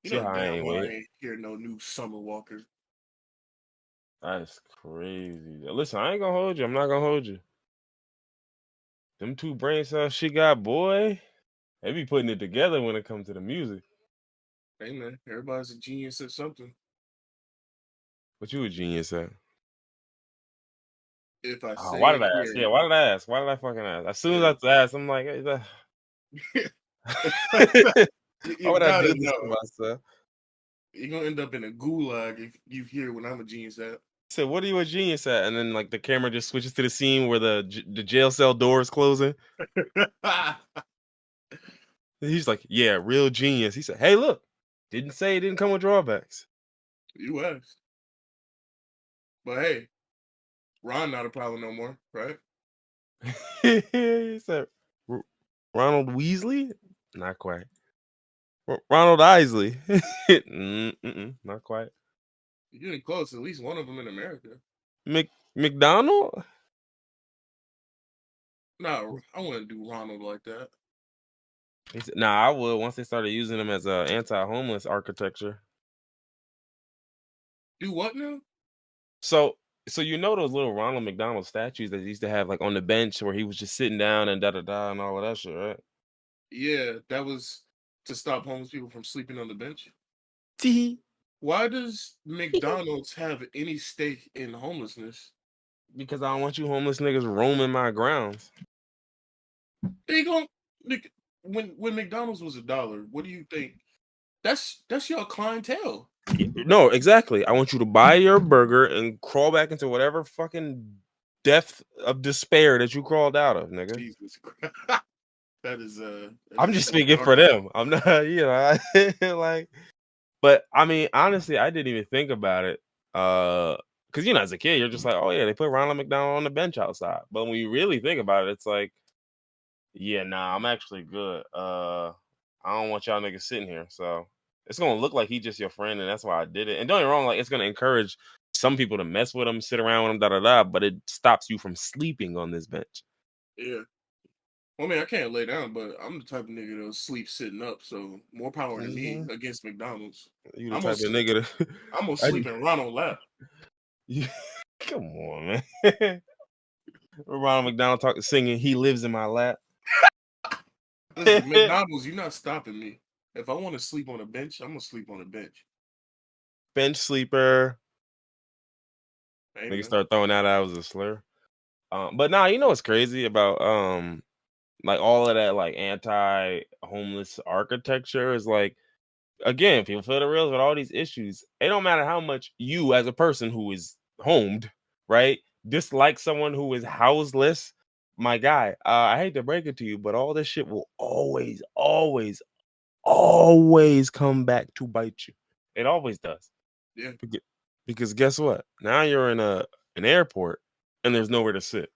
You See know how I damn ain't well I wait. ain't hear no new Summer Walker. That's crazy. Listen, I ain't gonna hold you. I'm not gonna hold you. Them two brain cells she got, boy. They be putting it together when it comes to the music. Hey man, everybody's a genius at something. But you a genius at? If I Oh, say why did it I ask? Yeah, here, why did I ask? Why did I fucking ask? As soon as I asked, I'm like, hey, why you would I gotta do this to know. myself? You're gonna end up in a gulag if you hear what I'm a genius at. Said, what are you a genius at? And then like the camera just switches to the scene where the jail cell door is closing. And he's like, yeah, real genius. He said, hey, look, didn't say it didn't come with drawbacks. You asked. But hey, Ron not a problem no more, right? He said, Ronald Weasley? Not quite. Ronald Isley? Not quite. You're getting close. At least one of them in America. McDonald? No, I wouldn't do Ronald like that. He said, nah, I would once they started using him as a anti-homeless architecture. Do what now? So you know those little Ronald McDonald statues that they used to have like on the bench where he was just sitting down and da da da and all of that shit, right? Yeah, that was to stop homeless people from sleeping on the bench. Tee. Why does McDonald's have any stake in homelessness? Because I don't want you homeless niggas roaming my grounds. They gon' when McDonald's was $1, what do you think? That's your clientele. No, exactly. I want you to buy your burger and crawl back into whatever fucking depth of despair that you crawled out of, nigga. Jesus Christ. That is I'm just so speaking dark. for them. I'm not, like, but I mean, honestly, I didn't even think about it. Because as a kid, you're just like, oh yeah, they put Ronald McDonald on the bench outside. But when you really think about it, it's like, yeah, nah, I'm actually good. I don't want y'all niggas sitting here. So it's gonna look like he's just your friend, and that's why I did it. And don't get me wrong, like it's gonna encourage some people to mess with him, sit around with him, da da da. But it stops you from sleeping on this bench. Yeah. Well, I mean, I can't lay down, but I'm the type of nigga that'll sleep sitting up. So more power to me Mhm. against McDonald's. You the I'm gonna type of nigga I'm gonna I, sleep in Ronald lap. you, come on, man. Ronald McDonald singing, "He lives in my lap." Listen, McDonald's, you're not stopping me. If I want to sleep on a bench, I'm gonna sleep on a bench. Bench sleeper. Hey Nigga man. start throwing that out as a slur. But nah, you know what's crazy about like all of that like anti-homeless architecture is like again, people feel the reals with all these issues. It don't matter how much you as a person who is homed, right, dislike someone who is houseless. My guy, I hate to break it to you, but all this shit will always, always, always come back to bite you. It always does. Yeah. Beca- Because guess what? Now you're in an airport and there's nowhere to sit.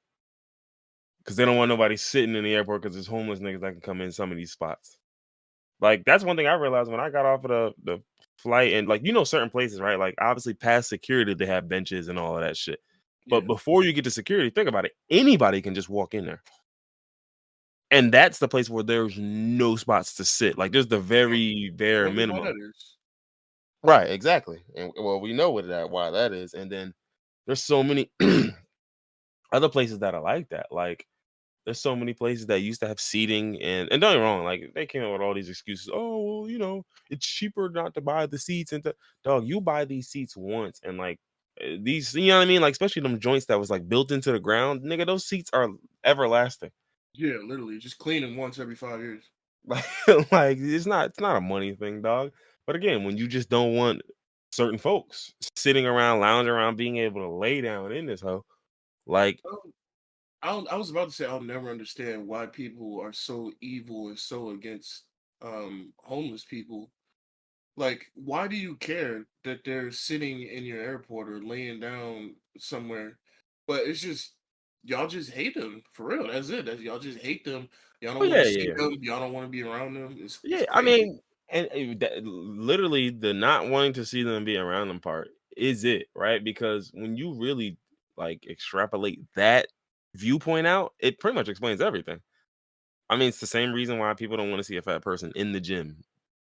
Because they don't want nobody sitting in the airport because there's homeless niggas that can come in some of these spots. Like that's one thing I realized when I got off of the flight and like certain places, right? Like obviously past security they have benches and all of that shit. But Yeah. before you get to security, think about it. Anybody can just walk in there. And that's the place where there's no spots to sit. Like there's the very bare Wonder why minimum. that is. Right, exactly. And well, we know why that is. And then there's so many other places that are like that. Like there's so many places that used to have seating and don't get me wrong, like they came up with all these excuses. Oh, well, it's cheaper not to buy the seats and dog, you buy these seats once and like these, you know what I mean? Like especially them joints that was like built into the ground, nigga, those seats are everlasting. Yeah, literally. Just clean them once every 5 years. Like, like it's not a money thing, dog. But again, when you just don't want certain folks sitting around, lounging around, being able to lay down in this hoe, like I was about to say I'll never understand why people are so evil and so against homeless people. Like, why do you care that they're sitting in your airport or laying down somewhere? But it's just y'all just hate them for real. That's it. Y'all just hate them. Y'all oh don't want yeah, to yeah, see yeah. them. Y'all don't want to be around them. It's Yeah, I crazy. mean, and literally the not wanting to see them and be around them part is it, right? Because when you really like extrapolate that viewpoint out, it pretty much explains everything. I mean, it's the same reason why people don't want to see a fat person in the gym.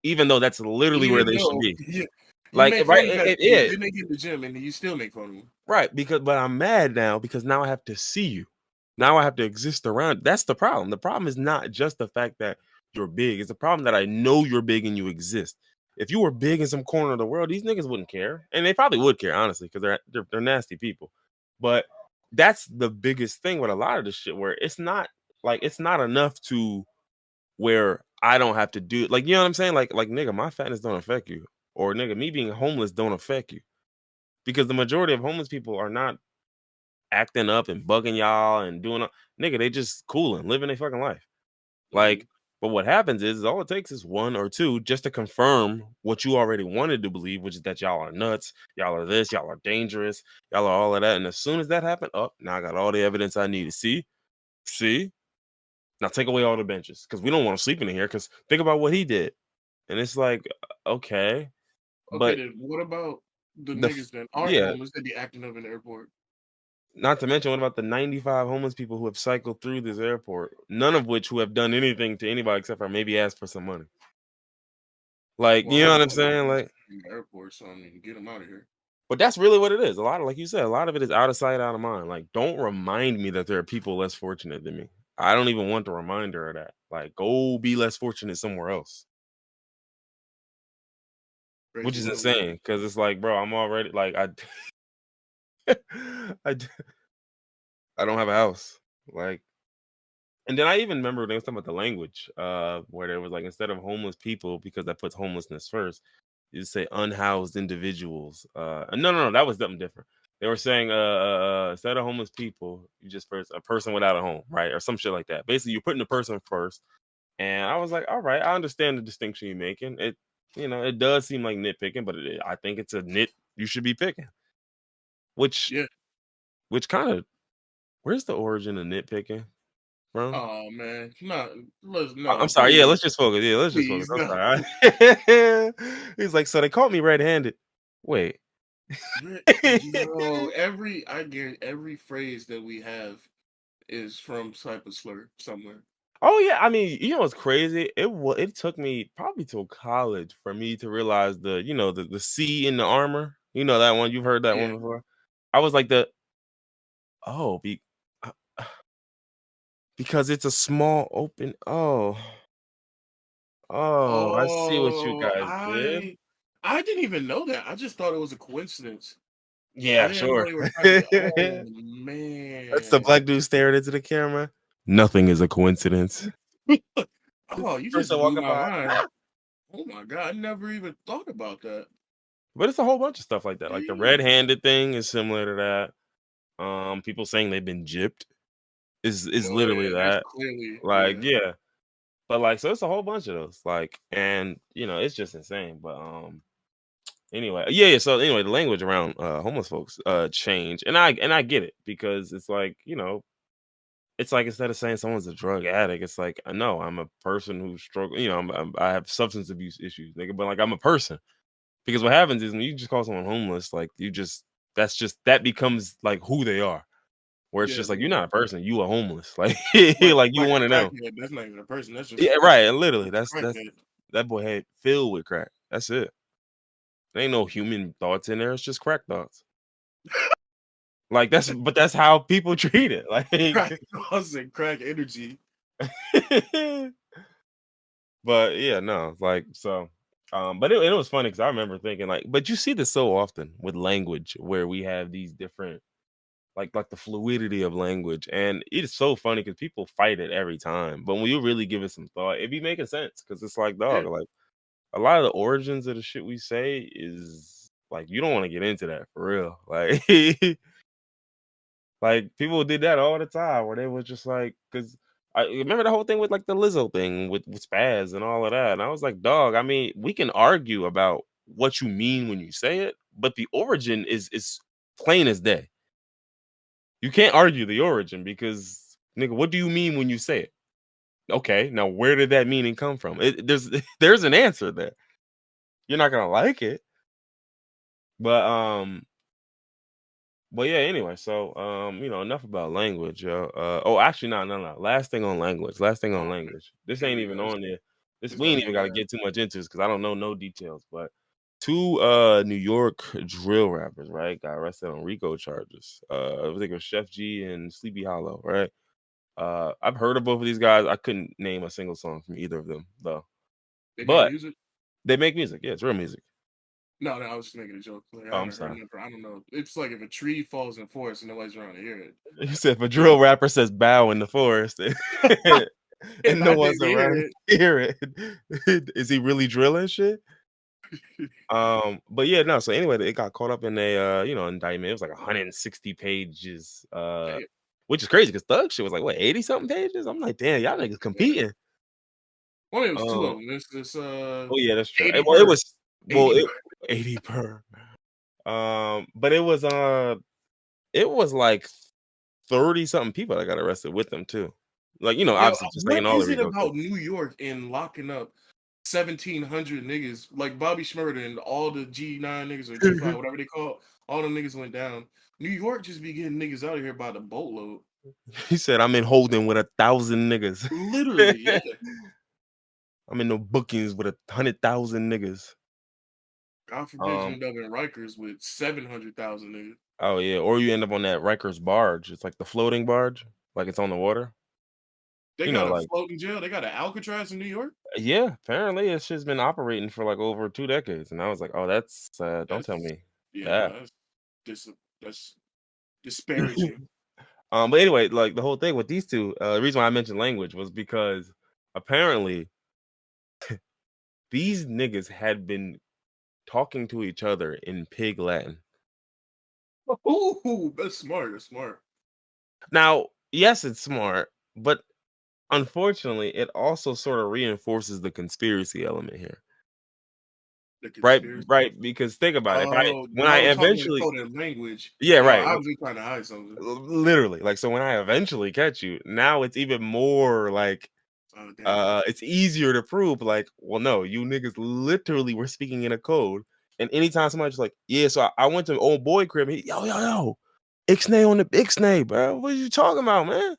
even though that's literally where Even they should though be. you Like, make fun right? of that too. Yeah, Then they get in the gym and you still make fun of them. right. But I'm mad now because now I have to see you. Now I have to exist around. That's the problem. The problem is not just the fact that you're big. It's the problem that I know you're big and you exist. If you were big in some corner of the world, these niggas wouldn't care, and they probably would care honestly because they're nasty people. But that's the biggest thing with a lot of this shit, where it's not enough to where I don't have to do, like, you know what I'm saying? Like nigga, my fatness don't affect you, or nigga, me being homeless don't affect you, because the majority of homeless people are not acting up and bugging y'all and doing nigga, they just cooling, living their fucking life. Mhm. Like, but what happens is all it takes is one or two just to confirm what you already wanted to believe, which is that y'all are nuts, y'all are this, y'all are dangerous, y'all are all of that. And as soon as that happened, oh, now I got all the evidence I need to see. Now take away all the benches because we don't want to sleep in here. Because think about what he did, and it's like, okay, Okay, but then what about the the niggas that aren't yeah. homeless that be acting up in the airport? Not to mention, what about the 95 homeless people who have cycled through this airport, none of which who have done anything to anybody except for maybe ask for some money? Like, Well, you know what I'm hopefully saying? nobody's Like, in the airport, so I mean, get them out of here. but that's really what it is. A lot of, like you said, a lot of it is out of sight, out of mind. Like, don't remind me that there are people less fortunate than me. I don't even want the reminder of that. Like, go be less fortunate somewhere else, which Crazy is world we live insane. Because it's like, bro, I'm already like, I, I don't have a house. Like, and then I even remember they was talking about the language, where there was like, instead of homeless people, because that puts homelessness first, you say unhoused individuals. No, that was something different. They were saying, instead of homeless people, you just first a person without a home, right, or some shit like that. Basically, you're putting the person first. And I was like, all right, I understand the distinction you're making. It, it does seem like nitpicking, but I think it's a nit you should be picking. Which, in. Yeah. kind of, where's the origin of nitpicking from? Oh man, no, I'm no, sorry. Yeah, please, let's just focus. Yeah, let's just focus. please, I'm no. sorry. He's like, so they caught me red-handed. Wait. Yo, I guarantee every phrase that we have is from type of slur somewhere. Oh yeah, I mean, you know what's crazy? It took me probably till college for me to realize the C in the armor. You know that one. You've heard that Yeah. one before. I was like oh, uh, because it's a small open. Oh, I see what you Oh, guys did. I didn't even know that. I just thought it was a coincidence. I Yeah, didn't know sure. they were trying to. Oh That's the man. black dude staring into the camera. Nothing is a coincidence. Oh, you Person just blew walking my by. mind. Oh my god, I never even thought about that. But it's a whole bunch of stuff like that. Like the Dang. red-handed thing is similar to that. People saying they've been gypped is Oh literally yeah, that's that. clearly Like, yeah. yeah. But like, so it's a whole bunch of those. Like, and it's just insane. But anyway, yeah. So anyway, the language around homeless folks change, and I get it, because it's like, it's like, instead of saying someone's a drug addict, it's like, no, I'm a person who struggle. I have substance abuse issues, nigga. But like, I'm a person. Because what happens is when you just call someone homeless, like, that becomes like who they are. Where it's Yeah, just like, you're not a person, you are homeless. Like, like you like one a of them. crackhead. That's not even a person. That's Yeah, just right. And literally, that's that's crackhead. that boy head filled with crack. That's it. There ain't no human thoughts in there. It's just crack thoughts. Like, but that's how people treat it. Like, Crack cause and crack energy. but yeah, no, like, so. But it was funny because I remember thinking, like, but you see this so often with language, where we have these different, like the fluidity of language, and it's so funny because people fight it every time. But when you really give it some thought, it be making sense, because it's like, Yeah, dog, like, a lot of the origins of the shit we say is like, you don't want to get into that for real. Like, like, people did that all the time, where they was just like, because I remember the whole thing with like the Lizzo thing with Spaz and all of that, and I was like, dog, I mean, we can argue about what you mean when you say it, but the origin is plain as day. You can't argue the origin, because, nigga, what do you mean when you say it? Okay, now where did that meaning come from? There's there's an answer there. You're not gonna like it, but yeah. Anyway, so enough about language, yo. Oh, actually, no. Last thing on language. Last thing on oh man, language. This here ain't we even go. on there. This It's we gonna ain't be even got to bad. get too much into this because I don't know no details. But two New York drill rappers, right, got arrested on RICO charges. I think it was Chef G and Sleepy Hollow, right? I've heard of both of these guys. I couldn't name a single song from either of them though. They make But music. they make music. Yeah, it's real music. No, no, I was just making a joke. Like Oh, I I'm haven't heard sorry. nothing. I don't know. It's like if a tree falls in forest and nobody's around to hear it. You said if a You know, drill rapper says "bow" in the forest and and no I one's didn't hear around it. to hear it, is he really drilling shit? But yeah, no. So anyway, it got caught up in a indictment. It was like 160 pages, Damn. which is crazy because Thug shit was like what 80 something pages. I'm like, damn, y'all niggas Yeah. competing. Well, it was two of Um, them. This oh yeah, that's true. 80 Well, it per. was 80 per. 80 per. But it was like 30 something people that got arrested with them too. Like Yo, obviously just like in what all the is it Rico about cases. New York and locking up 1,700 niggas like Bobby Shmurda and all the G9 niggas or G5, whatever they call it, all them niggas went down. New York just be getting niggas out of here by the boatload. He said, "I'm in holding with 1,000 niggas." Literally, yeah. I'm in the bookings with 100,000 niggas. God forbid you Um. end up in Rikers with 700,000 niggas. Oh yeah, or you end up on that Rikers barge. It's like the floating barge, like it's on the water. They You know, got a like floating jail. They got an Alcatraz in New York. yeah. Apparently, it's just been operating for like over 2 decades, and I was like, oh, that's don't tell That's me yeah, that. no, that's disparaging. But anyway, like the whole thing with these two, the reason why I mentioned language was because apparently these niggas had been talking to each other in pig Latin. Ooh, that's smart. That's smart. Now, yes, it's smart, but unfortunately, it also sort of reinforces the conspiracy element here. The Right, conspiracy. right, because think about it. If I Oh, when I y'all were talking in a eventually coded language. yeah, Y'all right, obviously trying to hide something. literally, like, so when I eventually catch you, now it's even more like, Oh damn. it's easier to prove, like, well, no, you niggas literally were speaking in a code, and anytime somebody's like, "Yeah, so I went to old boy crib, he, yo, Ixnay on the Ixnay, bro, what are you talking about, man?"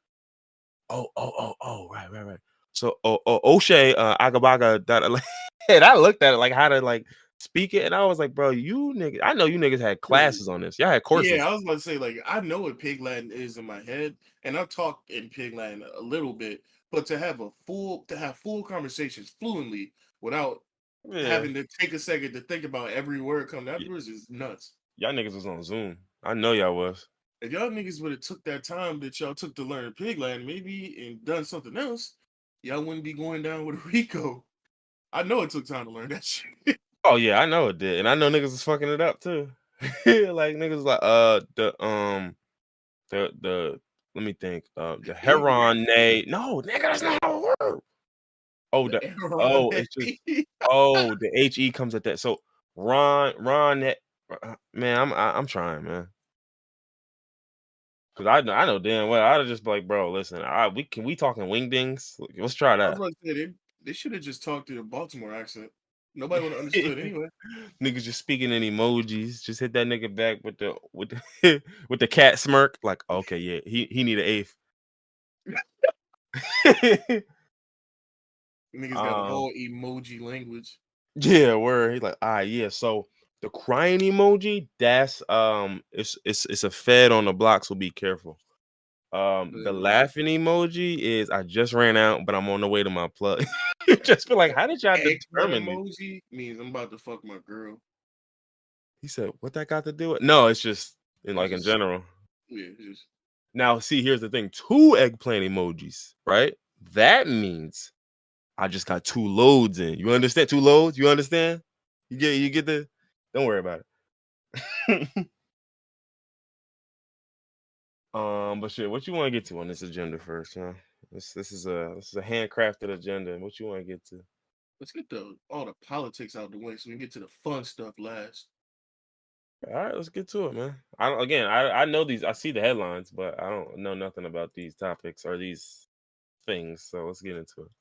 Oh, right. So, O'Shea, Agabaga, and I looked at it like how to like speak it, and I was like, bro, you niggas, I know you niggas had classes on this. Y'all had Yeah, courses. I was about to say, like, I know what Pig Latin is in my head, and I've talked in Pig Latin a little bit, but to have full conversations fluently without Yeah. having to take a second to think about every word coming Y- afterwards is nuts. Y'all niggas was on Zoom. I know y'all was. If y'all niggas would have took that time that y'all took to learn Pig Latin, maybe and done something else, y'all wouldn't be going down with Rico. I know it took time to learn that shit. Oh yeah, I know it did, and I know niggas was fucking it up too. Like niggas like the let me think the Ignorant. Heron nay no nigga that's not a word. Oh The the Aaron. oh it's just oh the he comes at that. So Ron man I'm trying, man. Cause I know damn well I'd just be like, bro, listen, we talking wingdings? Let's try I was that. about to say they should have just talked in a Baltimore accent. Nobody would have understood anyway. Niggas just speaking in emojis. Just hit that nigga back with the with the cat smirk. Like, okay, yeah, he need an eighth. Niggas got a um, whole emoji language. yeah, word. He's like, yeah. So the crying emoji, that's it's a fed on the block, so be careful. The Uh, laughing emoji is I just ran out, but I'm on the way to my plug. You just feel like, how did y'all Eggplant determine these? emoji means I'm about to fuck my girl. He said, what that got to do with? No, it's just It's in just general. yeah, it's just Now, see, here's the thing: two eggplant emojis, right? That means I just got two loads in. You understand? Two loads. You understand? You get the. Don't worry about it. But shit, what you want to get to on this agenda first, huh? This is a handcrafted agenda. What you want to get to? let's get all the politics out the way so we can get to the fun stuff last. All right, let's get to it, man. I know these. I see the headlines, but I don't know nothing about these topics or these things. So let's get into it.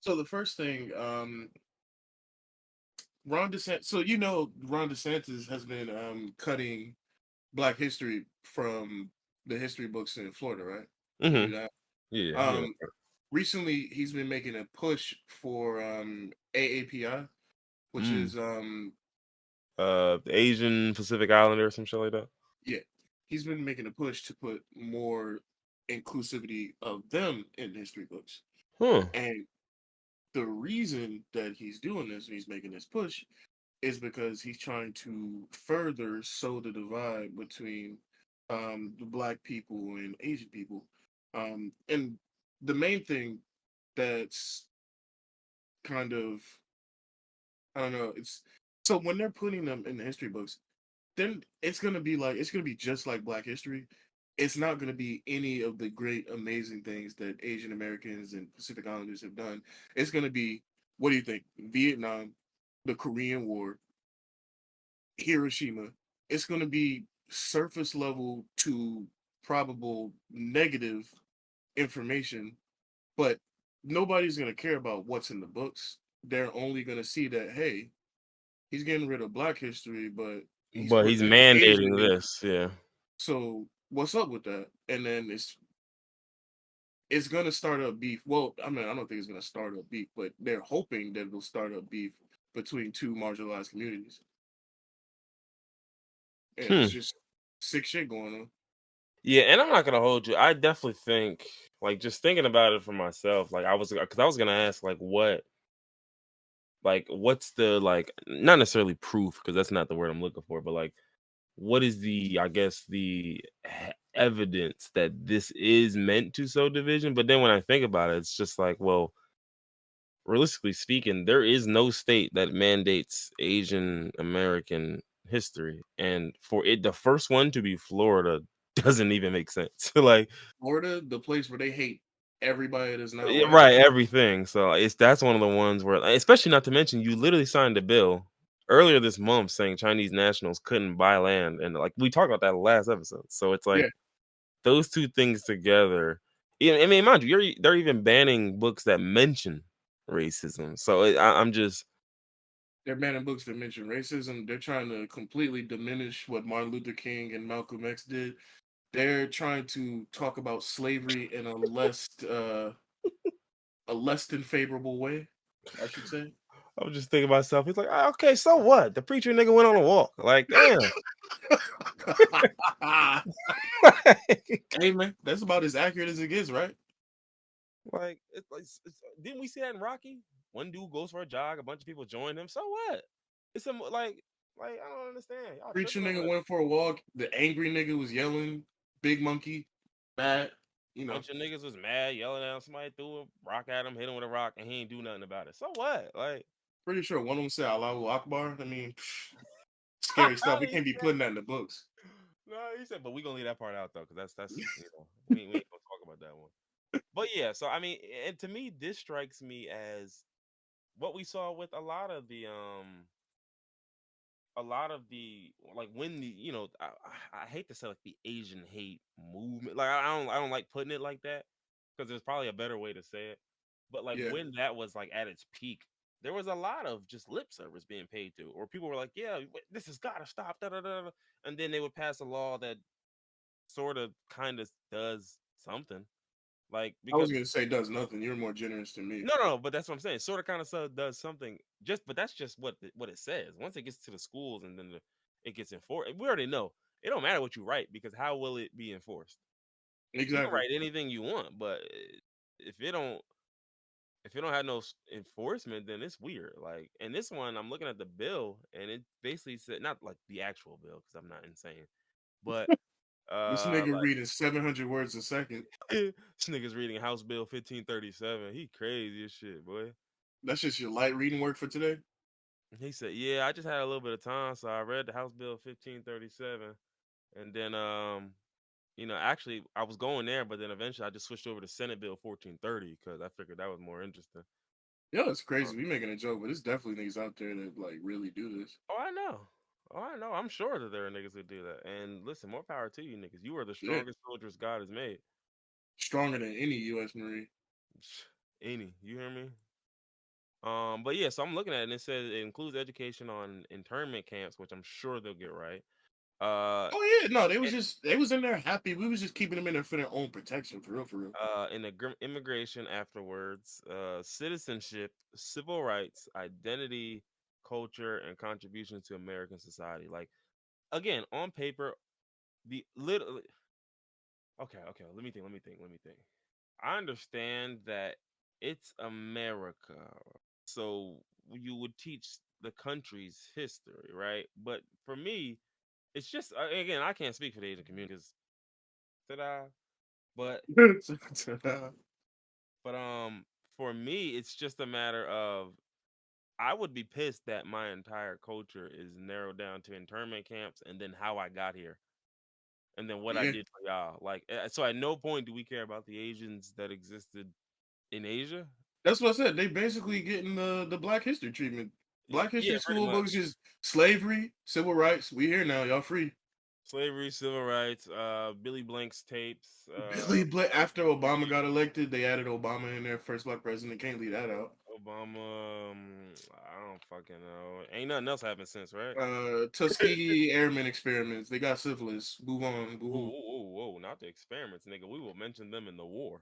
So the first thing, Ron DeSantis. So Ron DeSantis has been cutting Black history from the history books in Florida, right? You Mm-hmm. knew that. Yeah, I knew Um, that. recently he's been making a push for AAPI, which Mm. is The Asian Pacific Islander or some shit like that. yeah, he's been making a push to put more inclusivity of them in history books. Huh. And the reason that he's doing this and he's making this push is because he's trying to further sow the divide between the black people and Asian people. And the main thing that's kind of, I don't know, it's so when they're putting them in the history books, then it's gonna be like it's gonna be just like Black history. It's not gonna be any of the great, amazing things that Asian Americans and Pacific Islanders have done. It's gonna be, what do you think? Vietnam, the Korean War, Hiroshima. It's gonna be surface level to probable negative information, but nobody's gonna care about what's in the books. They're only gonna see that, hey, he's getting rid of Black history, but he's But he's putting in Asian mandating history. this, yeah. So what's up with that? And then it's gonna start up beef. Well, I mean, I don't think it's gonna start up beef, but they're hoping that it'll start up beef between two marginalized communities. And it's Hmm. just sick shit going on. Yeah, and I'm not gonna hold you. I definitely think, like, just thinking about it for myself, like, because I was gonna ask, what's the like, not necessarily proof, because that's not the word I'm looking for, but like, what is the, I guess, the evidence that this is meant to sow division? But then when I think about it, it's just like, well, realistically speaking, there is no state that mandates Asian American history, and for it, the first one to be Florida doesn't even make sense. Like, Florida, the place where they hate everybody that's not yeah, white. right, everything. So it's that's one of the ones where, especially not to mention, you literally signed a bill earlier this month saying Chinese nationals couldn't buy land, and like we talked about that last episode. So it's like Yeah, those two things together. I mean, mind you, they're even banning books that mention racism. So I'm just, they're banning books that mention racism. They're trying to completely diminish what Martin Luther King and Malcolm X did. They're trying to talk about slavery in a less than favorable way, I should say. I was just thinking to myself. He's like, "Ah, okay, so what? The preacher nigga went on a walk. Like, damn. Hey man, that's about as accurate as it gets, right? Like, didn't we see that in Rocky? One dude goes for a jog, a bunch of people join him. So what? It's a like I don't understand. Y'all Preacher tripping over nigga this. went for a walk. The angry nigga was yelling, "Big monkey, bad." Bunch of niggas was mad, yelling at him. Somebody threw a rock at him, hit him with a rock, and he ain't do nothing about it. So what? Like, Pretty sure one of them said Allahu Akbar. I mean, scary stuff. We he can't be said, putting that in the books. no, he said, but we gonna leave that part out though, because that's we ain't gonna talk about that one. But yeah, so I mean, and to me, this strikes me as what we saw with a lot of the like when the I hate to say like the Asian hate movement. Like I don't like putting it like that because there's probably a better way to say it. But like Yeah, when that was like at its peak, there was a lot of just lip service being paid to, or people were like, "Yeah, this has got to stop," da, da, da, da. And then they would pass a law that sort of kind of does something, like I was because gonna say does nothing. You're more generous than me. no, no, no, but that's what I'm saying. Sort of, kind of, so does something. Just, but that's just what it says. Once it gets to the schools and then it gets enforced, we already know it don't matter what you write because how will it be enforced? You can Exactly. write anything you want, but if it don't if you don't have no enforcement, then it's weird. Like, and this one, I'm looking at the bill, and it basically said not like the actual bill because I'm not insane, but This nigga reading 700 words a second. this nigga's reading House Bill 1537. He crazy as shit, boy. That's just your light reading work for today. He said, "Yeah, I just had a little bit of time, so I read the House Bill 1537, and then actually I was going there, but then eventually I just switched over to Senate Bill 1430 because I figured that was more interesting." Yo, it's Uh, crazy. We making a joke, but there's definitely niggas out there that like really do this. oh, I know. Oh, I know. I'm sure that there are niggas who do that. And listen, more power to you niggas. You are the Yeah, strongest soldiers God has made. stronger than any U.S. Marine. Any, you hear me? But yeah, so I'm looking at it and it says it includes education on internment camps, which I'm sure they'll get right. Uh, Oh yeah, no, in, they was in there happy. We was just keeping them in there for their own protection, for real, for real. in the immigration afterwards, citizenship, civil rights, identity, culture, and contribution to American society. Like again, on paper, the little. Okay. Let me think. I understand that it's America, so you would teach the country's history, right? But for me, it's just again, I can't speak for the Asian community because but but for me, it's just a matter of I would be pissed that my entire culture is narrowed down to internment camps and then how I got here and then what I Yeah, did for y'all. Like, so at no point do we care about the Asians that existed in Asia. that's what I said. They basically getting the Black History treatment. Black Yeah, History pretty school much. books is slavery, civil rights. We here now, y'all free. Slavery, civil rights, Billy Blank's tapes, Billy Black. After Obama got elected, they added Obama in there, first black president. Can't leave that out. Obama. I don't fucking know. Ain't nothing else happened since, right? Tuskegee Airmen experiments. They got syphilis. Move on. Whoa, Boo whoa, whoa, whoa! Not the experiments, nigga. We will mention them in the war.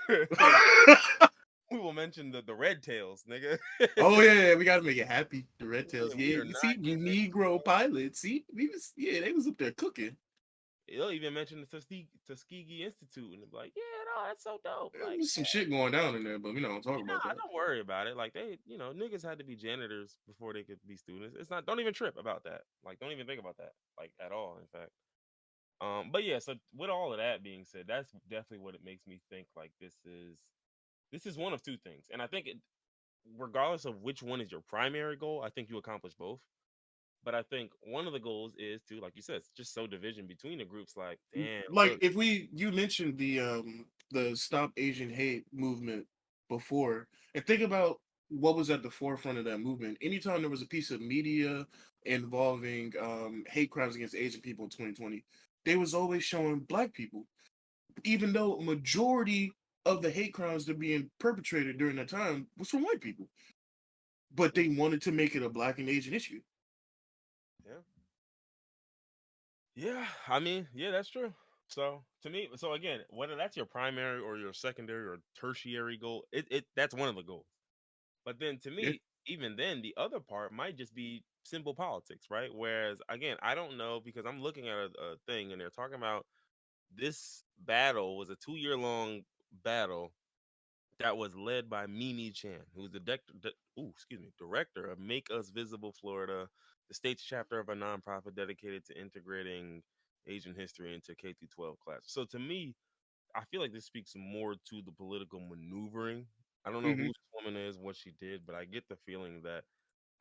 hoo. We will mention the red tails, nigga. Oh yeah, we gotta make it happy. The Red Tails. Yeah, we Yeah, are you see, not getting into Negro pilots. See, we was they was up there cooking. They'll even mention the Tuskegee Institute, and they're like, "Yeah, no, that's so dope." There Like, was some shit going down in there, but we don't talk you know, about that. don't worry about it. Like, niggas had to be janitors before they could be students. It's not. Don't even trip about that. Like, don't even think about that. Like at all. In fact. But yeah. So with all of that being said, that's definitely what it makes me think. Like, this is one of two things, and I think regardless of which one is your primary goal, I think you accomplish both. But I think one of the goals is to, like you said, just sow division between the groups. Like, damn, Like look, if you mentioned the Stop Asian Hate movement before, and think about what was at the forefront of that movement. Anytime there was a piece of media involving hate crimes against Asian people in 2020, they was always showing black people, even though majority of the hate crimes that are being perpetrated during that time was from white people, but yeah, they wanted to make it a black and Asian issue. yeah, yeah. I mean, yeah, that's true. So to me, so again, whether that's your primary or your secondary or tertiary goal, it that's one of the goals. But then to Yeah. me, even then, the other part might just be simple politics, right? Whereas again, I don't know because I'm looking at a thing and they're talking about this battle was a 2 year long battle that was led by Mimi Chan, who's director of Make Us Visible Florida, the state's chapter of a nonprofit dedicated to integrating Asian history into K through 12 classes. So to me, I feel like this speaks more to the political maneuvering. I don't know who Hmm. this woman is, what she did, but I get the feeling that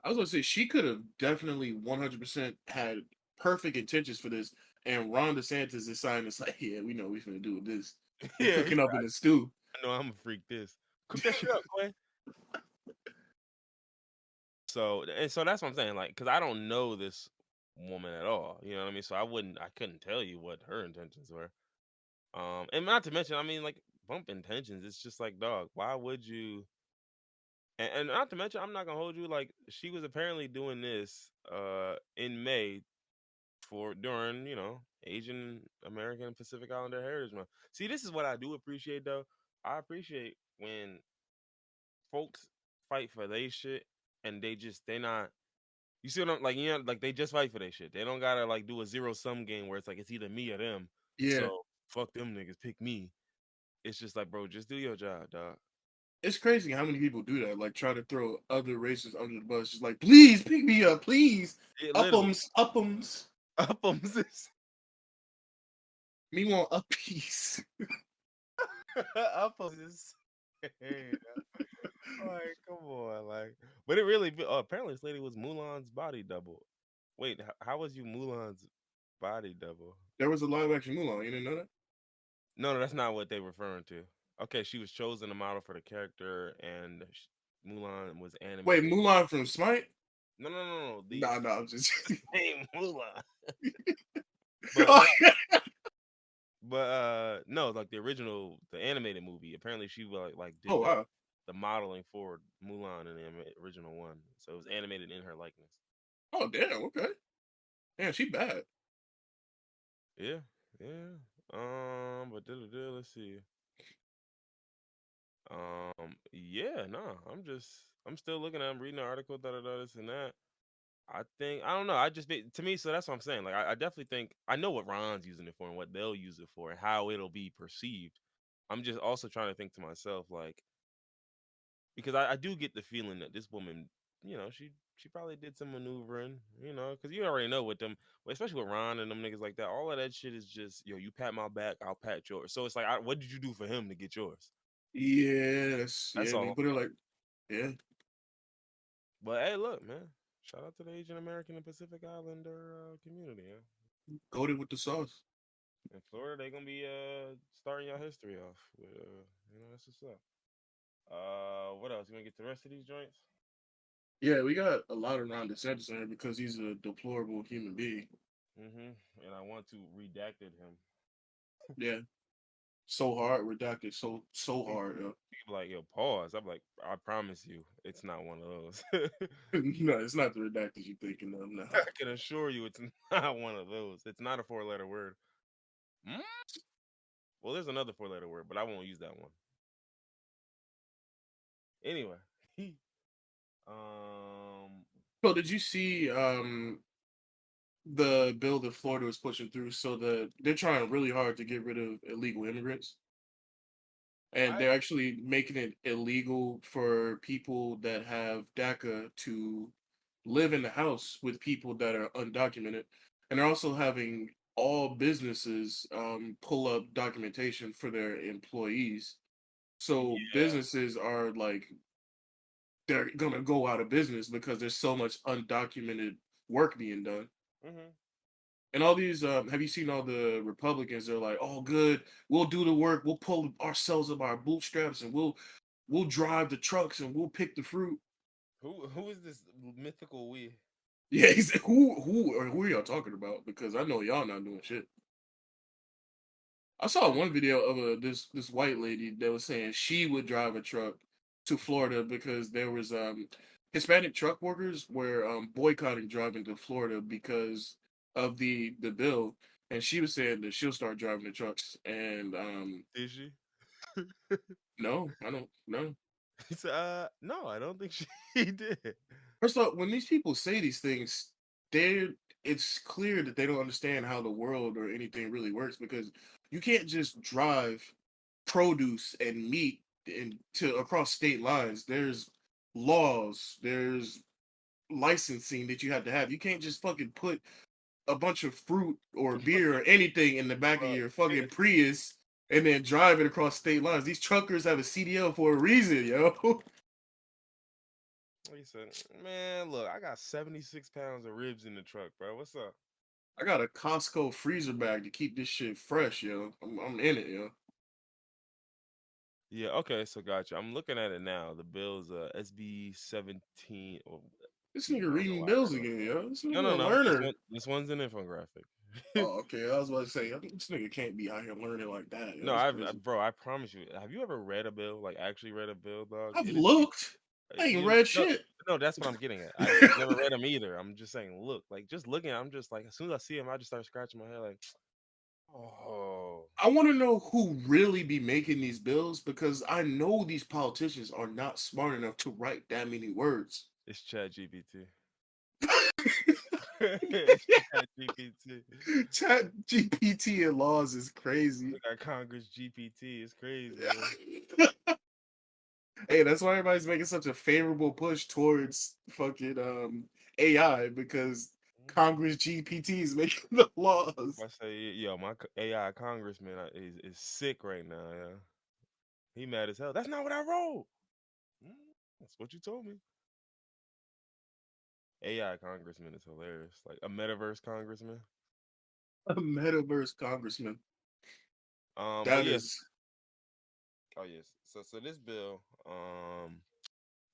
I was gonna say she could have definitely 100% had perfect intentions for this, and Ron DeSantis is signing it's like, yeah, we know what we're gonna do with this. They yeah, cooking up in the stew. I know I'm gonna freak this. Cook that shit up, Quay. So that's what I'm saying, like, because I don't know this woman at all. You know what I mean? So I couldn't tell you what her intentions were. And not to mention, I mean, like bump intentions. It's just like, dog, why would you? And not to mention, I'm not gonna hold you. Like, she was apparently doing this in May for during Asian American Pacific Islander Heritage Month. See, this is what I do appreciate though. I appreciate when folks fight for they shit and they not. You see what I'm like? Like they just fight for their shit. They don't gotta like do a zero sum game where it's like it's either me or them. Yeah, So fuck them niggas, pick me. It's just like, bro, just do your job, dog. it's crazy how many people do that. Like try to throw other races under the bus. Just like, please pick me up, please. It literally Uppems, Uppems. Uppems is Me want a piece. Uppems is hey, like come on, like but it really apparently this lady was Mulan's body double. Wait, how was you Mulan's body double? There was a live action Mulan. You didn't know that? No, that's not what they referring to. Okay, she was chosen to model for the character, and Mulan was Wait, animated. Mulan from Smite? No. The Nah, nah, I'm just. same Mulan, but Oh, no, yeah. no, like the original, the animated movie. Apparently, she like Oh did wow. the modeling for Mulan in the original one, so it was animated in her likeness. Oh damn. Okay. Damn, she bad. Yeah, yeah. But let's see. Yeah, no, I'm still looking at. I'm reading the article, this and that. I don't know. To me, so that's what I'm saying. Like, I definitely think I know what Ron's using it for and what they'll use it for and how it'll be perceived. I'm just also trying to think to myself, like, because I do get the feeling that this woman, she probably did some maneuvering, because you already know with them, especially with Ron and them niggas like that. All of that shit is just, yo, you pat my back, I'll pat yours. So it's like, what did you do for him to get yours? Yes, That's yeah, they all. put it like, yeah, But hey, look, man. Shout out to the Asian American and Pacific Islander community, yeah. coated with the sauce. In Florida, they're gonna be starting your history off with that's what's up. What else? You wanna get the rest of these joints? Yeah, we got a lot around DeSantis in here because he's a deplorable human being. And I want to redacted him. Yeah, so hard, redacted, so hard. Yo. People like, yo, pause. I'm like, I promise you, it's not one of those. No, it's not the redacted you thinking of. No, I can assure you, it's not one of those. It's not a four-letter word. Mm? Well, there's another four-letter word, but I won't use that one. Anyway, um, so did you see the bill that Florida was pushing through? So they're trying really hard to get rid of illegal immigrants, and I they're actually making it illegal for people that have DACA to live in the house with people that are undocumented, and they're also having all businesses pull up documentation for their employees. So yeah. businesses are like they're gonna go out of business because there's so much undocumented work being done. hmm And all these, have you seen all the Republicans? They're like, "Oh, good, we'll do the work, we'll pull ourselves up our bootstraps, and we'll drive the trucks and we'll pick the fruit." Who is this mythical we? Yeah, he's like, who are y'all talking about? Because I know y'all not doing shit. I saw one video of this white lady that was saying she would drive a truck to Florida because there was Hispanic truck workers were boycotting driving to Florida because of the bill, and she was saying that she'll start driving the trucks. And Is she? no, I don't know. He said, no, I don't think she did. First of all, when these people say these things, they're it's clear that they don't understand how the world or anything really works because you can't just drive produce and meat to across state lines. There's laws, there's licensing that you have to have. You can't just fucking put a bunch of fruit or beer or anything in the back of Bro, your fucking Prius and then drive it across state lines. These truckers have a CDL for a reason, yo. he said, man, look, I got 76 pounds of ribs in the truck, bro. What's up? I got a Costco freezer bag to keep this shit fresh, yo. I'm in it, yo. Yeah, okay, so gotcha. I'm looking at it now. The bill's SB 17. Oh, This man, nigga I don't know reading why I bills got it again, like yo. This that. No, nigga a no, no. learner. This one's an infographic. Oh, okay. I was about to say, I think this nigga can't be out here learning like that, yo. No, That's crazy. bro, I promise you. Have you ever read a bill? Like actually read a bill, dog? I've It is looked. I ain't read no, shit. no, that's what I'm getting at. I've never read them either. I'm just saying, look, like just looking, I'm just like, as soon as I see him, I just start scratching my head, like, oh, I want to know who really be making these bills because I know these politicians are not smart enough to write that many words. it's Chat GPT. It's Chat GPT. Chat GPT and laws is crazy. We got Congress GPT. It's crazy, man. Hey, that's why everybody's making such a favorable push towards fucking AI because Congress GPT is making the laws. I say, yo, my AI congressman is sick right now. Yeah, he mad as hell. That's not what I wrote. Mm, That's what you told me. AI congressman is hilarious. Like a metaverse congressman. A metaverse congressman. But That yes. is Oh yes. So this bill,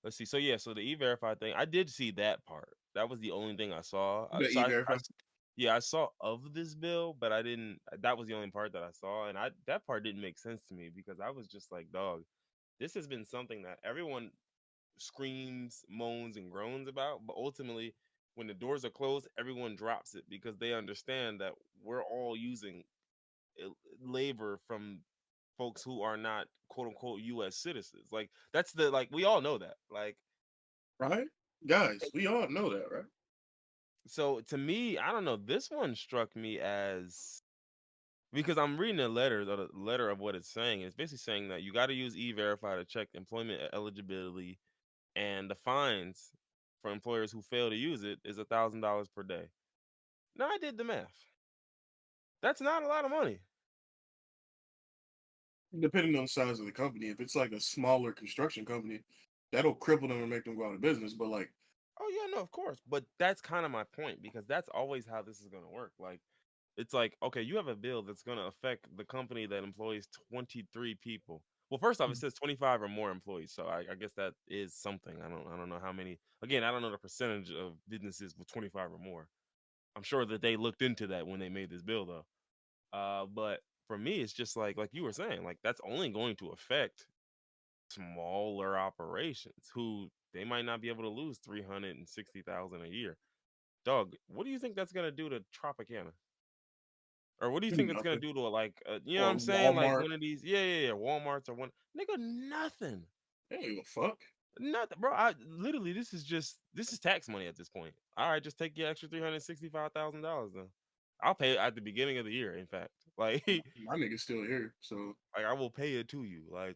let's see. So yeah, so the e-verify thing, I did see that part. That was the only thing I saw. the e-verify. Yeah, I saw of this bill, but I didn't. That was the only part that I saw, and I that part didn't make sense to me because I was just like, dog, this has been something that everyone screams, moans, and groans about, but ultimately, when the doors are closed, everyone drops it because they understand that we're all using uh, labor from folks who are not quote unquote U.S. citizens. Like that's the like we all know that. Like right? Guys, we all know that, right? so to me, I don't know. This one struck me as because I'm reading the letter of what it's saying. It's basically saying that you got to use E-Verify to check employment eligibility, and the fines for employers who fail to use it is $1,000 per day. Now I did the math. That's not a lot of money. Depending on the size of the company, if it's like a smaller construction company, that'll cripple them and make them go out of business. But like, Oh yeah, no, of course. But that's kind of my point because that's always how this is gonna work. Like it's like, okay, you have a bill that's gonna affect the company that employs 23 people. Well, first off, it says 25 or more employees, so I guess that is something. I don't know how many. Again, I don't know the percentage of businesses with 25 or more. I'm sure that they looked into that when they made this bill, though. But for me, it's just like you were saying, like that's only going to affect smaller operations who they might not be able to lose 360,000 a year. Dog, what do you think that's gonna do to Tropicana? Or what do you think it's gonna nothing. do to like you know what Or I'm saying? Like Walmart, one of these, yeah, Walmarts or one nigga, nothing. they ain't give a fuck. Nothing, bro. I literally this is tax money at this point. All right, just take your extra $365,000 then. I'll pay it at the beginning of the year, in fact. Like My nigga's still here, so like I will pay it to you. Like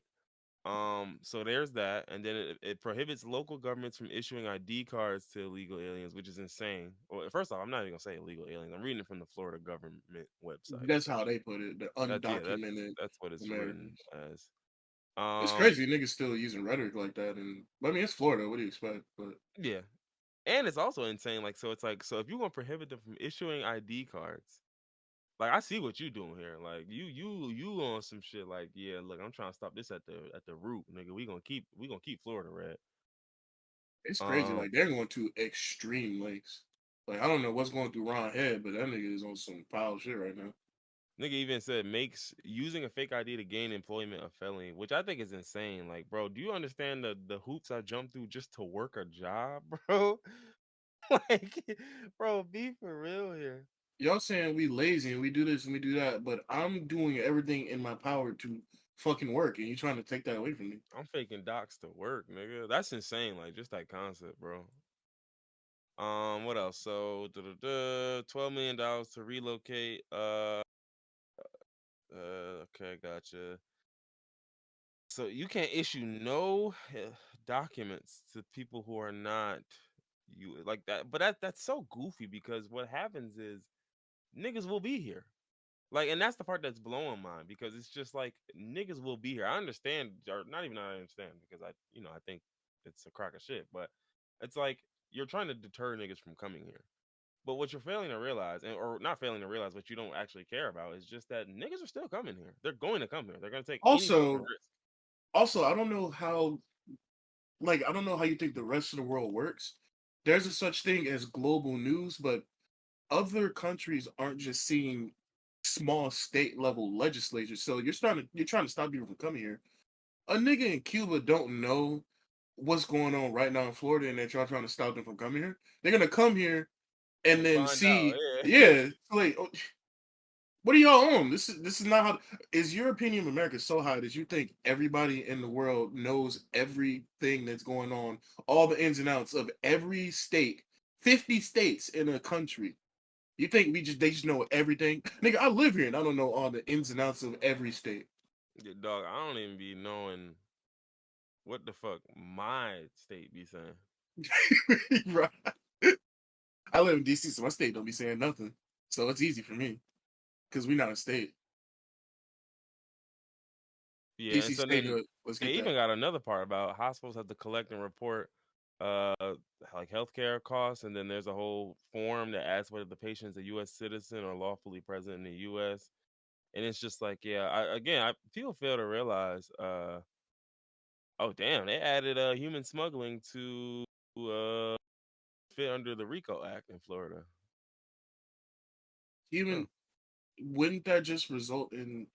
so there's that, and then it prohibits local governments from issuing ID cards to illegal aliens, which is insane. Well, first off, I'm not even gonna say illegal aliens. I'm reading it from the Florida government website. that's how they put it. The That's yeah, undocumented that's what it's written Americans. as. It's Um, crazy niggas still using rhetoric like that, and I mean it's Florida. What do you expect? But yeah, and it's also insane. Like, so it's like, so if you want to prohibit them from issuing ID cards, like I see what you doing here. Like you on some shit. Like, yeah, look, I'm trying to stop this at the root, nigga. We gonna keep Florida red. it's crazy. Um, Like they're going to extreme lengths. Like I don't know what's going through Ron's head, but that nigga is on some pile shit right now. Nigga even said makes using a fake ID to gain employment a felony, which I think is insane. Like, bro, do you understand the hoops I jumped through just to work a job, bro? Like, bro, be for real here. Y'all saying we lazy and we do this and we do that, but I'm doing everything in my power to fucking work, and you trying to take that away from me. I'm faking docs to work, nigga. That's insane. Like, just that concept, bro. What else? So, $12 million to relocate. Okay, gotcha. So you can't issue no documents to people who are not you like that. But that's so goofy because what happens is niggas will be here. Like, and that's the part that's blowing mine because it's just like niggas will be here. I understand, or not even I understand because I think it's a crock of shit. But it's like you're trying to deter niggas from coming here. But what you're failing to realize, or not failing to realize, what you don't actually care about is just that niggas are still coming here. They're going to come here. They're going to take any sort of Also, risk. also, I don't know how. Like I don't know how you think the rest of the world works. There's a such thing as global news, but other countries aren't just seeing small state level legislatures. So you're trying to stop people from coming here. A nigga in Cuba don't know what's going on right now in Florida, and that y'all trying to stop them from coming here. They're gonna come here and And then find out, see, yeah. yeah, like what are y'all on? This is not how. Is your opinion of America so high that you think everybody in the world knows everything that's going on, all the ins and outs of every state, 50 states in a country? You think they just know everything? Nigga, I live here and I don't know all the ins and outs of every state. Yeah, dog, I don't even be knowing what the fuck my state be saying. Right. I live in DC, so my state don't be saying nothing. So it's easy for me because we not a state. Yeah, and DC so then statehood. Let's they get that. even got another part about hospitals have to collect and report uh like healthcare costs, and then there's a whole form that asks whether the patient is a U.S. citizen or lawfully present in the U.S. And it's just like, yeah, people fail to realize, oh damn, they added human smuggling to uh fit under the RICO Act in Florida. Huh. Even wouldn't that just result in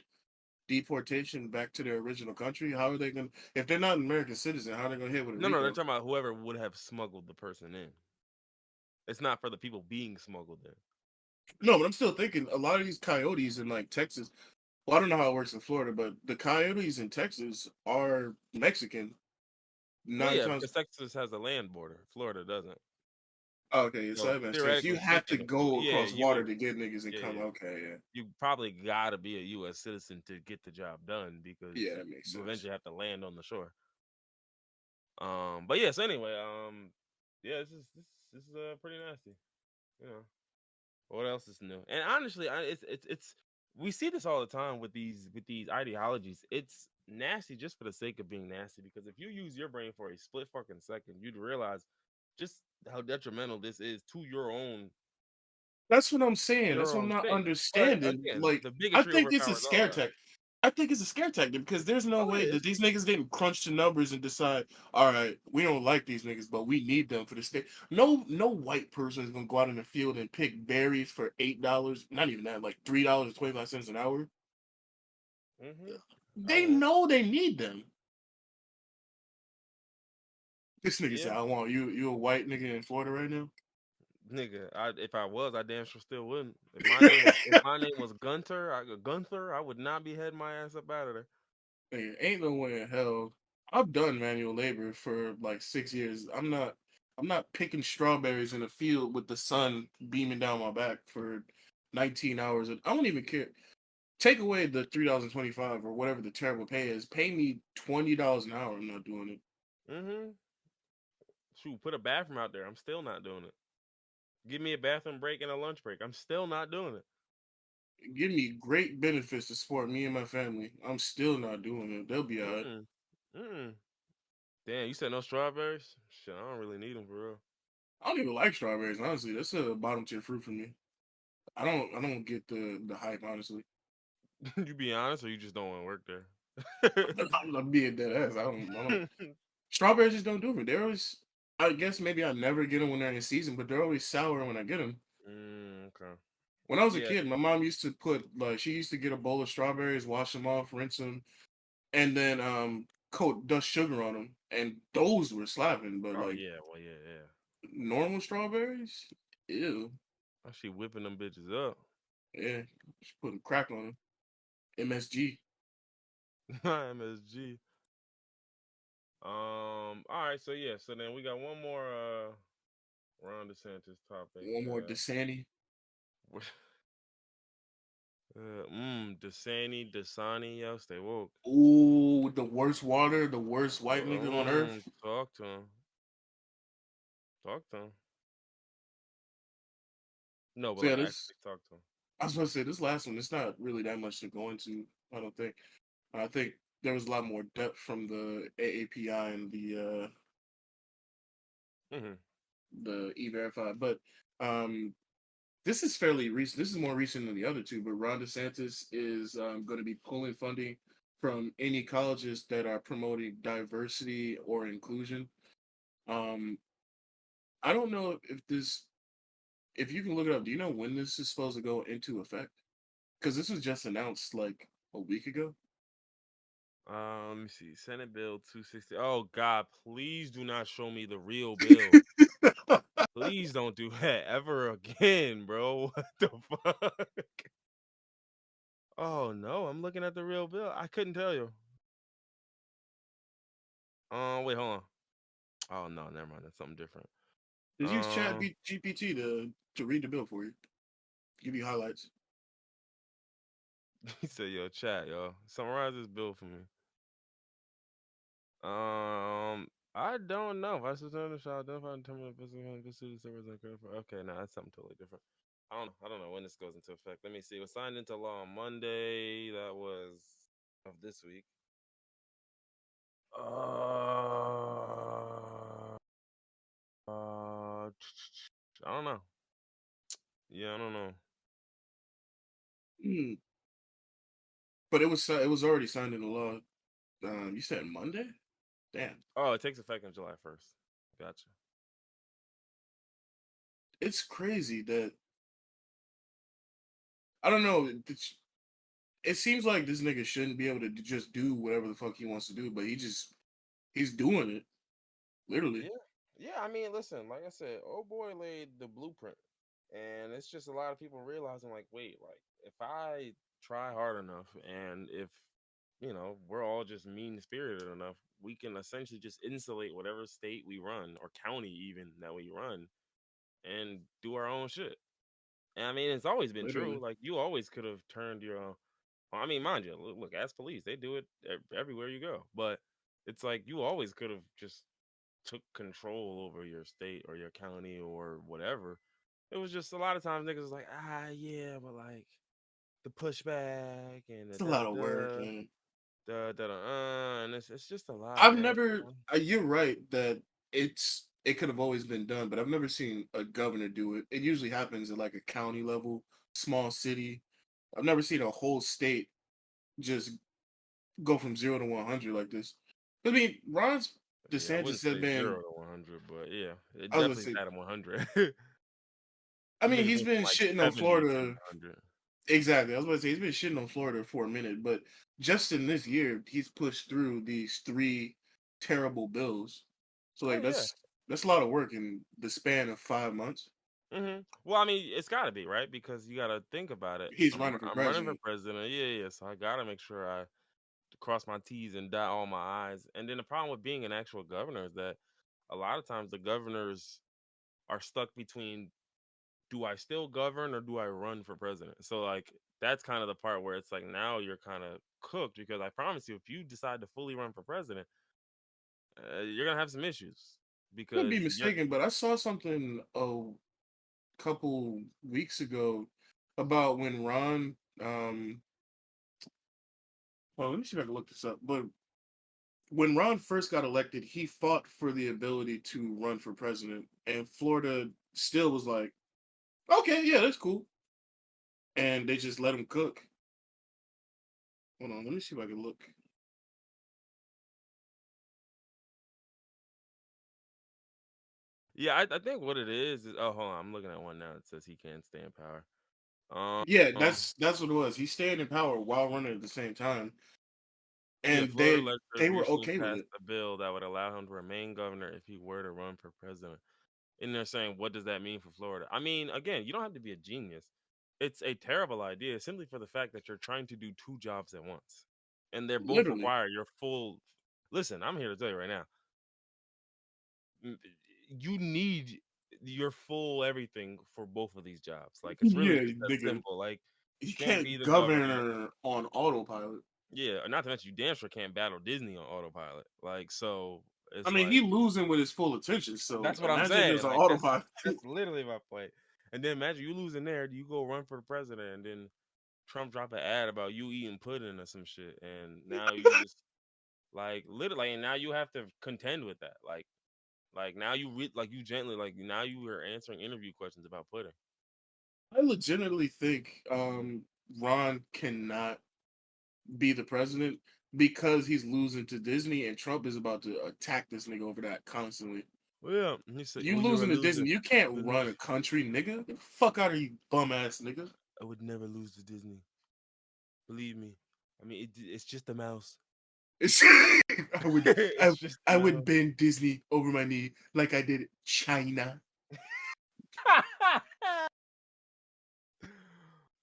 deportation back to their original country? How are they going to, if they're not an American citizen, how are they going to hit with a No, they're RICO? talking about whoever would have smuggled the person in. It's not for the people being smuggled there. No, but I'm still thinking a lot of these coyotes in like Texas. Well, I don't know how it works in Florida, but the coyotes in Texas are Mexican. Well, Nine yeah, times. because Texas has a land border. Florida doesn't. Oh, okay, so So that makes sense. You theoretically have to speaking, go yeah, across you water would. to get niggas and Yeah, come. yeah. Okay, yeah, You probably gotta be a U.S. citizen to get the job done because yeah, that makes you sense. eventually have to land on the shore. But yes, anyway, yeah, this is pretty nasty. You know, what else is new? And honestly, it's we see this all the time with these ideologies. It's nasty just for the sake of being nasty. Because if you use your brain for a split fucking second, you'd realize just how detrimental this is to That's what I'm saying. That's your what I'm own not state. But understanding. again, Like, the I bigotry think it's a overpowers all scare that. tactic. I think it's a scare tactic because there's no Oh, it way that is. these niggas didn't crunch the numbers and decide, all right, we don't like these niggas, but we need them for the state. No white person is gonna go out in the field and pick berries for $8, not even that, like $3.25 an hour. I They won't. know they need them. This nigga Yeah. said, I want you, you a white nigga in Florida right now? Nigga, if I was, I damn sure still wouldn't. If my name was Gunther, I would not be heading my ass up out of there. Hey, ain't no way in hell. I've done manual labor for like 6 years. I'm not picking strawberries in a field with the sun beaming down my back for 19 hours. I don't even care. Take away the $3.25 or whatever the terrible pay is. Pay me $20 an hour. I'm not doing it. Mm-hmm. Shoot, put a bathroom out there. I'm still not doing it. Give me a bathroom break and a lunch break. I'm still not doing it. Give me great benefits to support me and my family. I'm still not doing it. They'll be alright. Mm-mm. Mm-mm. Damn, you said no strawberries? Shit, I don't really need them for real. I don't even like strawberries, honestly. That's a bottom tier fruit for me. I don't get the hype, honestly. You be honest, or you just don't want to work there? I'm being dead ass. I don't. Strawberries just don't do it. They're always. I guess maybe I never get them when they're in season, but they're always sour when I get them. Okay. When I was a Yeah. kid, my mom used to put like she used to get a bowl of strawberries, wash them off, rinse them, and then coat dust sugar on them, and those were slapping. But Oh like yeah. Well, yeah, yeah. normal strawberries, ew, Oh, she whipping them bitches up. yeah, just putting crack on them. MSG. MSG. All right. So yeah. So then we got one more Ron DeSantis topic. One more Dasani. Dasani, yo, stay woke. Ooh, the worst water, the worst white nigga on earth. Talk to him. Talk to him. No, but So yeah, like this. actually talk to him. I was going to say this last one. It's not really that much to go into. I don't think. I think there was a lot more depth from the AAPI and Hmm. the E-Verify, but um, this is fairly recent. This is more recent than the other two. But Ron DeSantis is going to be pulling funding from any colleges that are promoting diversity or inclusion. Um, I don't know if you can look it up. Do you know when this is supposed to go into effect? Because this was just announced like a week ago. Let me see. Senate Bill 260. Oh God, please do not show me the real bill. Please don't do that ever again, bro. What the fuck? Oh no, I'm looking at the real bill. I couldn't tell you. Wait, hold on. Oh no, never mind. That's something different. Just use Chat Um, GPT to read the bill for you, give you highlights. he said, "Yo, chat, yo, summarize this bill for me." I don't know. Vice President shall identify and determine the pursuit servers and credit for. Okay, no, that's something totally different. I don't know. I don't know when this goes into effect. Let me see. It was signed into law on Monday. That was of this week. I don't know. Yeah, I don't know. Hmm. But it was already signed into law. You said Monday? Damn, Oh, it takes effect on July 1st. Gotcha. it's crazy that I don't know. It seems like this nigga shouldn't be able to just do whatever the fuck he wants to do, but he's doing it literally. Yeah. Yeah, I mean, listen, like I said, old boy laid the blueprint. And it's just a lot of people realizing, like, wait, like, if I try hard enough and if, we're all just mean spirited enough, we can essentially just insulate whatever state we run or county even that we run and do our own shit. And I mean, it's always been true. Literally. Like, you always could have turned your own. I mean, mind you, look, ask police. They do it everywhere you go. But it's like you always could have just took control over your state or your county or whatever. It was just a lot of times niggas was like, yeah, but like the pushback and the It's a da lot da of work, da man. and it's just a lot, I've man. never. You're right that it could have always been done, but I've never seen a governor do it. It usually happens at like a county level, small city. I've never seen a whole state just go from 0 to 100 like this. I mean, Ron Yeah, I wouldn't DeSantis has say been. 0 to 100, but yeah, it I was gonna definitely say. at 100. I mean, Niggas he's went from been like shitting on 70 to Florida. 100. Exactly. I was about to say he's been shitting on Florida for a minute, but just in this year, he's pushed through these three terrible bills. So Oh like yeah. that's a lot of work in the span of 5 months. Well, I mean, it's got to be right because you got to think about it. He's running for I'm running for president. president. Yeah, yeah. So I got to make sure I cross my T's and dot all my I's. And then the problem with being an actual governor is that a lot of times the governors are stuck between do I still govern or do I run for president? So like that's kind of the part where it's like now you're kind of cooked because I promise you, if you decide to fully run for president, you're gonna have some issues Could be because you're mistaken, but I saw something a couple weeks ago about when Ron well, let me see if I can look this up. But when Ron first got elected, he fought for the ability to run for president, and Florida still was like, okay, yeah, that's cool. And they just let him cook. Hold on, let me see if I can look. yeah. I think what it is oh hold on, I'm looking at one now that says he can't stay in power. Yeah, Um, that's what it was. He stayed in power while running at the same time, yeah, and Florida they legislators were recently okay with passed it. a bill that would allow him to remain governor if he were to run for president. And they're saying, what does that mean for Florida? I mean, again, you don't have to be a genius. It's a terrible idea simply for the fact that you're trying to do two jobs at once. And they're both Literally, require your full. Listen, I'm here to tell you right now. m- You need your full everything for both of these jobs. Like it's really yeah, just that nigga. simple. Like He you can't be can't the governor. govern on autopilot. Yeah, not to mention you damn sure can't battle Disney on autopilot. Like so I it's mean, he like losing with his full attention. So that's what I'm imagine if it was saying. on Like autopilot. that's literally my point. And then imagine you losing there, you go run for the president, and then Trump drop an ad about you eating pudding or some shit, and now you just like literally, and now you have to contend with that. Like now you like you gently like now you are answering interview questions about pudding. I legitimately think Ron cannot be the president because he's losing to Disney, and Trump is about to attack this nigga over that constantly. Well, yeah, he said I You would never losing to lose Disney, it. you can't run a country, nigga. Get the fuck out of you, bum ass nigga. I would never lose to Disney. Believe me. I mean, it's just a mouse. It's, I would I, It's just a I would mouse. bend Disney over my knee like I did China.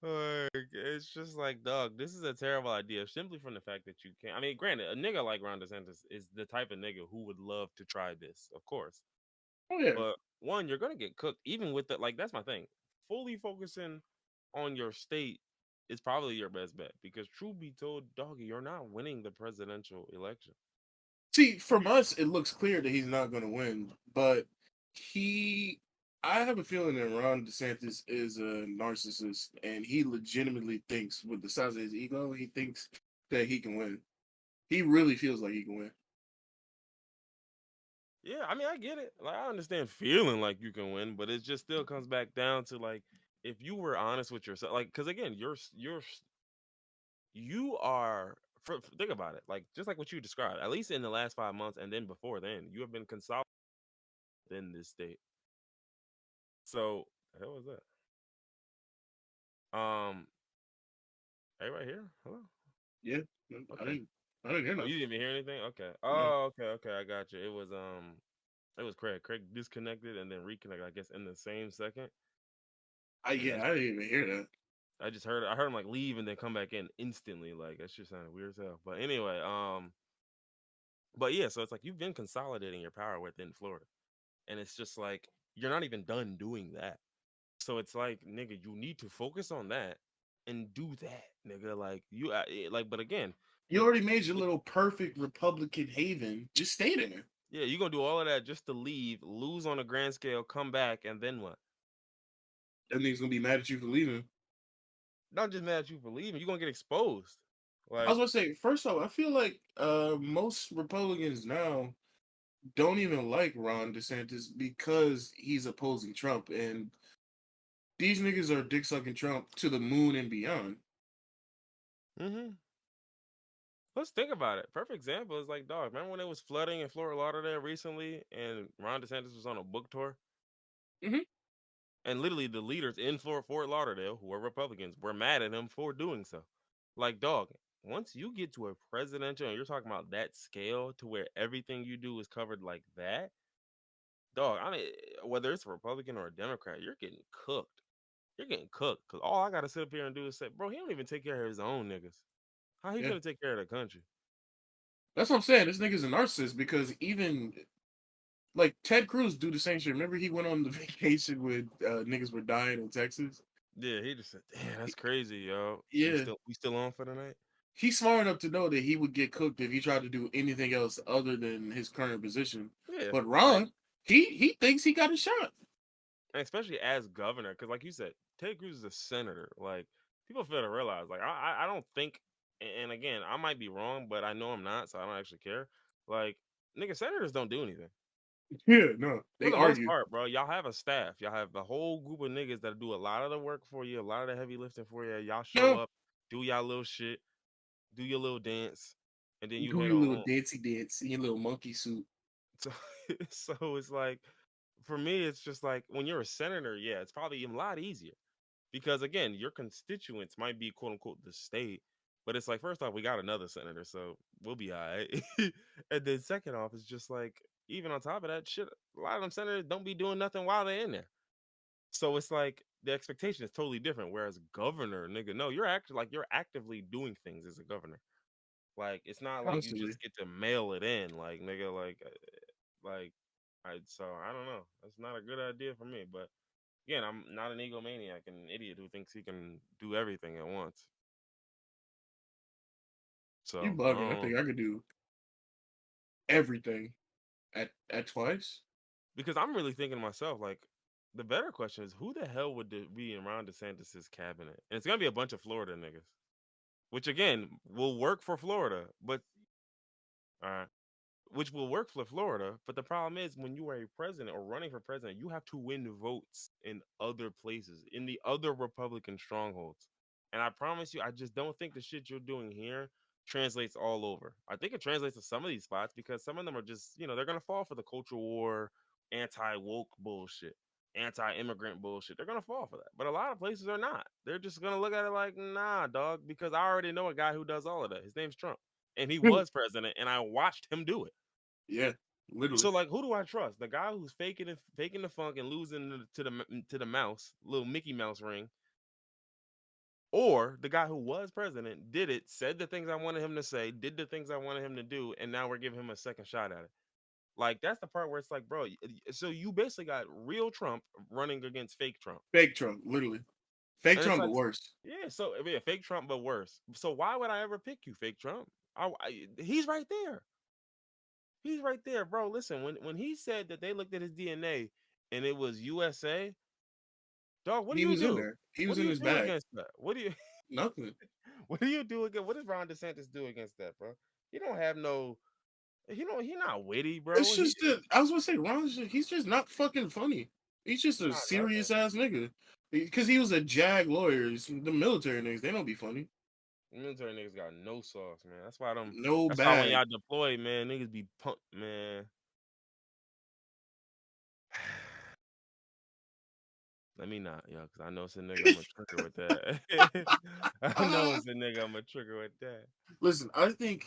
Like, it's just like, dog, this is a terrible idea simply from the fact that you can't. I mean, granted, a nigga like Ron DeSantis is the type of nigga who would love to try this, of course. Oh yeah. But one, you're gonna get cooked, even with the like. That's my thing. Fully focusing on your state is probably your best bet because, truth be told, doggy, you're not winning the presidential election. See, from us, it looks clear that he's not going to win, but he, I have a feeling that Ron DeSantis is a narcissist, and he legitimately thinks, with the size of his ego, he thinks that he can win. He really feels like he can win. Yeah, I mean, I get it. Like, I understand feeling like you can win, but it just still comes back down to like, if you were honest with yourself, like, because again, you are. Think about it, like just like what you described. At least in the last 5 months, and then before then, you have been consolidated in this state. So, the hell was that? Um, hey, right here. Hello. Yeah, I Okay. didn't, I didn't hear Oh, you nothing. didn't even hear anything? Okay. No, Oh, okay, okay. I got you. It was. It was Craig. Craig disconnected and then reconnected, I guess, in the same second. And Yeah, that's I didn't even hear that. I heard him like leave and then come back in instantly. Like that shit sounded weird as hell. But anyway, but yeah, so it's like you've been consolidating your power within Florida. And it's just like you're not even done doing that. So it's like, nigga, you need to focus on that and do that, nigga. Like like, but again, You with already made your little perfect Republican haven. Just stay there. yeah, you're gonna do all of that just to leave, lose on a grand scale, come back, and then what? That nigga's gonna be mad at you for leaving. Not just mad at you for leaving, you're gonna get exposed. I was Like, gonna say, first off, I feel like most Republicans now don't even like Ron DeSantis because he's opposing Trump, and these niggas are dick sucking Trump to the moon and beyond. mm-hmm. Let's think about it. Perfect example is like, dog. Remember when it was flooding in Fort Lauderdale recently, and Ron DeSantis was on a book tour, Hmm. and literally the leaders in Fort Lauderdale, who were Republicans, were mad at him for doing so. Like, dog. Once you get to a presidential, and you're talking about that scale to where everything you do is covered like that, dog. I mean, whether it's a Republican or a Democrat, you're getting cooked. You're getting cooked because all I gotta sit up here and do is say, bro, he don't even take care of his own niggas. How he Yeah, finna take care of the country? that's what I'm saying. This nigga's a narcissist because even like Ted Cruz do the same shit. Remember he went on the vacation with niggas were dying in Texas. Yeah, he just said, "Damn, that's crazy, yo. Yeah, We still on for the night?" he's smart enough to know that he would get cooked if he tried to do anything else other than his current position. Yeah, But like, Ron, he thinks he got a shot. and especially as governor, because like you said, Ted Cruz is a senator. Like, people fail to realize, like, I don't think, and again, I might be wrong, but I know I'm not, so I don't actually care. Like, nigga, senators don't do anything. Yeah, no, For they the most argue. part, bro, y'all have a staff. Y'all have the whole group of niggas that do a lot of the work for you, a lot of the heavy lifting for you. Y'all show No, up, do y'all little shit, do your little dance, and then you do head your on little home. dancey dance in your little monkey suit. So, so it's like, for me, it's just like when you're a senator, yeah, it's probably a lot easier because again, your constituents might be quote unquote the state, but it's like first off, we got another senator, so we'll be all right. And then second off, it's just like even on top of that, shit, a lot of them senators don't be doing nothing while they're in there. So it's like the expectation is totally different. Whereas governor, nigga, no, you're actually like you're actively doing things as a governor. Like it's not like you Constantly. just get to mail it in, like nigga, like so I don't know. That's not a good idea for me. But again, I'm not an egomaniac and an idiot who thinks he can do everything at once. You So bugging. I think I could do everything at twice. because I'm really thinking to myself, like, the better question is who the hell would be in Ron DeSantis's cabinet? And it's gonna be a bunch of Florida niggas, which again will work for Florida, but uh, which will work for Florida. But the problem is when you are a president or running for president, you have to win votes in other places, in the other Republican strongholds. And I promise you, I just don't think the shit you're doing here translates all over. I think it translates to some of these spots because some of them are just, they're gonna fall for the culture war, anti-woke bullshit, anti-immigrant bullshit. They're gonna fall for that. But a lot of places are not. They're just gonna look at it like, nah, dog, because I already know a guy who does all of that. His name's Trump. And he was president, and I watched him do it. Yeah, literally. So like, who do I trust? The guy who's faking the funk and losing to the mouse, little Mickey Mouse ring, or the guy who was president, did it, said the things I wanted him to say, did the things I wanted him to do, and now we're giving him a second shot at it. Like that's the part where it's like, bro. So you basically got real Trump running against fake Trump, Fake Trump, literally. Fake and it's Trump, but like, worse. yeah. So I mean, fake Trump, but worse. So why would I ever pick you, fake Trump? He's right there. He's right there, bro. Listen, when he said that they looked at his DNA and it was USA, dog, what do He you was in do? there. He What was do in you his do bag. against that? What do you Nothing. what do you do against what does Ron DeSantis do against that, bro? He don't have no he not witty, bro. It's just that I was gonna say he's just not fucking funny. He's just He's a not nothing. serious ass nigga. Because he was a JAG lawyer. The military niggas, they don't be funny. Military niggas got no sauce, man. No That's why when bag. y'all deploy, man, niggas be punk, man. Let me not, yo, because I know it's a nigga I'm a trigger with that. I know it's a nigga I'm a trigger with that. Listen, I think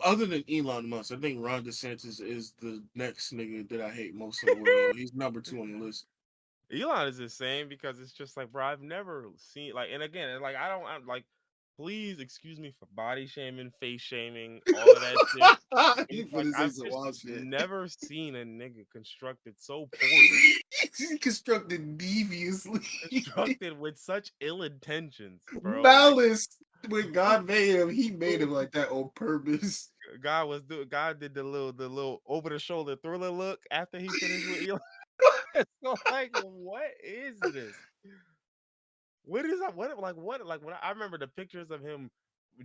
Other than Elon Musk, I think Ron DeSantis is the next nigga that I hate most in the world. He's number two on the list. Elon is insane because it's just like, bro, I've never seen like, and again, like I'm like, please excuse me for body shaming, face shaming, all of that shit. But He it's put like his I've ace of just wild shit. never seen a nigga constructed so poorly, He's constructed deviously. constructed with such ill intentions, bro. Like, Malice. When God made him, he made him like that on purpose. God did the little over the shoulder thriller look after he finished with Elon. So like, what is this? What is that? What like what like when I remember the pictures of him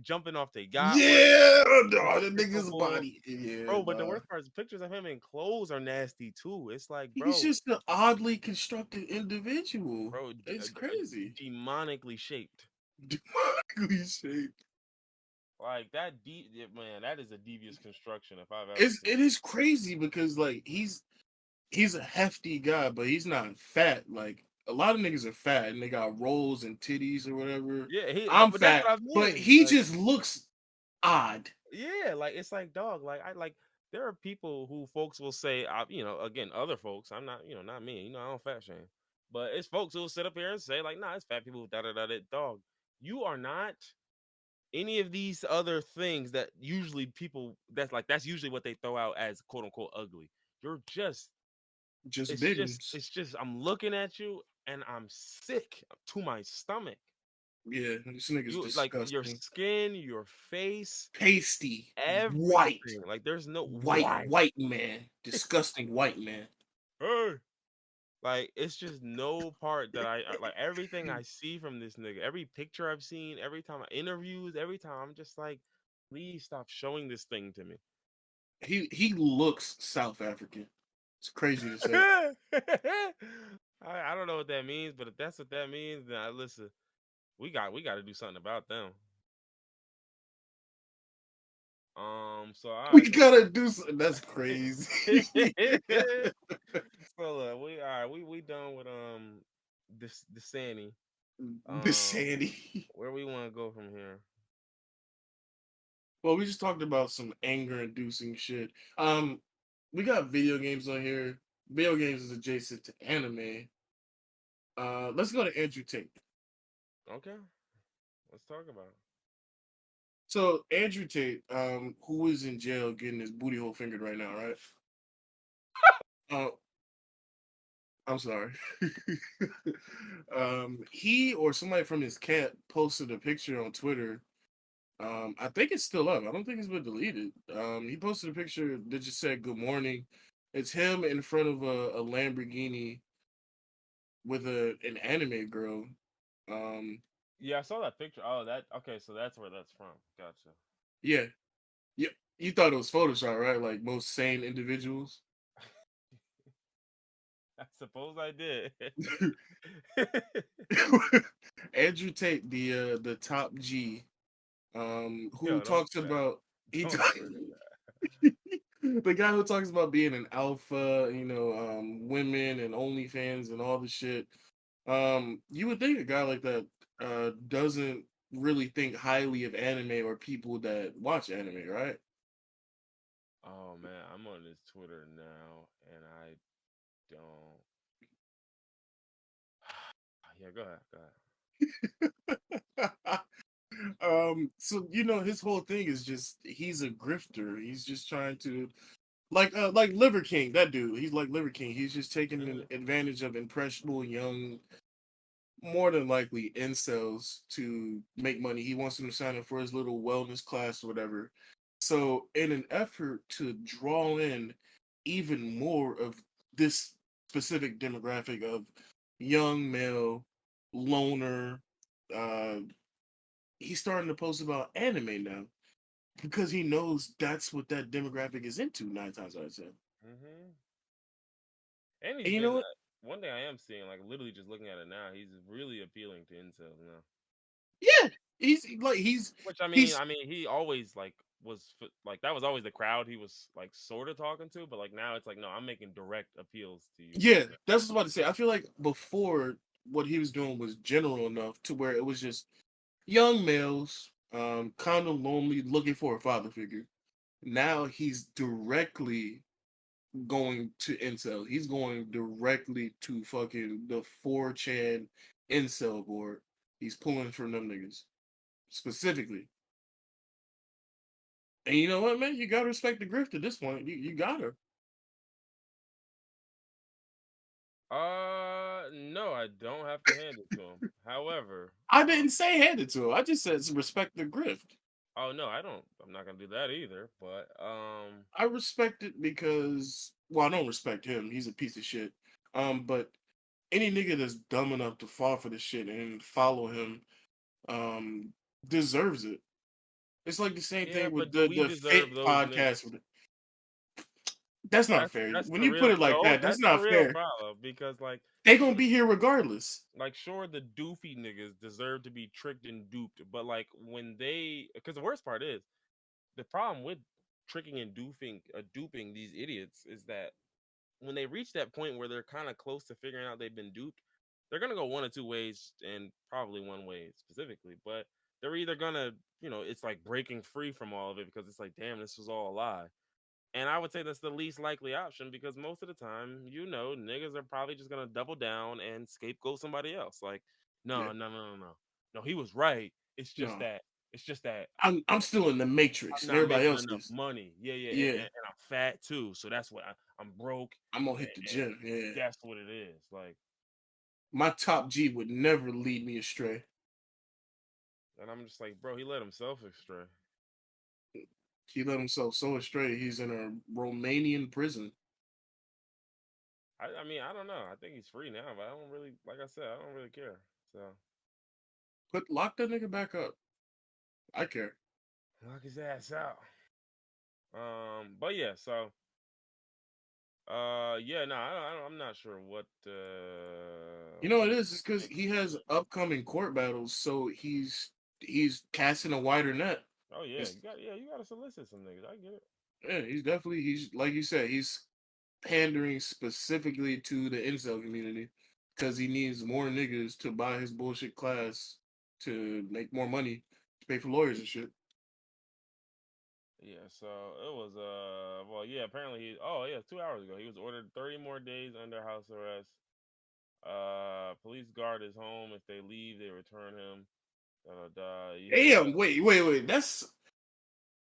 jumping off the yacht where Yeah, with no, the the crystal nigga's ball. body. Yeah, Bro, but the nah. worst part is pictures of him in clothes are nasty too. It's like, He's bro, just an oddly constructed individual. bro, It's crazy. demonically shaped. Demonically shaped. Like that deep man, that is a devious construction if I've ever It's seen. it is crazy because like he's a hefty guy, but he's not fat. Like a lot of niggas are fat and they got rolls and titties or whatever. Yeah, I'm but that's fat, what I but mean. he Like, just looks odd. yeah, like it's like dog. Like I like there are people who folks will say, again, other folks. I'm not, not me. I don't fat shame, but it's folks who will sit up here and say like, nah, it's fat people. Da da da da. Dog, you are not any of these other things that usually people that's usually what they throw out as quote unquote ugly. You're just Just it's just biggins. it's just I'm looking at you and I'm sick to my stomach. Yeah, this nigga's You like your disgusting. skin, your face, Pasty, white, everything. Like there's no why. white man. Disgusting white man. Hey. Like it's just no part that like everything I see from this nigga, every picture I've seen, every time I interviews, every time I'm just like, please stop showing this thing to me. He looks South African. It's crazy to say. I don't know what that means, but if that's what that means, then listen, we got to do something about them. So all We right, so gotta do something. That's crazy. so look, we all right, we done with this Sandy. The Um, Sandy. where we want to go from here? Well, we just talked about some anger-inducing shit. We got video games on here. Video games is adjacent to anime. Let's go to Andrew Tate. Okay, let's talk about it. So Andrew Tate, who is in jail getting his booty hole fingered right now, right? Uh, I'm sorry. He or somebody from his camp posted a picture on Twitter. I think it's still up. I don't think it's been deleted. He posted a picture that just said "Good morning." It's him in front of a Lamborghini with an anime girl. Um, Yeah, I saw that picture. Oh, that okay. So that's where that's from. Gotcha. yeah, yeah. You thought it was Photoshop, right? Like most sane individuals. I suppose I did. Andrew Tate, the top G, who Yo, don't talks do that. about he Don't talk, ever do that. the guy who talks about being an alpha, women and OnlyFans and all the shit. You would think a guy like that doesn't really think highly of anime or people that watch anime, right? Oh man, I'm on his Twitter now, and I don't. Yeah, go ahead. Go ahead. So his whole thing is just he's a grifter. He's just trying to like Liver King, that dude. He's like Liver King. He's just taking Mhm. advantage of impressionable young, more than likely incels to make money. He wants them to sign up for his little wellness class or whatever. So, in an effort to draw in even more of this specific demographic of young male loner, uh, he's starting to post about anime now because he knows that's what that demographic is into 9 times out of 10. Mhm. And he's And you know been what? one thing I am seeing, like literally just looking at it now, he's really appealing to incels now. Yeah, he's like Which I mean, he's he always like like that was always the crowd he was like sort of talking to, but like now it's like no, I'm making direct appeals to you yeah, female. that's what I was about to say. I feel like before what he was doing was general enough to where it was just young males, kind of lonely, looking for a father figure. Now he's directly going to incel. He's going directly to fucking the 4chan incel board. He's pulling from them niggas specifically. And you know what, man? You gotta respect the grift at this point. You gotta. No, I don't have to hand it to him. However, I didn't say hand it to him. I just said respect the grift. oh no, I don't. I'm not gonna do that either. But I respect it because, well, I don't respect him. He's a piece of shit. But any nigga that's dumb enough to fall for this shit and follow him, um, deserves it. It's like the same yeah, thing with but do we the deserve fit those niggas? podcast. That's not That's fair. that's When the you put real it like no. that, that's That's the not real fair. problem because They gonna be here regardless. sure, the doofy niggas deserve to be tricked and duped, but like when they, because the worst part is the problem with tricking and duping these idiots is that when they reach that point where they're kind of close to figuring out they've been duped, they're gonna go one of two ways, and probably one way specifically. But they're either gonna, it's like breaking free from all of it because it's like, damn, this was all a lie. And I would say that's the least likely option because most of the time, niggas are probably just gonna double down and scapegoat somebody else. Like, Yeah. no, no, no, no, no, no, he was right. It's just No. that. It's just that I'm still in the I'm matrix and not everybody making else enough is. money. Yeah, yeah, and, Yeah. and, and I'm fat too, so that's what I'm broke, I'm gonna hit the and gym. Yeah. that's what it is. Like, My top G would never lead me astray. and I'm just like, bro, he let himself astray. He let himself so astray. He's in a Romanian prison. I mean, I don't know. I think he's free now, but I don't really, like I said, I don't really care. So Lock that nigga back up. I care. knock his ass out. But yeah, so yeah, no, I'm not sure what You know what what it he is? It's because thinks he he's has doing. upcoming court battles, so he's casting a wider net. Oh yeah, It's, you gotta solicit some niggas. I get it. yeah, he's like you said, he's pandering specifically to the incel community because he needs more niggas to buy his bullshit class to make more money to pay for lawyers and shit. Yeah, so it was well yeah, apparently he oh yeah, 2 hours ago. He was ordered 30 more days under house arrest. Police guard his home. If they leave, they return him. Da da da. Yeah. Damn, wait. That's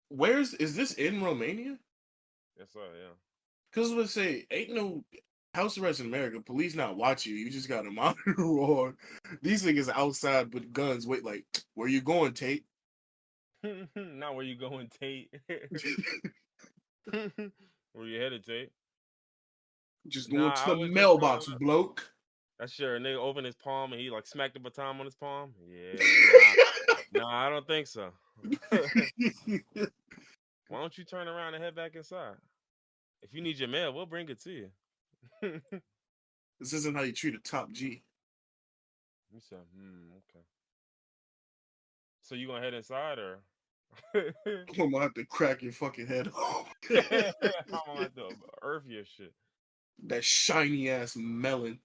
where's is this in Romania? Yes sir, yeah. Because let's say ain't no house arrest in America. Police not watch you. You just got a monitor on. These niggas outside with guns. Wait, like where you going, Tate? Not where you going, Tate. Where you headed, Tate? Just going Nah, to I the was just mailbox, bloke. that's sure. A nigga opened his palm and he like smacked the baton on his palm. Yeah, nah, nah, I don't think so. Why don't you turn around and head back inside? If you need your mail, we'll bring it to you. This isn't how you treat a top G. You said, okay. So you gonna head inside or? I'm gonna have to crack your fucking head off. I'm gonna have to earth your shit. That shiny ass melon.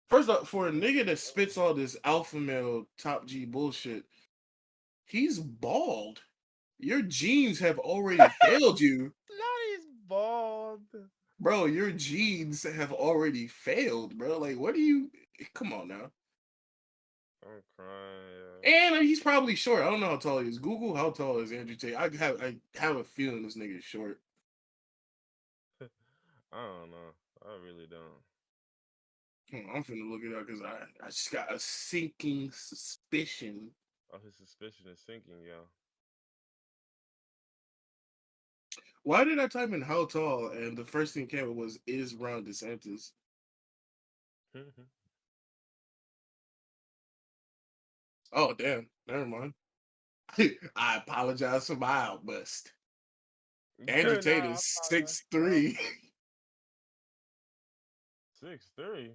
First off, for a nigga that spits all this alpha male top G bullshit, he's bald. Your genes have already failed you. Now he's bald. Bro, your genes have already failed, bro. Like, what do you come on now? I'm crying. And he's probably short. I don't know how tall he is. Google how tall is Andrew Tate. I have a feeling this nigga is short. I don't know. I really don't. I'm finna look it up because I just got a sinking suspicion. Oh, his suspicion is sinking, yo. Why did I type in how tall and the first thing came up was is Ron DeSantis? Oh damn, never mind. I apologize for my outburst. Andrew Tate Nah, is I apologize. 6'3". 6'3".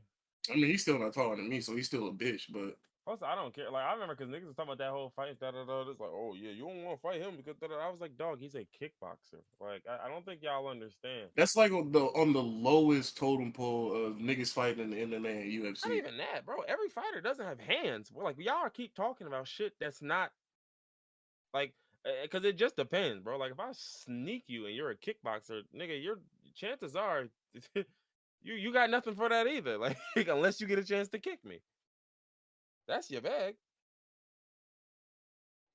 I mean, he's still not taller than me, so he's still a bitch. But Plus, I don't care. Like, I remember because niggas was talking about that whole fight. Da da da. It's like, oh yeah, you don't want to fight him because da, da. I was like, dog, he's a kickboxer. Like, I don't think y'all understand. that's like on the lowest totem pole of niggas fighting in the MMA and Not UFC. even that, bro. Every fighter doesn't have hands. We're like, y'all keep talking about shit that's not like. Because it just depends, bro. Like if I sneak you and you're a kickboxer, nigga, your chances are you got nothing for that either. Like unless you get a chance to kick me, that's your bag.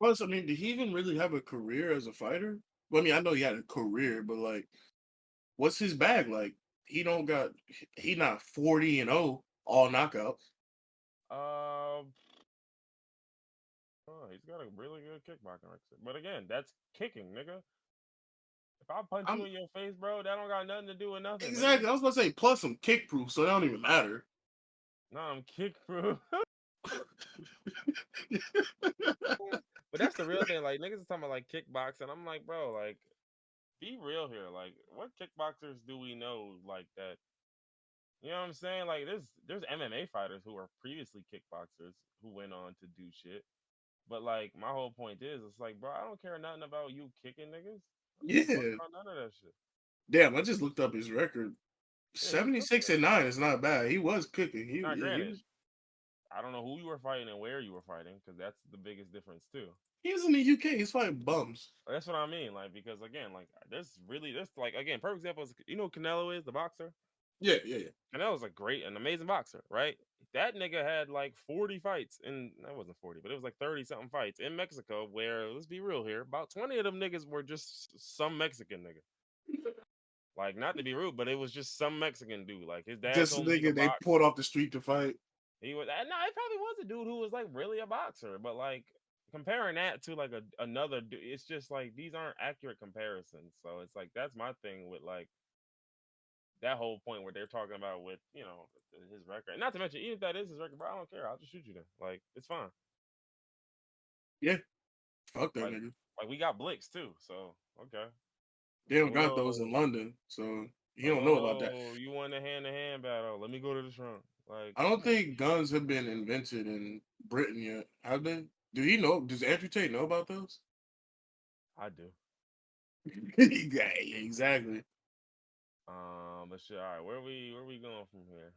Plus, I mean, did he even really have a career as a fighter? Well, I mean, I know he had a career, but like, what's his bag like? He don't got. He not 40-0 all knockouts. Um, oh, he's got a really good kickboxing record. But again, that's kicking, nigga. If I punch you I'm in your face, bro, that don't got nothing to do with nothing, nigga. exactly. I was about to say plus some kick proof, so it don't even matter. Nah, I'm kick proof. But that's the real thing. Like niggas is talking about like kickboxing. I'm like, bro, like be real here. Like, what kickboxers do we know like that? You know what I'm saying? Like, there's MMA fighters who are previously kickboxers who went on to do shit. But like, my whole point is, it's like, bro, I don't care nothing about you kicking niggas. I don't give a fuck Yeah. about none of that shit. Damn, I just looked up his record. Yeah, he cooking 76-9 is not bad. He was cooking. He Now, yeah, he granted, was I don't know who you were fighting and where you were fighting because that's the biggest difference too. he was in the UK. He's fighting bums. That's what I mean. Like, because again, like, there's like again, perfect example is you know who Canelo is, the boxer. Yeah, yeah, yeah. Canelo's a great, an amazing boxer, right? That nigga had like 40 fights, and that wasn't 40, but it was like 30 something fights in Mexico. Where let's be real here, about 20 of them niggas were just some Mexican nigga. Like, not to be rude, but it was just some Mexican dude. Like his dad Just told him he could nigga they box. pulled off the street to fight. He was, no, it probably was a dude who was like really a boxer, but like comparing that to like another dude, it's just like these aren't accurate comparisons. So it's like that's my thing with like that whole point where they're talking about with his record. Not to mention, even if that is his record, bro, I don't care. I'll just shoot you then. Like it's fine. Yeah, fuck that Like nigga. like we got Blicks too, so okay. They don't got those in Hello, London, so he don't know about that. hello. You won the hand to hand battle? Let me go to the trunk. Like I come don't on. think guns have been invented in Britain yet. Have they? Do he know? Does Andrew Tate know about those? I do. Yeah, exactly. But shit. All right, where we going from here?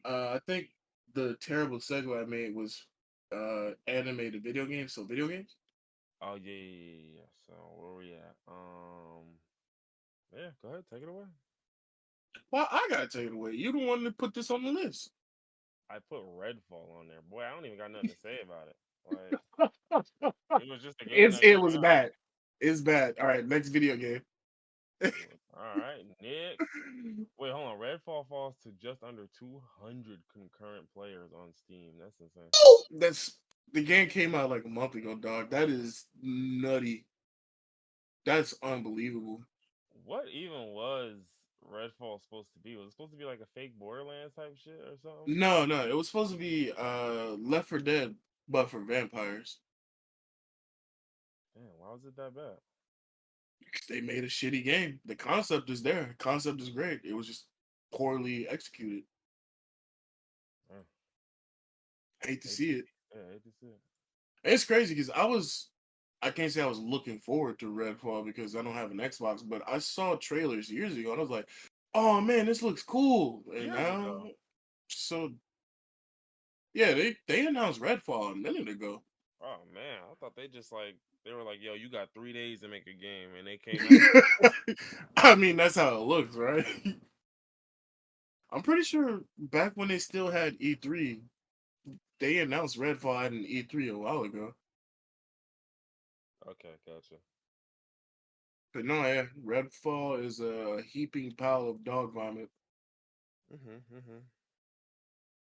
I think the terrible segue I made was animated video games. So video games. Oh yeah. So where we at? Yeah. Go ahead, take it away. Well, I gotta take it away. You the one that put this on the list. I put Redfall on there. Boy, I don't even got nothing to say about it. Like it was just a game that It came was out. bad. It's bad. All right, next video game. All right, next. Wait, hold on. Redfall falls to just under 200 concurrent players on Steam. That's insane. That's the game came out like a month ago, dog. That is nutty. That's unbelievable. What even was Redfall supposed to be? Was it supposed to be like a fake Borderlands type shit or something? No, no, it was supposed to be Left 4 Dead, but for vampires. Damn, why was it that bad? They made a shitty game. The concept is there. Concept is great. It was just poorly executed. Mm, I hate to hate see it. yeah, I hate to see it. It's crazy because I can't say I was looking forward to Redfall because I don't have an Xbox, but I saw trailers years ago and I was like, oh man, this looks cool. And Years now, ago. so yeah, they announced Redfall a minute ago. Oh man, I thought they were like, yo, you got 3 days to make a game, and they came out. I mean, that's how it looks, right? I'm pretty sure back when they still had E3, they announced Redfall at an E3 a while ago. Okay, gotcha. But no, yeah, Redfall is a heaping pile of dog vomit. Mm-hmm.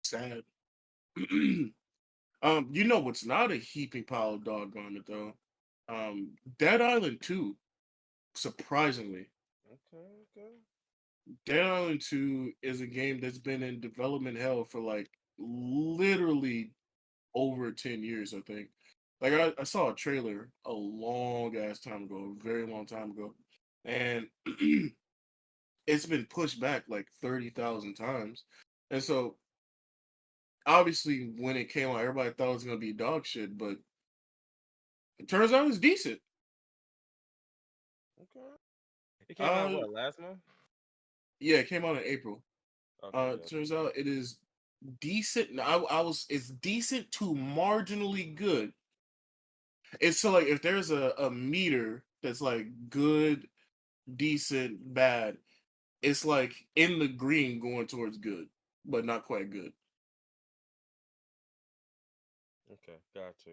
Sad. You know what's not a heaping pile of dog vomit though? Dead Island 2, surprisingly. Okay. Dead Island 2 is a game that's been in development hell for like literally over 10 years, I think. Like I saw a trailer a long ass time ago, a very long time ago. And it's been pushed back like 30,000 times. And so obviously when it came out, everybody thought it was gonna be dog shit, but it turns out it's decent. Okay. It came out Uh what last month? yeah, it came out in April. Okay, Turns gotcha. out it is decent. I was it's decent to marginally good. It's so like if there's a meter that's like good, decent, bad, it's like in the green going towards good, but not quite good. Okay, gotcha.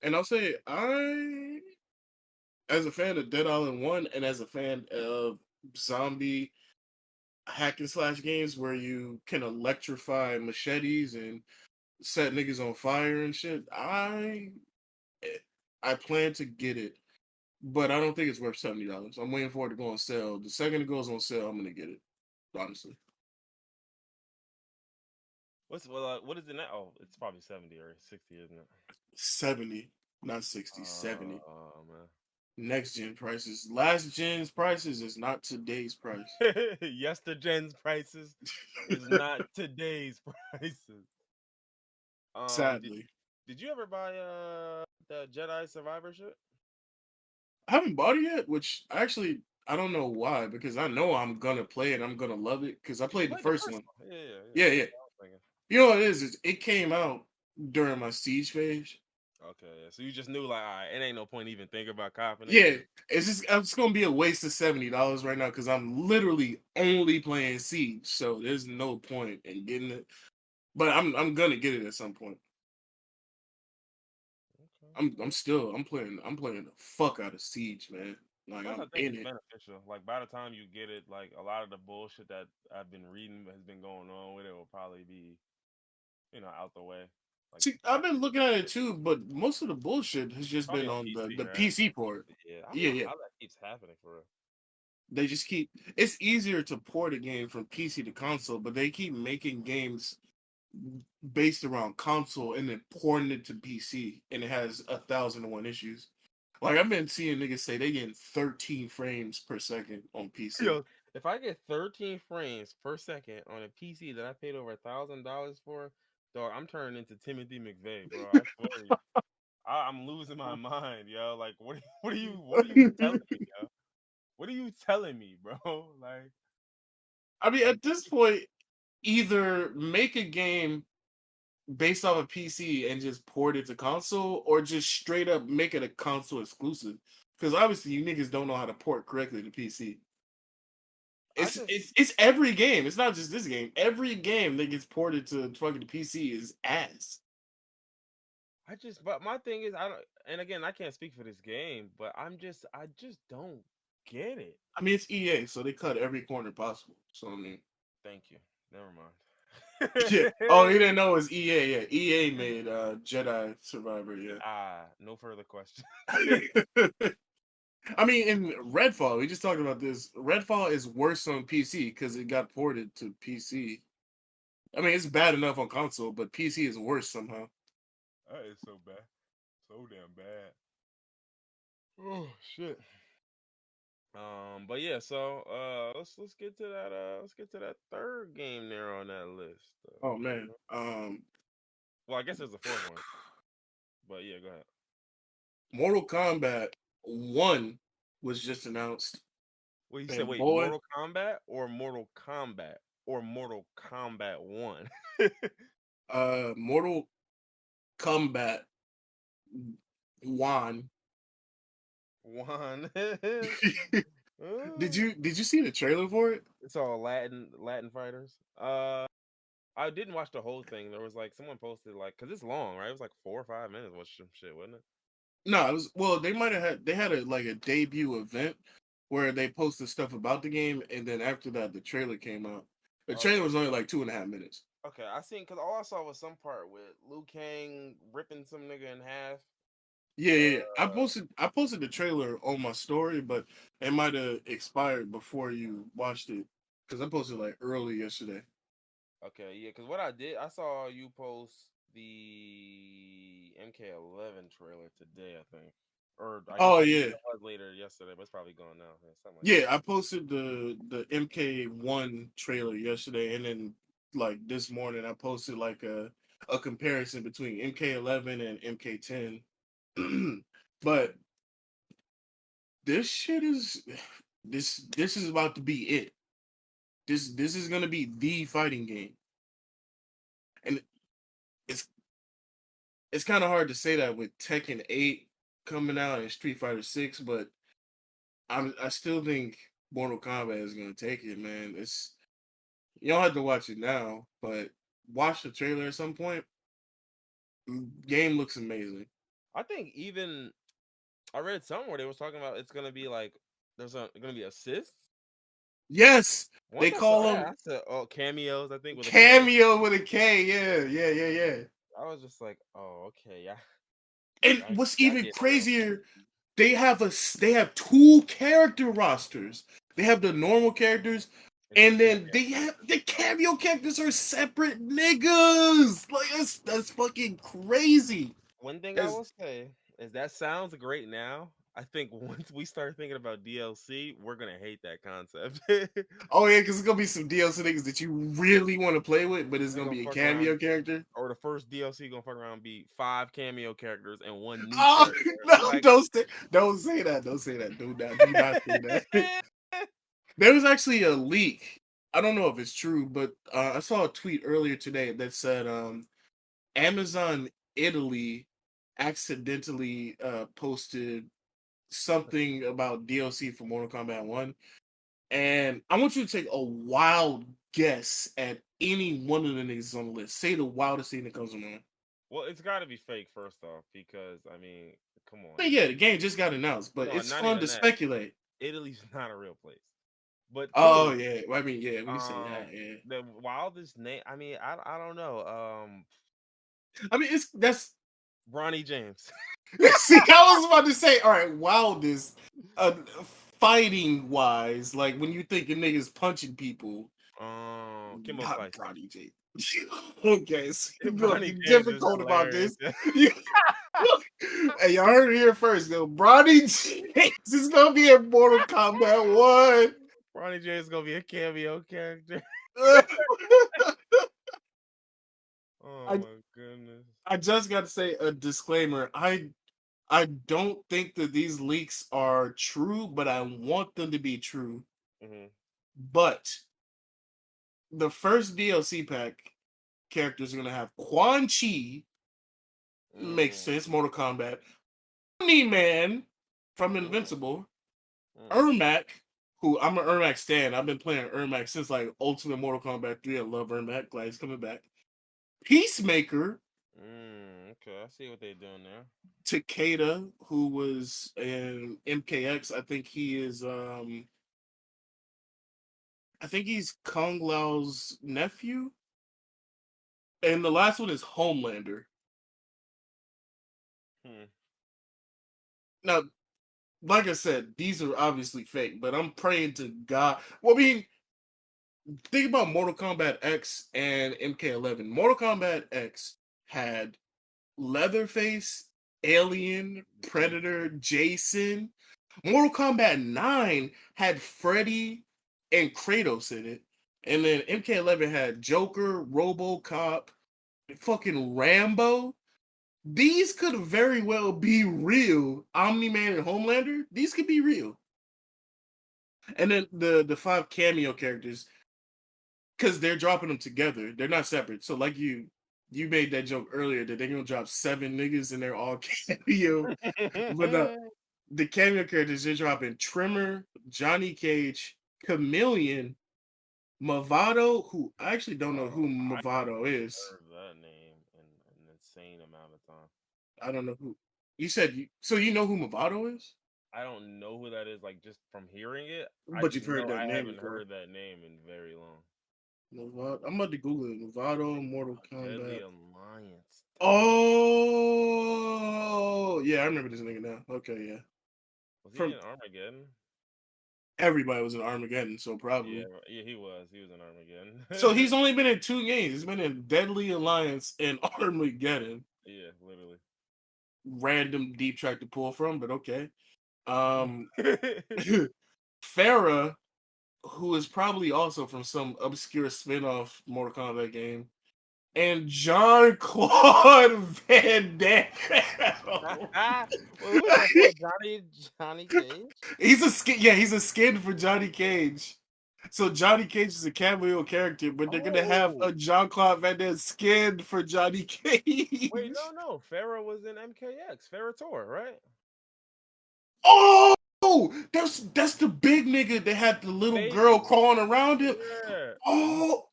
And I'll say I, as a fan of Dead Island 1 and as a fan of zombie hack and slash games where you can electrify machetes and set niggas on fire and shit, I plan to get it, but I don't think it's worth $70. I'm waiting for it to go on sale. The second it goes on sale, I'm gonna get it. Honestly, What is it now? Oh, it's probably 70 or 60, isn't it? 70, not 60, 70. Oh man. Next gen prices. Last gen's prices is not today's price. Yesterday's prices is not today's prices. Did Sadly, did you ever buy the Jedi Survivor shit? I haven't bought it yet, which actually I don't know why because I know I'm gonna play it. I'm gonna love it because I You played the played the first first one. one. Yeah. Yeah, That's yeah. what I was thinking. You know what it is? It came out during my Siege phase. Okay, yeah. So you just knew like, all right, it ain't no point even thinking about copping it Yeah, because it's gonna be a waste of $70 right now because I'm literally only playing Siege, so there's no point in getting it. But I'm gonna get it at some point. okay. I'm playing the fuck out of Siege, man. Like Plus, I I'm think in it's it. beneficial. Like by the time you get it, like a lot of the bullshit that I've been reading has been going on with it will probably be, out the way. Like See, I've been looking at it too, but most of the bullshit has just probably been on on PC, the right? PC port. Yeah, I don't Yeah, know yeah. how that keeps happening for real. They just keep it's easier to port a game from PC to console, but they keep making games based around console and then porting it to PC, and it has 1,001 issues. Like I've been seeing niggas say they getting 13 frames per second on PC. Yo, if I get 13 frames per second on a PC that I paid over $1,000 for, dog, I'm turning into Timothy McVeigh, bro. I swear to you, I'm losing my mind, yo. Like, what are you telling me, yo? What are you telling me, bro? Like, I mean, like, at this point, either make a game based off of PC and just port it to console, or just straight up make it a console exclusive. Because obviously, you niggas don't know how to port correctly to PC. I It's just, it's it's every game. It's not just this game. Every game that gets ported to fucking PC is ass. but my thing is, I don't, and again, I can't speak for this game, but I just don't get it. I mean, it's EA, so they cut every corner possible. So I mean, Thank you. Never yeah. Oh, you mind. didn't know it was EA? Yeah, EA made Jedi Survivor. Yeah. No further questions. I mean, in Redfall, we just talked about this. Redfall is worse on PC because it got ported to PC. I mean, it's bad enough on console, but PC is worse somehow. That is so bad. So damn bad. Oh shit. But yeah, so let's get to that third game there on that list. Oh man. Well, I guess there's a fourth one, but yeah, go ahead. Mortal Kombat 1 was just announced. Well, you said And wait, boy, Mortal Kombat or Mortal Kombat One? Mortal Kombat 1. One. Did you see the trailer for it? It's all Latin fighters. I didn't watch the whole thing. There was like someone posted like because it's long, right? It was like 4 or 5 minutes. Watch some shit, wasn't it? No, it was well, they had a like a debut event where they posted stuff about the game, and then after that the trailer came out. The trailer Okay. was only like 2.5 minutes. Okay, I seen because all I saw was some part with Liu Kang ripping some nigga in half. Yeah, yeah, yeah. Uh, I posted the trailer on my story, but it might have expired before you watched it because I posted like early yesterday. okay, yeah, because what I did, I saw you post the MK11 trailer today, I think, or I guess Oh it yeah, was later yesterday, but it's probably gone now, yeah, something like yeah. that. I posted the MK1 trailer yesterday, and then like this morning I posted like a comparison between MK11 and MK10. But this shit is this is about to be it. This is gonna be the fighting game, and it's it's kind of hard to say that with Tekken 8 coming out and Street Fighter 6, but I still think Mortal Kombat is gonna take it, man. It's you don't have to watch it now, but watch the trailer at some point. Game looks amazing. I think even I read somewhere they was talking about it's gonna be like there's gonna be assists. Yes, they Once I saw call that, them I said, "Oh, cameos." I think with a K. cameo with a K. Yeah, yeah, yeah, yeah. I was just like, "Oh, okay, yeah, And yeah, what's y'all even getting real." crazier, they have two character rosters. They have the normal characters, And then and then cameo. they have the cameo characters are separate niggas. Like that's fucking crazy. One thing I That's will say is that sounds great now. I think once we start thinking about DLC, we're gonna hate that concept. oh yeah, because it's gonna be some DLC niggas that you really want to play with, but it's They're gonna gonna be a fuck around, cameo character. or the first DLC gonna fuck around and be 5 cameo characters and one new Oh character. no! Like, Don't say that. Don't say that. Do not say that. There was actually a leak. I don't know if it's true, but I saw a tweet earlier today that said Amazon Italy accidentally posted something about DLC for Mortal Kombat 1. And I want you to take a wild guess at any one of the niggas on the list. Say the wildest thing that comes to mind. well, it's got to be fake first off, because I mean, come on But now. yeah, the game just got announced, but No, it's not fun even to that. speculate. Italy's not a real place, but Oh cool. yeah, well, I mean yeah, we can say that. Yeah, The wildest name. I mean, I don't know. I mean it's that's Ronnie James. see, I was about to say, all right, wildest, fighting wise, like when you think of niggas punching people, Kimbo not Slice. Bronny J. Okay, so you feel like Ronnie you're James is difficult about hilarious. this. You- hey, y'all heard it here first, though. Bronny James is gonna be in Mortal Kombat 1. Ronnie James is gonna be a cameo character. Oh I my goodness. I just got to say a disclaimer. I don't think that these leaks are true, but I want them to be true. Hmm. But the first DLC pack characters are gonna have Quan Chi, makes Mm, sense, Mortal Kombat, Omni Man from mm, Invincible, mm, Ermac, who I'm an Ermac stan. I've been playing Ermac since like Ultimate Mortal Kombat 3. I love Ermac. Glad he's coming back. Peacemaker, okay, I see what they're doing there. Takeda, who was in MKX. I think he's Kung Lao's nephew. And the last one is Homelander. Hmm. Now, like I said, these are obviously fake, but I'm praying to God. Well, I mean, think about Mortal Kombat X and MK11. Mortal Kombat X had Leatherface, Alien, Predator, Jason. Mortal Kombat 9 had Freddy and Kratos in it. And then MK11 had Joker, Robocop, fucking Rambo. These could very well be real. Omni Man and Homelander, these could be real. And then the 5 cameo characters, because they're dropping them together. They're not separate. So like you made that joke earlier that they're gonna drop 7 niggas and they're all cameo. But the cameo characters they're dropping Trimmer, Johnny Cage, Chameleon, Movado, who I actually don't know who I Movado is. heard that name in an insane amount of time. I don't know who. You said so you know who Movado is? I don't know who that is, like just from hearing it. I But just you've heard know that I name haven't before. heard that name in very long. Movado. I'm about to Google it. Movado, Mortal Deadly Kombat. Alliance. Oh, yeah, I remember this nigga now. Okay, yeah. Was he From in Armageddon? everybody was in Armageddon, so Yeah, probably. yeah, he was. He was in Armageddon. So he's only been in 2 games. He's been in Deadly Alliance and Armageddon. Yeah, literally. Random deep track to pull from, but okay. Um, Farah, who is probably also from some obscure spin-off Mortal Kombat game, and John Claude Van Damme. Well, who is that for? Johnny Cage? He's a skin. Yeah, he's a skin for Johnny Cage. So Johnny Cage is a cameo character, but they're gonna have Oh, a Jean-Claude Van Damme skin for Johnny wait, Cage. no. Farrah was in MKX. Farrah Tor, right? Oh, that's the big nigga that had the little girl Maybe. crawling around him. Yeah. Oh,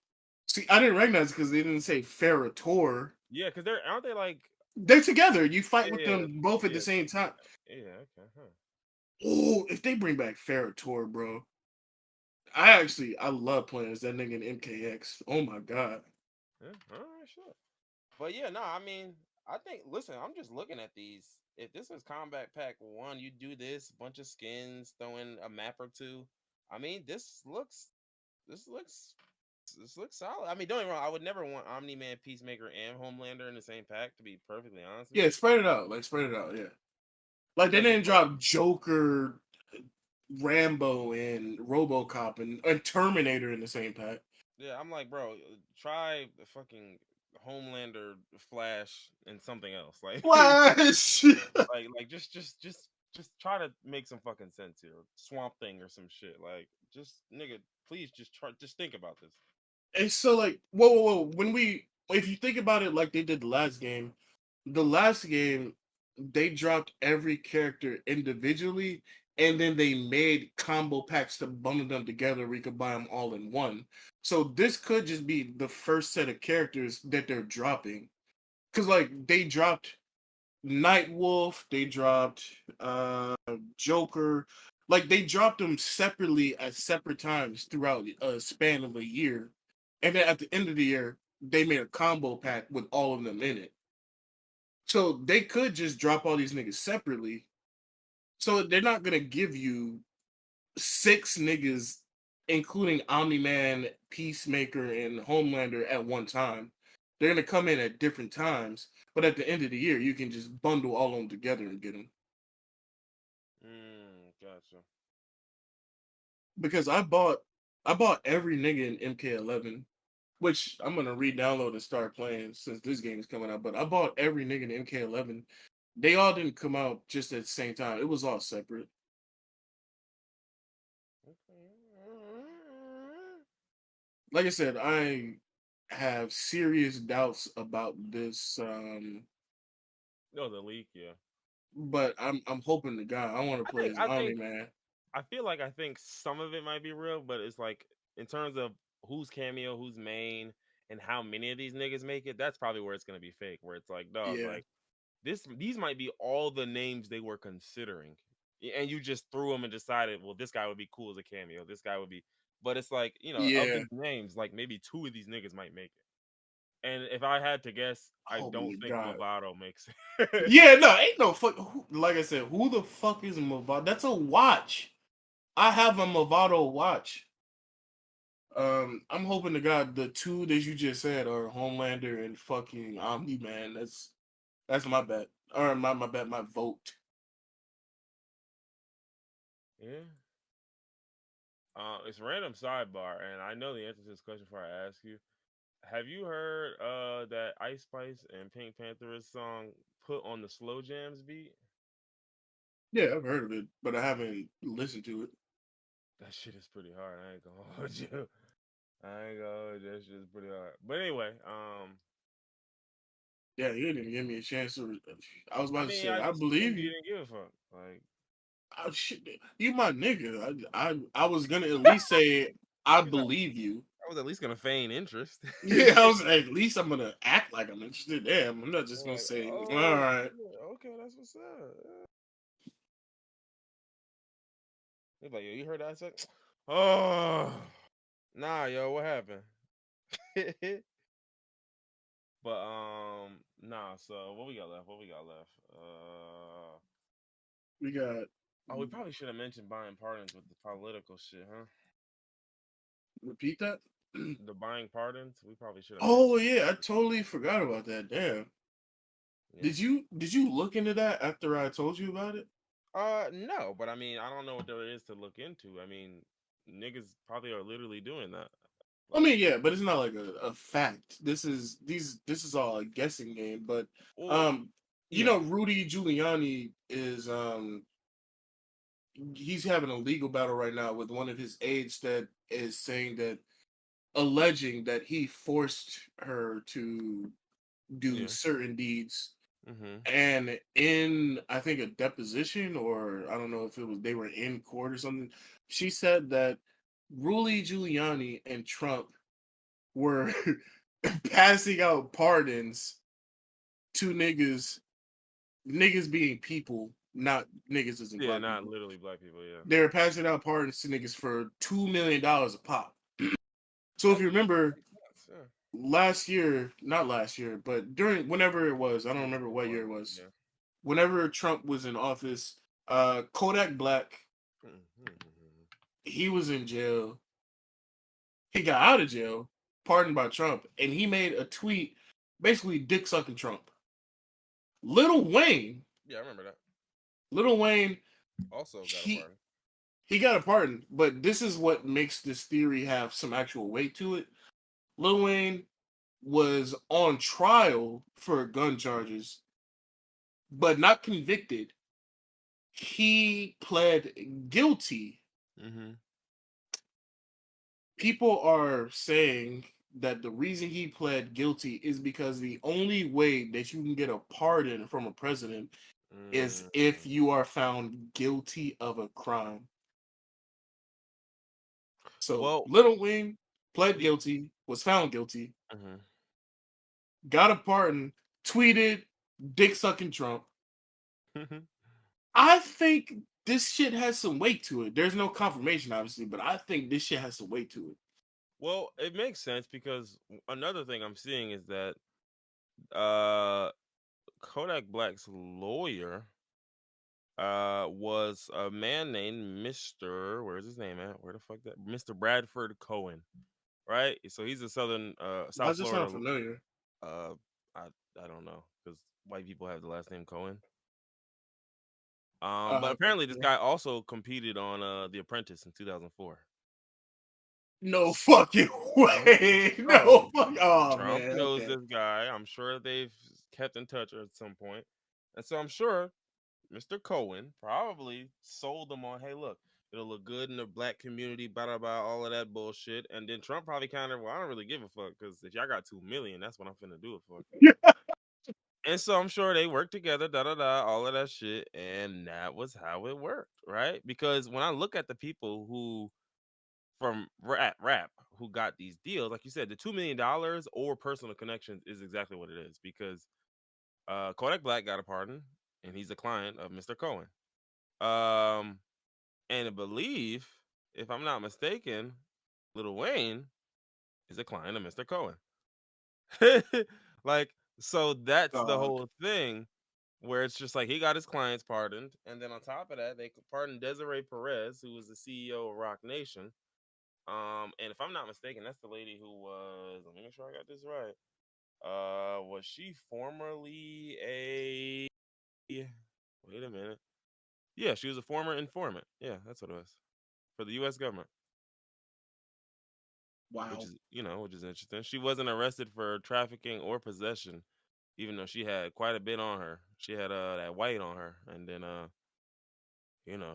see, I didn't recognize because they didn't say Ferrator. Yeah, because aren't they like, They're together. You fight with yeah, them both at the yeah, same time. yeah, okay, huh. Oh, if they bring back Ferrator, bro, I love playing as that nigga in MKX. Oh my god. Yeah, all right, sure. But yeah, no, I mean, I think, listen, I'm just looking at these. If this is Combat Pack 1, you do this, bunch of skins, throw in a map or two. I mean, this looks this looks solid. I mean, don't get me wrong, I would never want Omni Man, Peacemaker, and Homelander in the same pack, to be perfectly honest with Yeah, you. spread it out. Like spread it out. Yeah. Like they Like didn't because drop Joker, Rambo, and RoboCop and Terminator in the same pack. yeah, I'm like, bro, try the fucking Homelander, Flash, and something else. Like Flash. just try to make some fucking sense here. Swamp Thing or some shit. Like, just nigga, please just try, just think about this. It's so like whoa. If you think about it like they did the last game they dropped every character individually and then they made combo packs to bundle them together where you could buy them all in one. So this could just be the first set of characters that they're dropping. Cause like they dropped Nightwolf, they dropped Joker, like they dropped them separately at separate times throughout a span of a year, and then at the end of the year they made a combo pack with all of them in it. So they could just drop all these niggas separately. So they're not gonna give you six niggas, including Omni Man, Peacemaker, and Homelander at one time. They're gonna come in at different times, but at the end of the year, you can just bundle all of them together and get them. Gotcha. Because I bought every nigga in MK11, which I'm gonna re-download and start playing since this game is coming out. But I bought every nigga in MK11. They all didn't come out just at the same time. It was all separate. Like I said, I have serious doubts about this, No, the leak, yeah. but I'm hoping to God I want to I play think as I Omni think Man. I think some of it might be real, but it's like in terms of who's cameo, who's main, and how many of these niggas make it, that's probably where it's gonna be fake. Where it's like, dog, Yeah, like these might be all the names they were considering, and you just threw them and decided, well, this guy would be cool as a cameo. This guy would be, but it's like, of yeah. these names, like maybe two of these niggas might make it. And if I had to guess, I Hoping don't to think God. Movado makes it. Yeah, no, ain't no fuck. Like I said, who the fuck is Movado? That's a watch. I have a Movado watch. I'm hoping to God the two that you just said are Homelander and fucking Omni Man. That's my bet. Or my bet, my vote. Yeah. It's random sidebar, and I know the answer to this question before I ask you. Have you heard that Ice Spice and Pink Panther's song "Put on the Slow Jams" beat? Yeah, I've heard of it, but I haven't listened to it. That shit is pretty hard. I ain't gonna hold you. I ain't gonna hold you. That shit is pretty hard. But anyway, Yeah, you didn't even give me a chance to. I was I about to mean, say, I I just believe assumed you. you didn't give a fuck. Like, Oh, shit, you my nigga. I was gonna at least say I you know, believe you. I was at least gonna feign interest. Yeah, I was at least I'm gonna act like I'm interested. Damn, I'm not just gonna Like, say all oh, right. shit, okay, that's what's up. He's like, yo, you heard that? I said, oh, nah, yo, what happened? But nah. So what we got left? What we got left? We got Oh, we probably should have mentioned buying pardons with the political shit, huh? repeat that. The buying pardons. We probably should have Oh mentioned. yeah, I totally forgot about that. Damn. Yeah. Did you look into that after I told you about it? No, but I mean, I don't know what there is to look into. I mean, niggas probably are literally doing that. I Like, mean, yeah, but it's not like a fact. This is all a guessing game. But well, um, you yeah. know, Rudy Giuliani is he's having a legal battle right now with one of his aides that is saying that alleging that he forced her to do Yeah. certain deeds. Mm-hmm. And in I think a deposition, or I don't know if it was they were in court or something, she said that Rudy Giuliani and Trump were passing out pardons to niggas being people, not niggas as in Yeah, black not people. literally black people. Yeah. They were passing out pardons to niggas for $2 million a pop. So if That you remember makes sense. last year, not last year, but during whenever it was, I don't Yeah. remember what year it was. Yeah. Whenever Trump was in office, Kodak Black, Mm-hmm. he was in jail. He got out of jail, pardoned by Trump, and he made a tweet basically dick sucking Trump. Little Wayne, Yeah, I remember that. Little Wayne, Also got a he pardon. he got a pardon, but this is what makes this theory have some actual weight to it. Lil Wayne was on trial for gun charges, but not convicted. He pled guilty. Mm-hmm. People are saying that the reason he pled guilty is because the only way that you can get a pardon from a president is if Mm-hmm. you are found guilty of a crime. So Well, Little Wayne pled the guilty, was found guilty, mm-hmm. got a pardon, tweeted dick sucking Trump. I think this shit has some weight to it. There's no confirmation, obviously, but I think this shit has some weight to it. Well, it makes sense because another thing I'm seeing is that uh Kodak Black's lawyer was a man named Mr. Where's his name at? Where the fuck that Mr. Bradford Cohen, right? So he's a southern Why South does this sound Florida familiar? uh I I don't know cuz white people have the last name Cohen. But Okay. apparently this Yeah. guy also competed on The Apprentice in 2004. No fucking Mhm. way. So No fuck. Oh Trump man. knows Okay. this guy. I'm sure they've kept in touch at some point. And so I'm sure Mr. Cohen probably sold them on, hey, look, it'll look good in the black community, blah, blah, blah, all of that bullshit. And then Trump probably kind of, well, I don't really give a fuck because if y'all got 2 million, that's what I'm finna do it for. And so I'm sure they worked together, da da da, all of that shit. And that was how it worked, right? Because when I look at the people who from rap who got these deals, like you said, the $2 million or personal connections is exactly what it is because Kodak Black got a pardon and he's a client of Mr. Cohen. Um, and I believe, if I'm not mistaken, Lil Wayne is a client of Mr. Cohen. Like, so that's the Dog. whole thing where it's just like he got his clients pardoned, and then on top of that, they could pardon Desiree Perez, who was the CEO of Rock Nation. And if I'm not mistaken, that's the lady who was. Let me make sure I got this right. Was she formerly a? Wait a minute. Yeah, she was a former informant. Yeah, that's what it was for the U.S. government, which Wow. is which is interesting. She wasn't arrested for trafficking or possession, even though she had quite a bit on her. She had that white on her, and then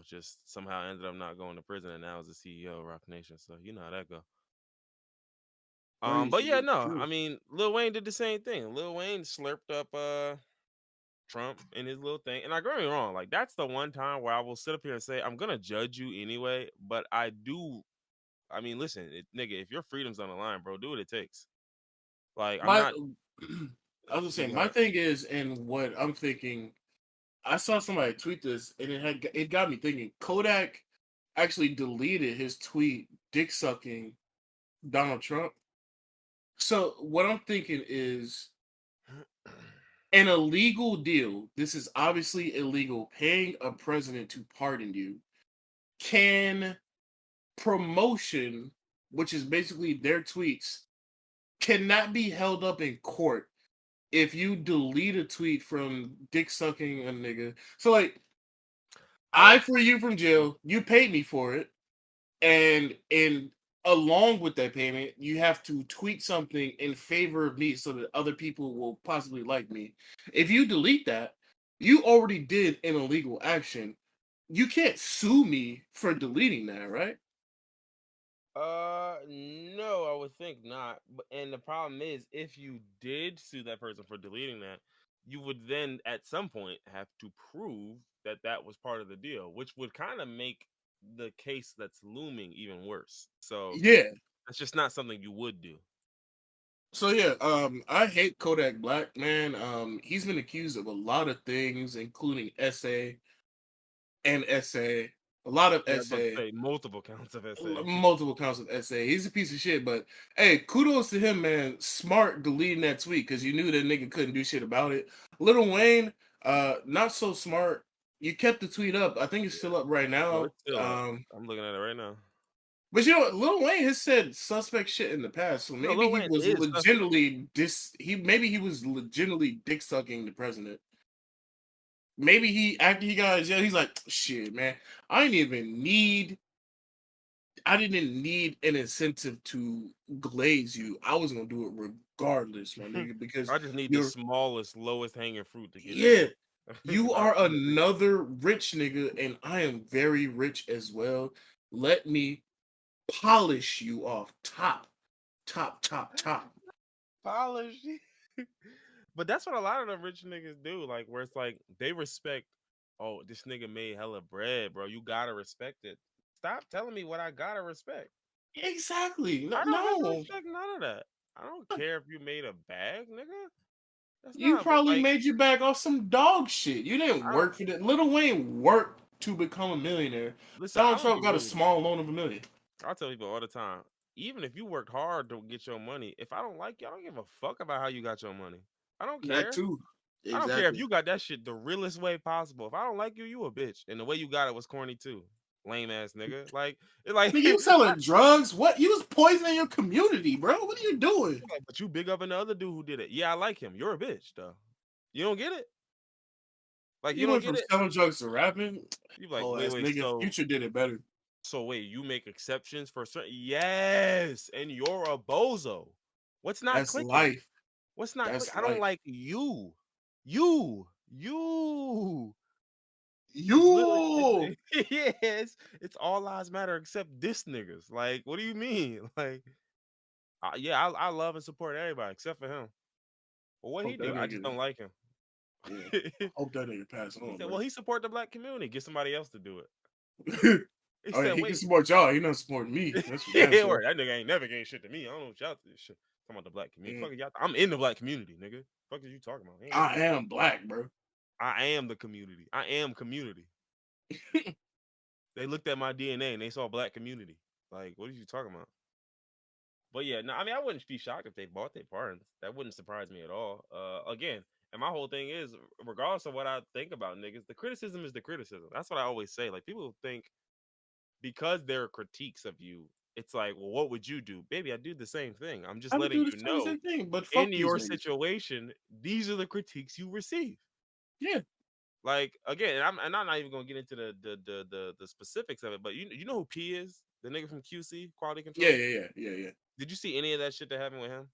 just somehow ended up not going to prison, and now is the CEO of Rock Nation. So you know how that go. But Crazy, yeah, but no, I true. mean, Lil Wayne did the same thing. Lil Wayne slurped up Trump in his little thing, and I get me wrong, like that's the one time where I will sit up here and say I'm gonna judge you anyway, but I do. I mean, listen, nigga, if your freedom's on the line, bro, do what it takes. Like I'm My not. I was just You saying, go my ahead. thing is, and what I'm thinking, I saw somebody tweet this, and it got me thinking. Kodak actually deleted his tweet, dick sucking Donald Trump. So what I'm thinking is an illegal deal. This is obviously illegal. Paying a president to pardon you can promotion, which is basically their tweets, cannot be held up in court if you delete a tweet from dick sucking a nigga. So like I I don't. free you from jail, you paid me for it, and along with that payment, you have to tweet something in favor of me so that other people will possibly like me. If you delete that, you already did an illegal action. you can't sue me for deleting that, right? No, I would think not. But and the problem is, if you did sue that person for deleting that, you would then at some point have to prove that that was part of the deal, which would kind of make the case that's looming even worse. So Yeah. that's just not something you would do. So yeah, I hate Kodak Black, man. He's been accused of a lot of things, including SA, a lot of Yeah, I was about to SA, say multiple counts of SA. multiple counts of SA. He's a piece of shit, but hey, kudos to him, man. Smart deleting that tweet because you knew that nigga couldn't do shit about it. Lil Wayne, not so smart. You kept the tweet up. I think it's Yeah. still up right No, now. it's still up. I'm looking at it right now. But you know what? Lil Wayne has said suspect shit in the past, so No, maybe Lil he Wayne was is suspect. legitimately maybe he was legitimately dick sucking the president. Maybe he after he got his jail, he's like, shit, man, I didn't even need I didn't need an incentive to glaze you. I was gonna do it regardless, my nigga, because I just need the you're smallest, lowest hanging fruit to get yeah, down. you I are really think another rich nigga, and I am very rich as well. Let me polish you off top, top, top, top. polished. But that's what a lot of the rich niggas do. Like, where it's like they respect, oh, this nigga made hella bread, bro. You gotta respect it. Stop telling me what I gotta respect. Exactly. No, I don't have to no. respect none of that. I don't care if you made a bag, nigga. That's You not what probably like made your back off some dog shit. You didn't I don't work for that. Lil Wayne worked to become a millionaire. listen, I Donald don't Trump give got a really small loan of $1 million. I tell people all the time, even if you worked hard to get your money, if I don't like you, I don't give a fuck about how you got your money. I don't That care. too. I don't care if Exactly. you got that shit the realest way possible. If I don't like you, you a bitch. And the way you got it was corny too. Lame ass nigga. Like it like, Nigga, you selling drugs? What? You was poisoning your community, bro. What are you doing? but you big up in the other dude who did it. Yeah, I like him. You're a bitch, though. You don't get it? Like you You don't went get from it? selling drugs to rapping. You like, Oh wait, ass wait, nigga. Future did it better. so wait, you make exceptions for certain yes, and you're a bozo. What's not That's clicking? life. What's not That's clicking? I don't life. like you. You. It's literally You. it's all lives matter except this niggas. Like, what do you mean? Like, yeah, I love and support everybody except for him. Well, what he Hope that do? I just nigga. don't like him. Yeah. Hope that nigga pass He on, said, bro. "Well, he support the black community. Get somebody else to do it." He Oh yeah, said, he can "Wait, support y'all. He not supporting me. That's for damn yeah, sure. word. That nigga ain't never getting shit to me. I don't know what y'all shit. Talking about the black community. Mm. Fuck y'all. I'm in the black community, nigga. Fuck is you talking about? Ain't nothing I to me. am black, bro. I am the community. I am community. They looked at my DNA and they saw black community. Like, what are you talking about?" But yeah, no, I mean, I wouldn't be shocked if they bought their pardons. That wouldn't surprise me at all. Again, and my whole thing is, regardless of what I think about niggas, the criticism is the criticism. That's what I always say. Like, people think because there are critiques of you, it's like, well, what would you do? Baby, I do the same thing. I'm just I would letting do the you same know same thing, but in fuck these your niggas. situation, these are the critiques you receive. Yeah, Like, again, and I'm not even gonna get into the specifics of it, but you know who P is? The nigga from QC, quality yeah, control. yeah, yeah, yeah, yeah. Did you see any of that shit that happened with him?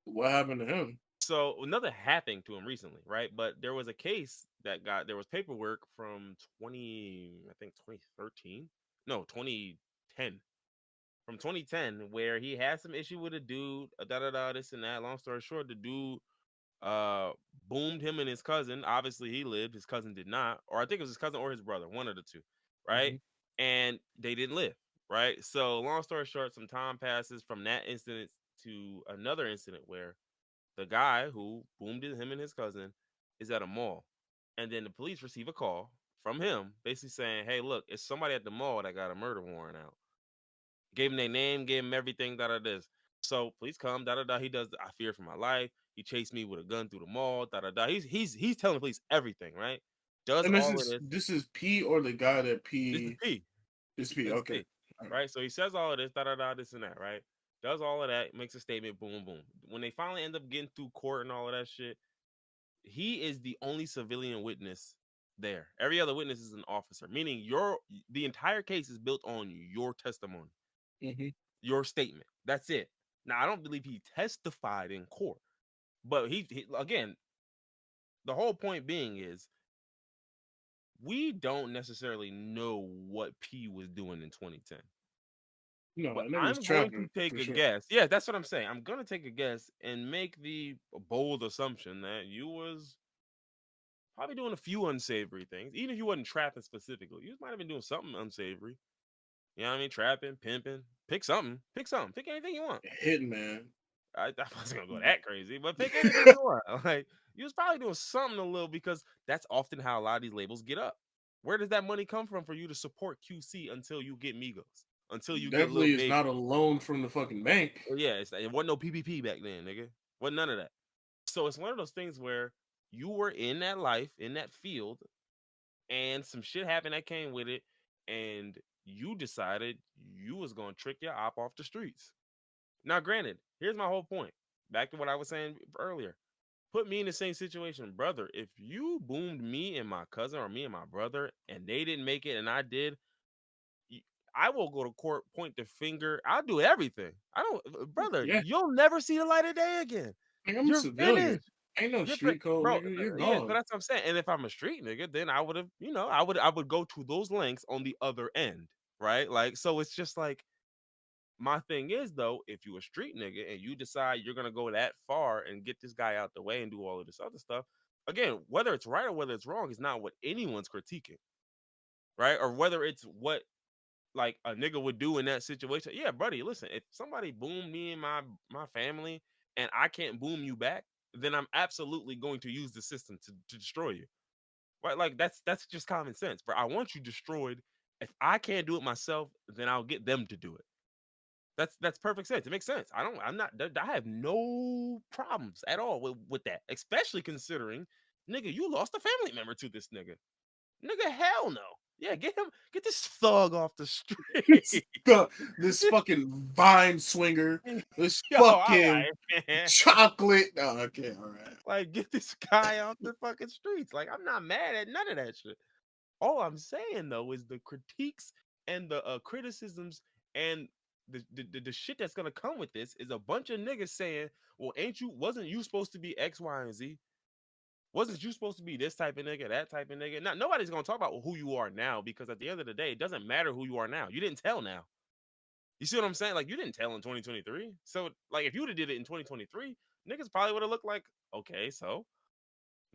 What happened to him? So nothing happened to him recently, right? But there was a case that got there was paperwork from 2013. No, 2010. From 2010, where he had some issue with a dude, da da da, this and that. Long story short, the dude uh boomed him and his cousin. Obviously, he lived, his cousin did not, or I think it was his cousin or his brother, one of the two, right? Hmm. And they didn't live, right? So, long story short, some time passes from that incident to another incident where the guy who boomed him and his cousin is at a mall. And then the police receive a call from him basically saying, hey, look, it's somebody at the mall that got a murder warrant out. Gave him their name, gave him everything, da da this. So police come, da da da. He does. I fear for my life. He chased me with a gun through the mall, da da da. He's telling the police everything, right? Does And this all of is this. this is P or the guy that This is P P. is P. It's Okay. P. All right. Right? So he says all of this, da da da, this and that, right? Does all of that, makes a statement, boom, boom. When they finally end up getting through court and all of that shit, he is the only civilian witness there. Every other witness is an officer, meaning the entire case is built on your testimony, Hmm. your statement. That's it. Now, I don't believe he testified in court, but he again, the whole point being is we don't necessarily know what P was doing in 2010. No, But that nigga was I'm going to trapping take for a sure. guess. Yeah, that's what I'm saying. I'm gonna take a guess and make the bold assumption that you was probably doing a few unsavory things. Even if you wasn't trapping specifically, you might have been doing something unsavory. You know what I mean? Trapping, pimping. Pick something. Pick something. Pick anything you want. Hitman. I wasn't gonna go that crazy, but pick anything you want. Like you was probably doing something a little because that's often how a lot of these labels get up. Where does that money come from for you to support QC until you get Migos, until you get Lil Definitely is Baby? not a loan from the fucking bank. Yeah, it wasn't no PPP back then, nigga. Wasn't none of that. So it's one of those things where you were in that life, in that field, and some shit happened that came with it, and you decided you was gonna trick your op off the streets. Now, granted, here's my whole point. Back to what I was saying earlier. Put me in the same situation, brother. If you boomed me and my cousin or me and my brother and they didn't make it and I did, y- I will go to court, point the finger. I'll do everything. I don't, brother, Yeah, you'll never see the light of day again. like I'm a You're civilian. finished. Ain't no You're street code, bro. nigga. You're Yeah, but gone. that's what I'm saying. And if I'm a street nigga, then I would have, I would go to those lengths on the other end, right? Like, so it's just like my thing is though, if you a street nigga and you decide you're gonna go that far and get this guy out the way and do all of this other stuff, again, whether it's right or whether it's wrong is not what anyone's critiquing, right? Or whether it's what like a nigga would do in that situation. Yeah, buddy, listen, if somebody boomed me and my family and I can't boom you back, then I'm absolutely going to use the system to destroy you. Right? Like that's just common sense. But I want you destroyed. If I can't do it myself, then I'll get them to do it. That's perfect sense. It makes sense. I'm not I have no problems at all with that. Especially considering, nigga, you lost a family member to this nigga. Nigga, hell no. Yeah, get this thug off the It's street. this fucking vine swinger, this Yo, all fucking right, man. chocolate. No, okay, all right. Like, get this guy off the fucking streets. Like, I'm not mad at none of that shit. All I'm saying though is the critiques and the criticisms and the shit that's gonna come with this is a bunch of niggas saying, "Well, wasn't you supposed to be X, Y, and Z? Wasn't you supposed to be this type of nigga, that type of nigga?" Now, nobody's gonna talk about who you are now because at the end of the day, it doesn't matter who you are now. You didn't tell now. You see what I'm saying? Like, you didn't tell in 2023. So, like, if you would have did it in 2023, niggas probably would have looked like, okay, so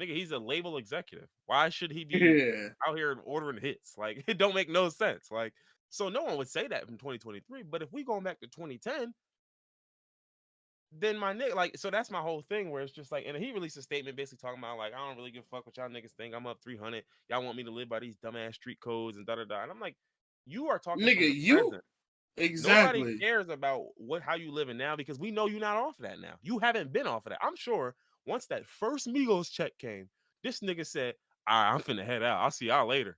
nigga, he's a label executive. Why should he be Yeah, out here ordering hits? Like, it don't make no sense. Like, so no one would say that from 2023. But if we going back to 2010, then my nigga, like, so that's my whole thing where it's just like, and he released a statement basically talking about like, I don't really give a fuck what y'all niggas think. I'm up 300. Y'all want me to live by these dumbass street codes and da da da. And I'm like, you are talking from nigga, the you present. Nobody exactly. cares about how you living now because we know you're not off of that now. You haven't been off of that. I'm sure once that first Migos check came, this nigga said, "All right, I'm finna head out. I'll see y'all later."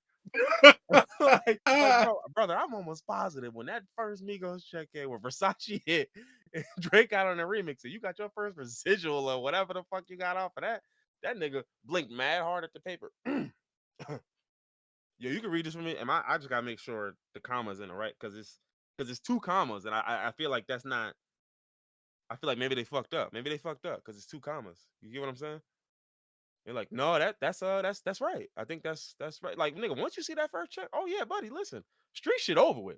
like, bro, brother, I'm almost positive when that first Migos check came, when Versace hit, and Drake got on the remix, and you got your first residual or whatever the fuck you got off of that. That nigga blinked mad hard at the paper. Yeah, you can read this for me. I just gotta make sure the commas in it, right? Because it's two commas, and I feel like that's not. I feel like maybe they fucked up. Maybe they fucked up because it's two commas. You get what I'm saying? They're like, no, that's right. I think that's right. Like, nigga, once you see that first check, oh yeah, buddy, listen, street shit over with.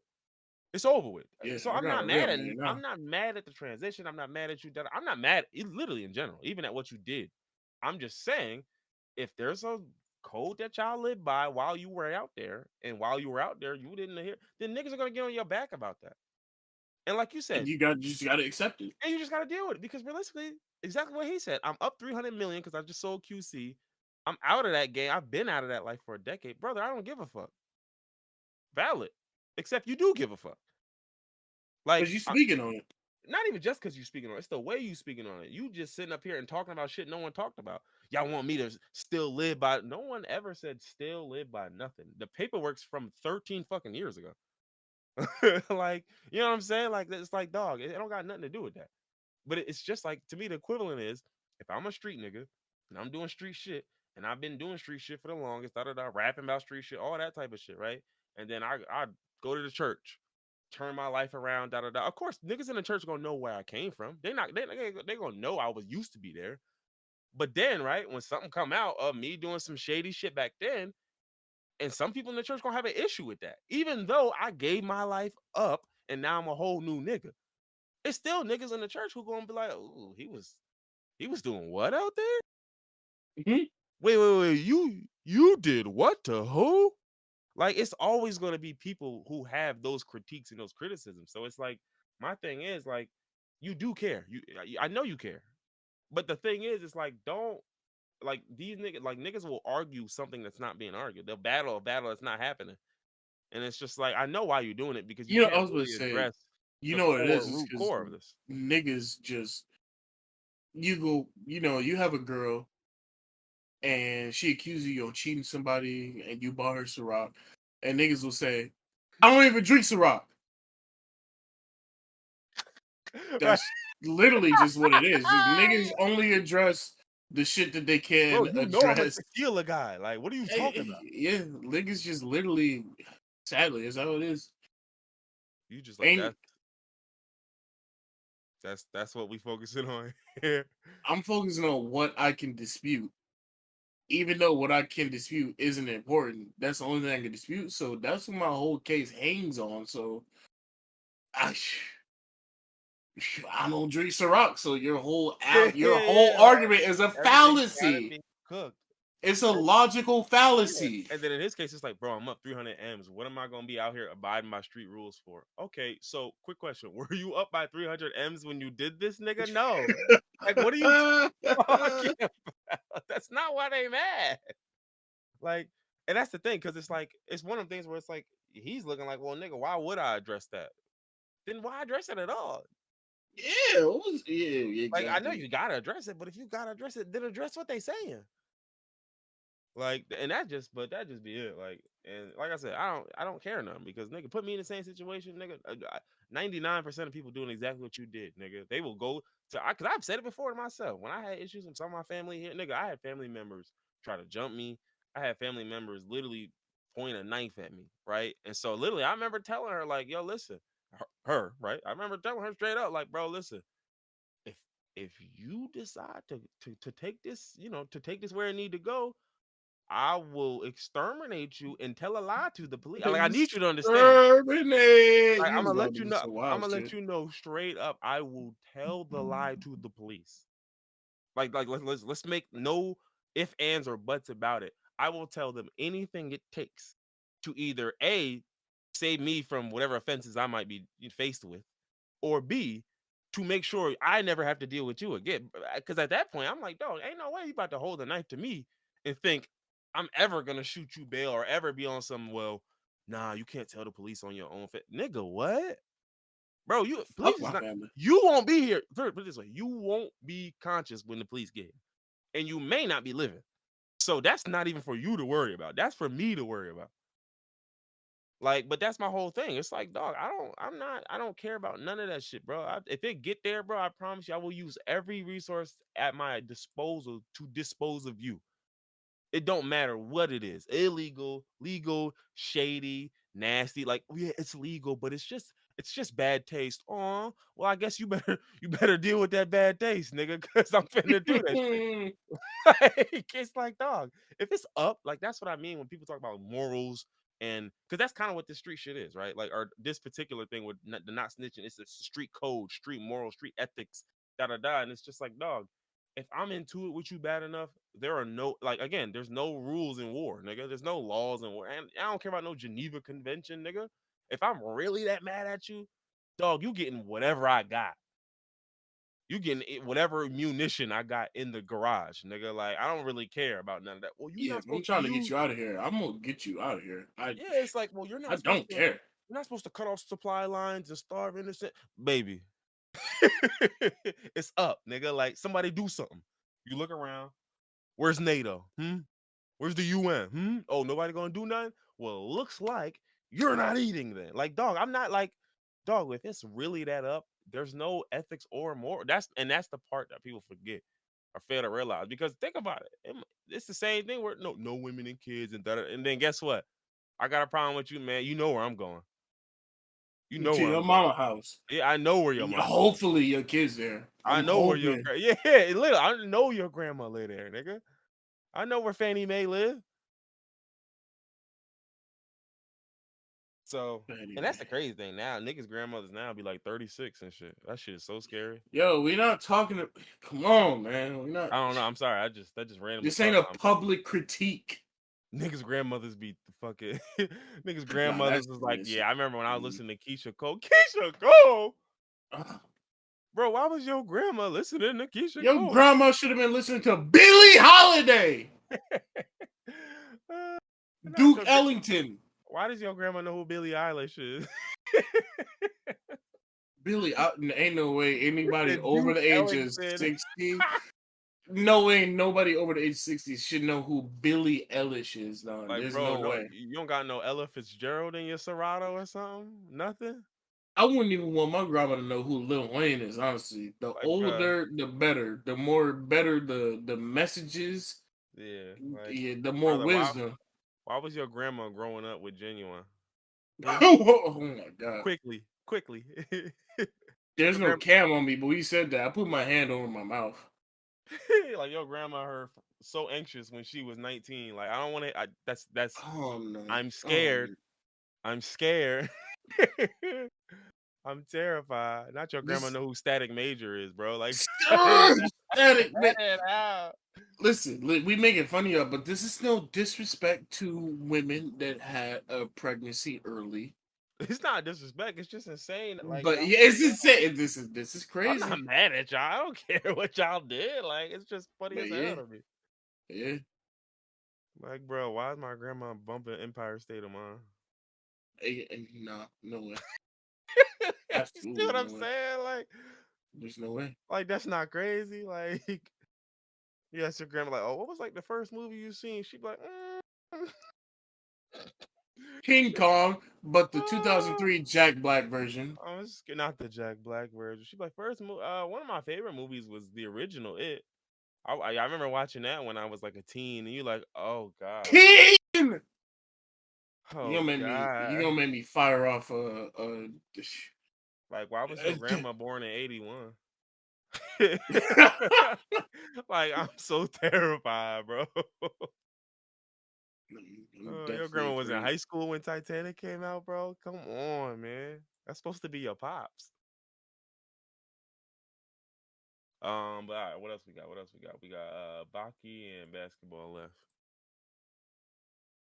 It's over with. Yeah, So I got a real nigga I'm now. not mad at the transition. I'm not mad at you. I'm not mad, literally in general, even at what you did. I'm just saying, if there's a code that y'all live by while you were out there, and while you were out there, you didn't hear, then niggas are gonna get on your back about that. And like you And said, you just gotta accept it. and you just gotta deal with it because realistically, exactly what he said. I'm up 300 million because I just sold QC. I'm out of that game. I've been out of that life for a decade, brother. I don't give a fuck. Valid, except you do give a fuck. Cause Like, you speaking on it. not even just because you speaking on it, it's the way you speaking on it. You just sitting up here and talking about shit no one talked about. Y'all want me to still live by, no one ever said still live by nothing. The paperwork's from 13 fucking years ago. Like, you know what I'm saying? Like, it's like, dog, it don't got nothing to do with that. But it's just like, to me, the equivalent is if I'm a street nigga and I'm doing street shit and I've been doing street shit for the longest, rapping about street shit, all that type of shit, right? And then I go to the church, turn my life around, da da da. Of course, niggas in the church gonna know where I came from. They gonna know I was used to be there. But then, right, when something come out of me doing some shady shit back then, And some people in the church gonna have an issue with that. Even though I gave my life up and now I'm a whole new nigga. It's still niggas in the church who gonna be like, "Ooh, he was doing what out there? Mhm. Wait, you did what to who?" Like, it's always gonna be people who have those critiques and those criticisms. So it's like, my thing is like, you do care. I know you care. But the thing is, it's like, don't like these niggas, like niggas will argue something that's not being argued. They'll battle a battle that's not happening. And it's just like, I know why you're doing it because you I can't was going to really say, address you the know what it is? It's root because core of this. niggas just, you go, you have a girl and she accuses you of cheating somebody and you bought her Ciroc, and niggas will say, I don't even drink Ciroc. Right. That's literally just what it is. Just niggas only address the shit that they Bro, can you know I'm a address. tequila guy. Like, what are you talking about? Yeah, niggas just literally, sadly, is how it is. You just like, Ain't that's what we focusing on here. I'm focusing on what I can dispute, even though what I can dispute isn't important. That's the only thing I can dispute. So that's what my whole case hangs on. So I, I don't drink Ciroc. So your whole Yeah, like, argument is a everything's gotta fallacy. be cooked. It's a And, logical yeah. fallacy. And then in his case, it's like, bro, I'm up 300 M's. What am I gonna be out here abiding by street rules for? Okay, so quick question: were you up by 300 M's when you did this, nigga? No. Like, what are you talking about? That's not why they mad. Like, and that's the thing, because it's like, it's one of the things where it's like, he's looking like, well, nigga, why would I address that? Then why address it at all? Yeah, Like, I know exactly. you gotta address it, but if you gotta address it, then address what they saying. Like, and but that just be it. Like, and like I said, I don't care nothing, because nigga, put me in the same situation, nigga. 99% of people doing exactly what you did, nigga. They will go to, cause I've said it before to myself. When I had issues with some of my family here, nigga, I had family members try to jump me. I had family members literally point a knife at me, right? And so literally, I remember telling her like, yo, listen, her, right? I remember telling her straight up, like, bro, listen, if if you decide to take this, to take this where it need to go, I will exterminate you and tell a lie to the police. Like, I need you to understand. Exterminate. Like, You I'm was gonna about let to you do know. some I'm wild gonna let shit. you know straight up. I will tell the lie to the police. Like let's make no if, ands, or buts about it. I will tell them anything it takes to either A, save me from whatever offenses I might be faced with, or B, to make sure I never have to deal with you again. Because at that point, I'm like, dog, ain't no way you about to hold a knife to me and think I'm ever gonna shoot you bail or ever be on some, well, nah, you can't tell the police on your own. Nigga, what? Bro, Fuck police is my not, family. you won't be here. Put it this way, you won't be conscious when the police get here. And you may not be living. So that's not even for you to worry about. That's for me to worry about. Like, but that's my whole thing. It's like, dog, I don't care about none of that shit, bro. If it get there, bro, I promise you, I will use every resource at my disposal to dispose of you. It don't matter what it is, illegal, legal, shady, nasty. Like, oh, yeah, it's legal, but it's just bad taste. Oh, well, I guess you better deal with that bad taste, nigga, because I'm finna do that shit. Like, it's like, dog, if it's up, like, that's what I mean when people talk about morals, and because that's kind of what this street shit is, right? Like, or this particular thing with the not snitching, it's a street code, street moral, street ethics, da da da. And it's just like, dog, if I'm into it with you bad enough, there are no, like, again, there's no rules in war, nigga. There's no laws in war, and I don't care about no Geneva Convention, nigga. If I'm really that mad at you, dog, you getting whatever I got. You getting whatever munition I got in the garage, nigga. Like, I don't really care about none of that. Well, you're Yeah, not if I'm supposed to trying to get use. you out of here, I'm gonna get you out of here. Yeah, it's like, well, I don't care. you're not supposed to cut off supply lines and starve innocent baby. It's up, nigga. Like, somebody do something. You look around. Where's NATO? Where's the UN? Oh, nobody gonna do nothing? Well, it looks like you're not eating then. Like, dog, I'm not like, dog, if it's really that up, there's no ethics or more. That's the part that people forget or fail to realize. Because think about it. It's the same thing where no women and kids and that. And then guess what? I got a problem with you, man. You know where I'm going. You know To where your I'm going. mama house. Yeah, I know where your mom lives. Hopefully your kids there. I I'm know where hoping. yeah, literally, I know your grandma live there, nigga. I know where Fannie Mae live. So, But and that's the anyway, crazy thing. Now, niggas' grandmothers now be like 36 and shit. That shit is so scary. yo, we not talking. Come on, man. We not. I don't know. I'm sorry. That just randomly This ain't crossed a my mind. public critique. Niggas' grandmothers be the fucking niggas' Nah, that's grandmothers was like, listen. yeah, I remember when I was listening to Keisha Cole. Keisha Cole, Uh, bro, why was your grandma listening to Keisha Your Cole? grandma should have been listening to Billie Holiday, Uh, not Duke your Ellington. Why does your grandma know who Billie Eilish is? Billie, ain't no way anybody And over Duke the age of Ellington. 60. No way nobody over the age of 60 should know who Billie Eilish is, dog. Like, There's bro, no no, way. you don't got no Ella Fitzgerald in your Serato or something? Nothing? I wouldn't even want my grandma to know who Lil Wayne is, honestly. The Like, bruh, older, the better. The more better the messages, yeah, like, yeah, the more brother, wisdom. why was your grandma growing up with Genuine? Hmm? Oh my god. Quickly. There's Your no grandma, cam on me, but when you said that, I put my hand over my mouth. like your grandma, her so anxious when she was 19. Like, I don't want to. That's. Oh no. I'm Oh scared. no. I'm scared. I'm terrified. Not your grandma This know who Static Major is, bro. Like, static. cut it out. Listen, we making funny of, but this is no disrespect to women that had a pregnancy early. It's not disrespect. It's just insane. Like, But y'all, yeah, it's insane. This is I'm not crazy. mad at y'all. I don't care what y'all did. Like, it's just funny But as yeah, hell to me. yeah. Like, bro, why is my grandma bumping Empire State of Mind? No, no way. You see Absolutely what I'm no way. saying? There's no way. Like that's not crazy. Like, yes, your grandma like, oh, what was like the first movie you seen? She'd be like, King Kong, but the mm. 2003 Jack Black version. I was not the Jack Black version. She'd be like, one of my favorite movies was the original It. I remember watching that when I was like a teen, and you like, oh god, King. oh You god. gonna make me fire off Like, why was your grandma born in 81? Like, I'm so terrified, bro. I'm Your definitely grandma was in afraid. high school when Titanic came out, bro. Come on, man. That's supposed to be your pops. But all right, what else we got? What else we got? We got Baki and basketball left.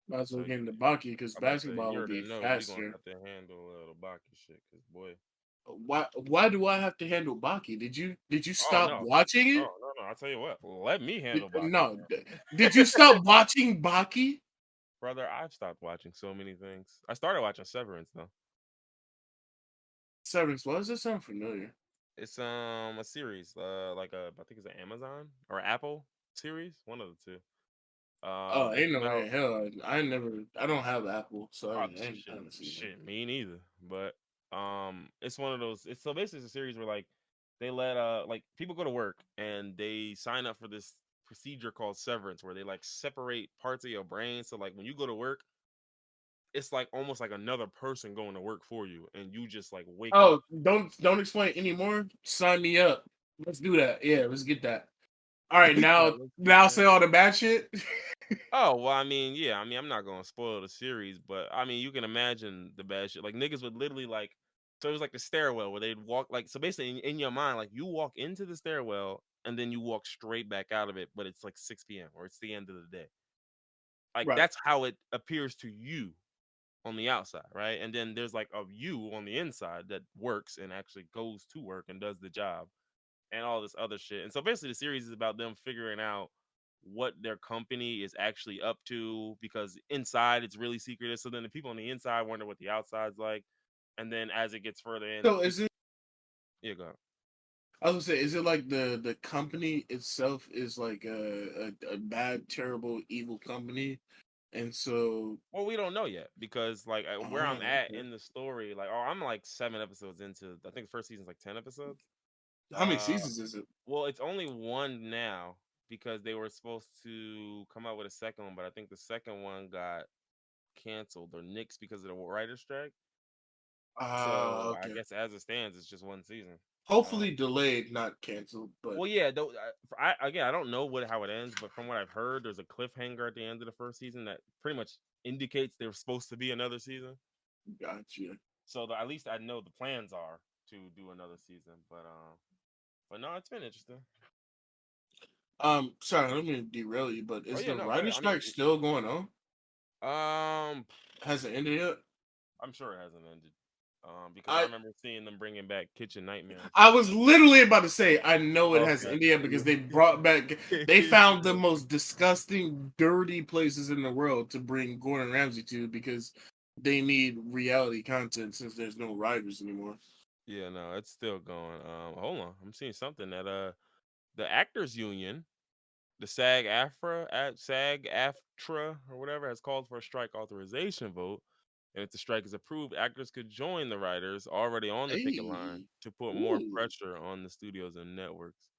Might as well So get into Baki because I'm about to say basketball you will already be know we gonna faster. have to handle the Baki shit, cause boy. Why do I have to handle Baki? Did you Oh stop no, watching it? no! I'll tell you what. Let me handle Baki, No. Did you stop watching Baki? brother. I've stopped watching so many things. I started watching Severance though. Severance, why does that sound familiar? It's a series, like I think it's an Amazon or Apple series, one of the two. Oh, It's ain't no way about in hell. I don't have Apple, so I shit, haven't seen it. shit, me neither. But it's one of those. It's so basically it's a series where like they let like people go to work and they sign up for this procedure called severance, where they like separate parts of your brain. So like when you go to work, it's like almost like another person going to work for you, and you just like wake up. Oh, don't explain anymore. Sign me up. Let's do that. Yeah, let's get that. All right, He said, now "Let's get now that." say all the bad shit. Oh well, I mean, yeah, I mean, I'm not gonna spoil the series, but I mean, you can imagine the bad shit. Like niggas would literally like, so it was like the stairwell where they'd walk like, so basically in your mind, like you walk into the stairwell and then you walk straight back out of it, but it's like 6 p.m. or it's the end of the day. Like Right. that's how it appears to you on the outside, right? And then there's like a you on the inside that works and actually goes to work and does the job and all this other shit. And so basically the series is about them figuring out what their company is actually up to because inside it's really secretive. So then the people on the inside wonder what the outside's like. And then as it gets further in, the So people is it? yeah, go ahead. I was gonna say, is it like the company itself is like a bad, terrible, evil company, and so Well, we don't know yet because like where I'm oh, at okay. in the story, like I'm like 7 episodes into. I think the first season's like 10 episodes. How many Uh, seasons is it? well, it's only one now because they were supposed to come out with a second one, but I think the second one got canceled or nixed because of the writer's strike. So I Okay. guess as it stands, it's just one season. Uh, Hopefully delayed, not canceled. But well, yeah. Though, again, I don't know how it ends, but from what I've heard, there's a cliffhanger at the end of the first season that pretty much indicates there's supposed to be another season. Gotcha. So at least I know the plans are to do another season. But no, it's been interesting. Sorry, I don't mean to derail you, but Oh is yeah, the no, go writer ahead. I mean, strike still going on? um, Has it ended yet? I'm sure it hasn't ended. Because I I remember seeing them bringing back Kitchen Nightmares. I was literally about to say I know it has Okay. ended yet because they brought back they found the most disgusting, dirty places in the world to bring Gordon Ramsay to because they need reality content since there's no writers anymore. Yeah, no, it's still going. Hold on, I'm seeing something that the actors union, the SAG-AFTRA or whatever, has called for a strike authorization vote. And if the strike is approved, actors could join the writers already on the picket line Hey, to put more ooh. pressure on the studios and networks.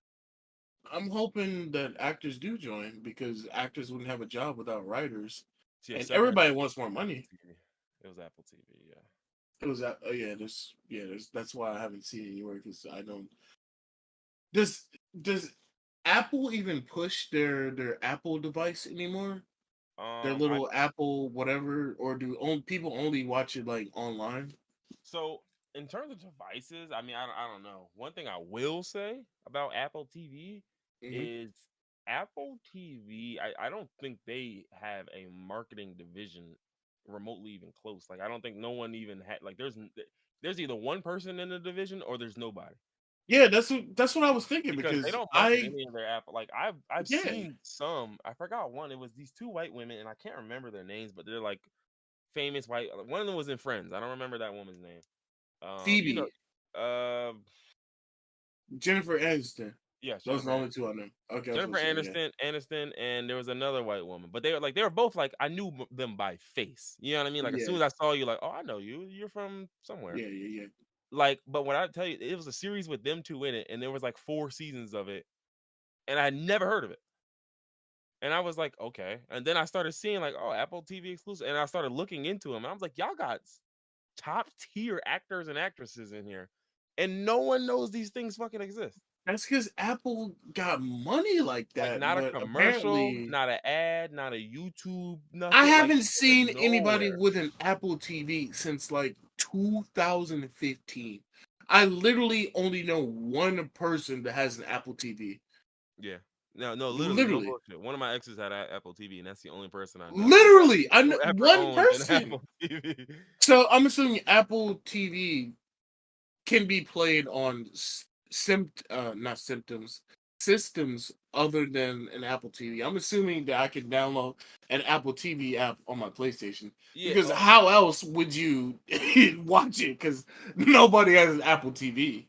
I'm hoping that actors do join because actors wouldn't have a job without writers, So yeah, and Severance everybody was wants more Apple money. TV. It was Apple TV, yeah. It was that. Oh yeah, there's that's why I haven't seen it anywhere because I don't. Does Apple even push their Apple device anymore? Their I little Apple whatever, or do people only watch it like online? So in terms of devices, I mean, I don't know. One thing I will say about Apple TV Hmm. is Apple TV. I don't think they have a marketing division remotely even close. Like I don't think no one even had like there's either one person in the division or there's nobody Yeah, that's what I was thinking because they because don't market any of their Apple. Like I've yeah, seen some. I forgot one. It was these two white women and I can't remember their names, but they're like famous white. One of them was in Friends. I don't remember that woman's name. You know, Phoebe, uh, Jennifer Aniston. yeah, Those are Jennifer the only Aniston. two I know. Okay, I was gonna Jennifer say yeah, Aniston, and there was another white woman, but they were both like I knew them by face. You know what I mean? Like as yeah, soon as I saw you, like oh I know you, you're from somewhere. yeah, yeah, yeah. Like, but when I tell you, it was a series with them two in it, and there was like 4 seasons of it, and I had never heard of it. And I was like, okay. And then I started seeing like, oh, Apple TV exclusive, and I started looking into them, and I was like, y'all got top tier actors and actresses in here, and no one knows these things fucking exist. That's because Apple got money like Like that, not a but commercial, apparently not an ad, not a YouTube, I nothing. Like haven't out of seen anybody nowhere. with an Apple TV since like 2015. I literally only know one person that has an Apple TV. Yeah. No, no, literally, no Literally. bullshit. One of my exes had Apple TV, and that's the only person I know Literally, I know who ever one owned an person. Apple TV. So I'm assuming Apple TV can be played on not symptoms systems other than an Apple TV. I'm assuming that I can download an Apple TV app on my PlayStation Yeah. because how else would you watch it? Because nobody has an Apple TV.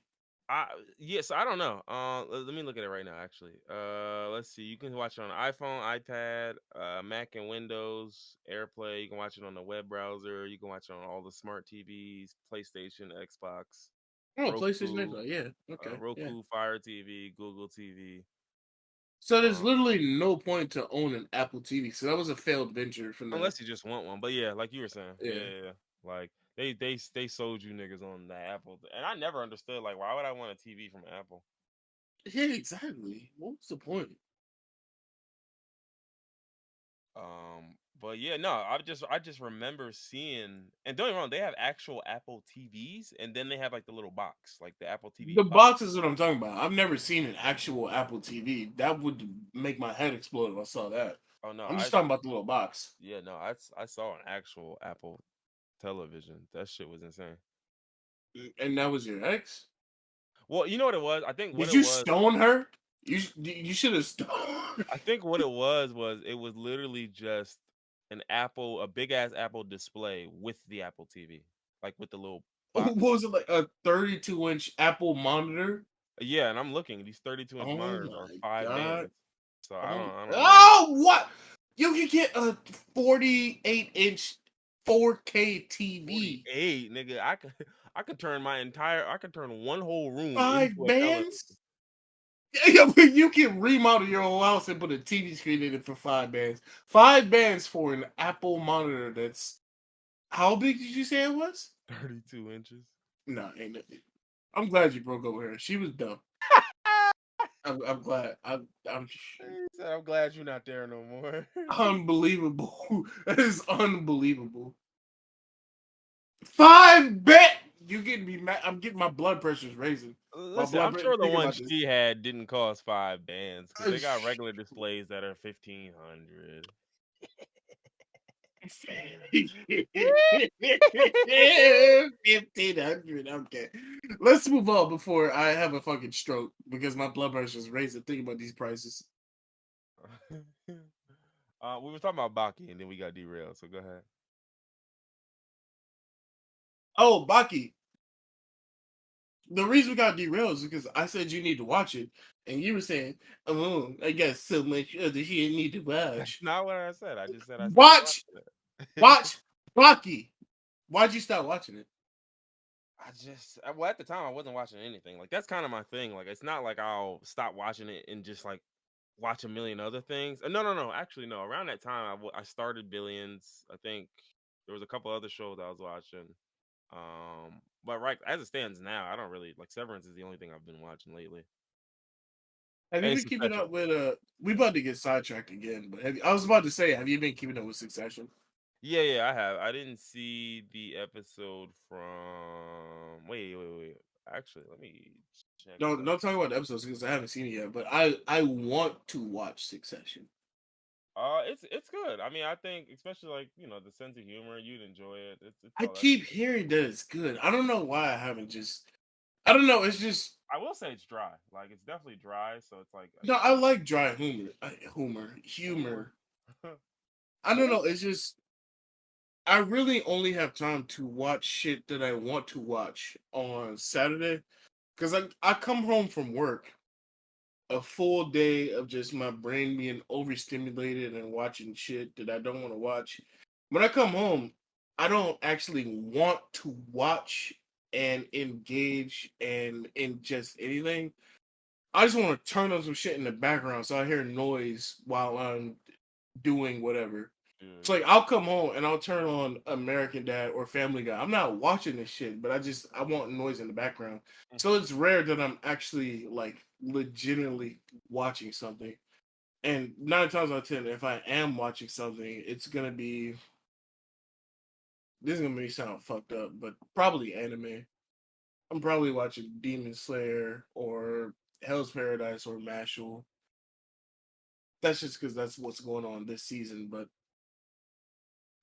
I yes, I don't know. Let me look at it right now. Actually, let's see. You can watch it on iPhone, iPad, Mac and Windows, AirPlay. You can watch it on the web browser. You can watch it on all the smart TVs, PlayStation, Xbox, Oh, PlayStation Roku, Xbox. Yeah. Okay. Yeah. Roku, Fire TV, Google TV. So there's Um, literally no point to own an Apple TV. So that was a failed venture from them. unless you just want one. But yeah, like you were saying, yeah, Yeah. yeah, yeah. Like they sold you niggas on the Apple, and I never understood like why would I want a TV from Apple? Yeah. Exactly. What was the point? But yeah, no, I just remember seeing, and don't get me wrong, they have actual Apple TVs, and then they have like the little box, like the Apple TV The box. box is what I'm talking about. I've never seen an actual Apple TV. That would make my head explode if I saw that. Oh no, I'm just talking about the little box. yeah, no, I saw an actual Apple television. That shit was insane. And that was your ex? Well, you know what it was? Did you stone her? You should have stoned. I think what it was it was literally just a big ass Apple display with the Apple TV, like with the little What box. was it like a 32-inch Apple monitor? Yeah, and I'm looking. These 32-inch Oh monitors are my 5 bands, god. so I Oh, don't know. oh what? You can get a 48-inch 4K TV. 48, nigga. I could turn one whole room Five into a television. bands? Yeah, but you can remodel your whole house and put a TV screen in it for 5 bands. 5 bands for an Apple monitor that's how big did you say it was? 32 inches. No, ain't it. I'm glad you broke up with her. She was dumb. I'm glad. I'm He said, I'm glad you're not there no more. unbelievable. That is unbelievable. 5 bet. You getting me mad? I'm getting my blood pressure's raising. My Listen, blood I'm pressure. sure the Think one about this. she had didn't cost 5 bands because Uh, they got regular displays that are 1,500. 1,500. Okay, let's move on before I have a fucking stroke because my blood pressure is raising. Think about these prices. We were talking about Baki and then we got derailed. So go ahead. Oh, Baki. The reason we got derailed is because I said you need to watch it, and you were saying, "Oh, I got so much other shit I need to That's watch." not what I said. I just said I stopped Watch, watching it. watch Baki. Why'd you stop watching it? Well, at the time I wasn't watching anything. Like that's kind of my thing. Like it's not like I'll stop watching it and just like watch a million other things. No, no, no. Actually, no. Around that time, I started Billions. I think there was a couple other shows I was watching. But right as it stands now, I don't really like Severance is the only thing I've been watching lately. Have you Hey, been keeping Succession. up with We about to get sidetracked again, but I was about to say, have you been keeping up with Succession? Yeah, yeah, I have. I didn't see the episode from. Wait. Actually, let me check Don't that. don't talk about the episodes because I haven't seen it yet. But I want to watch Succession. It's good. I mean, I think especially like the sense of humor, you'd enjoy it. It's I all that. keep hearing that it's good. I don't know why I haven't just. I don't know. It's just I will say it's dry. Like it's definitely dry. So it's like no. I like dry humor. humor. Humor. I don't Yeah. know. It's just I really only have time to watch shit that I want to watch on Saturday because I come home from work a full day of just my brain being overstimulated and watching shit that I don't want to watch. When I come home, I don't actually want to watch and engage and in just anything. I just want to turn on some shit in the background so I hear noise while I'm doing whatever. It's like Yeah. I'll come home and I'll turn on American Dad or Family Guy. I'm not watching this shit, but I want noise in the background. So it's rare that I'm actually like legitimately watching something. And 9 times out of 10, if I am watching something, it's gonna be this is gonna make me sound fucked up, but probably anime. I'm probably watching Demon Slayer or Hell's Paradise or Mashal. That's just because that's what's going on this season. But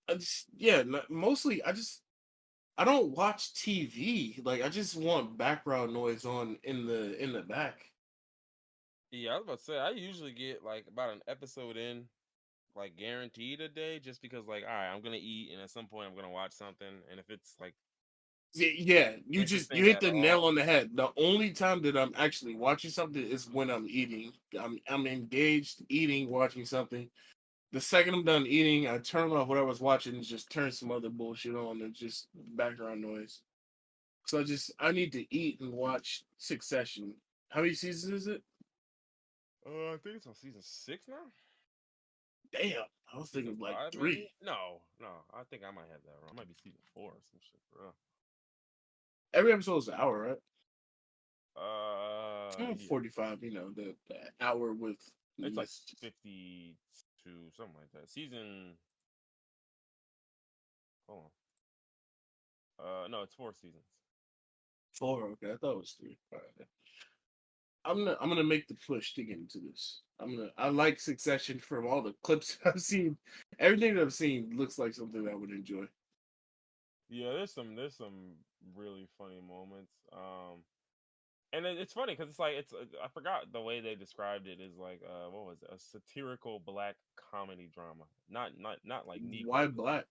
I just yeah, mostly I don't watch TV. Like I just want background noise on in the back. Yeah, I was about to say I usually get like about an episode in, like guaranteed a day, just because like all right, I'm gonna eat and at some point I'm gonna watch something, and if it's like Yeah, you interesting hit at the nail all, on the head. The only time that I'm actually watching something is when I'm eating. I'm engaged eating, watching something. The second I'm done eating, I turn off what I was watching and just turn some other bullshit on and just background noise. So I need to eat and watch Succession. How many seasons is it? I think it's on season 6 now. Damn, I was Season thinking like 5, maybe? 3. No. I think I might have that wrong. It might be season 4 or some shit, bro. Every episode is an hour, right? Yeah. 45, the hour with It's like messages. 52, something like that. Hold on. No, it's 4 seasons. 4, okay. I thought it was 3. All right. I'm gonna make the push to get into this. I like Succession from all the clips I've seen. Everything that I've seen looks like something I would enjoy. Yeah, there's some really funny moments. And it's funny because it's like I forgot the way they described it is like what was it? A satirical black comedy drama, not like Why Negro, black?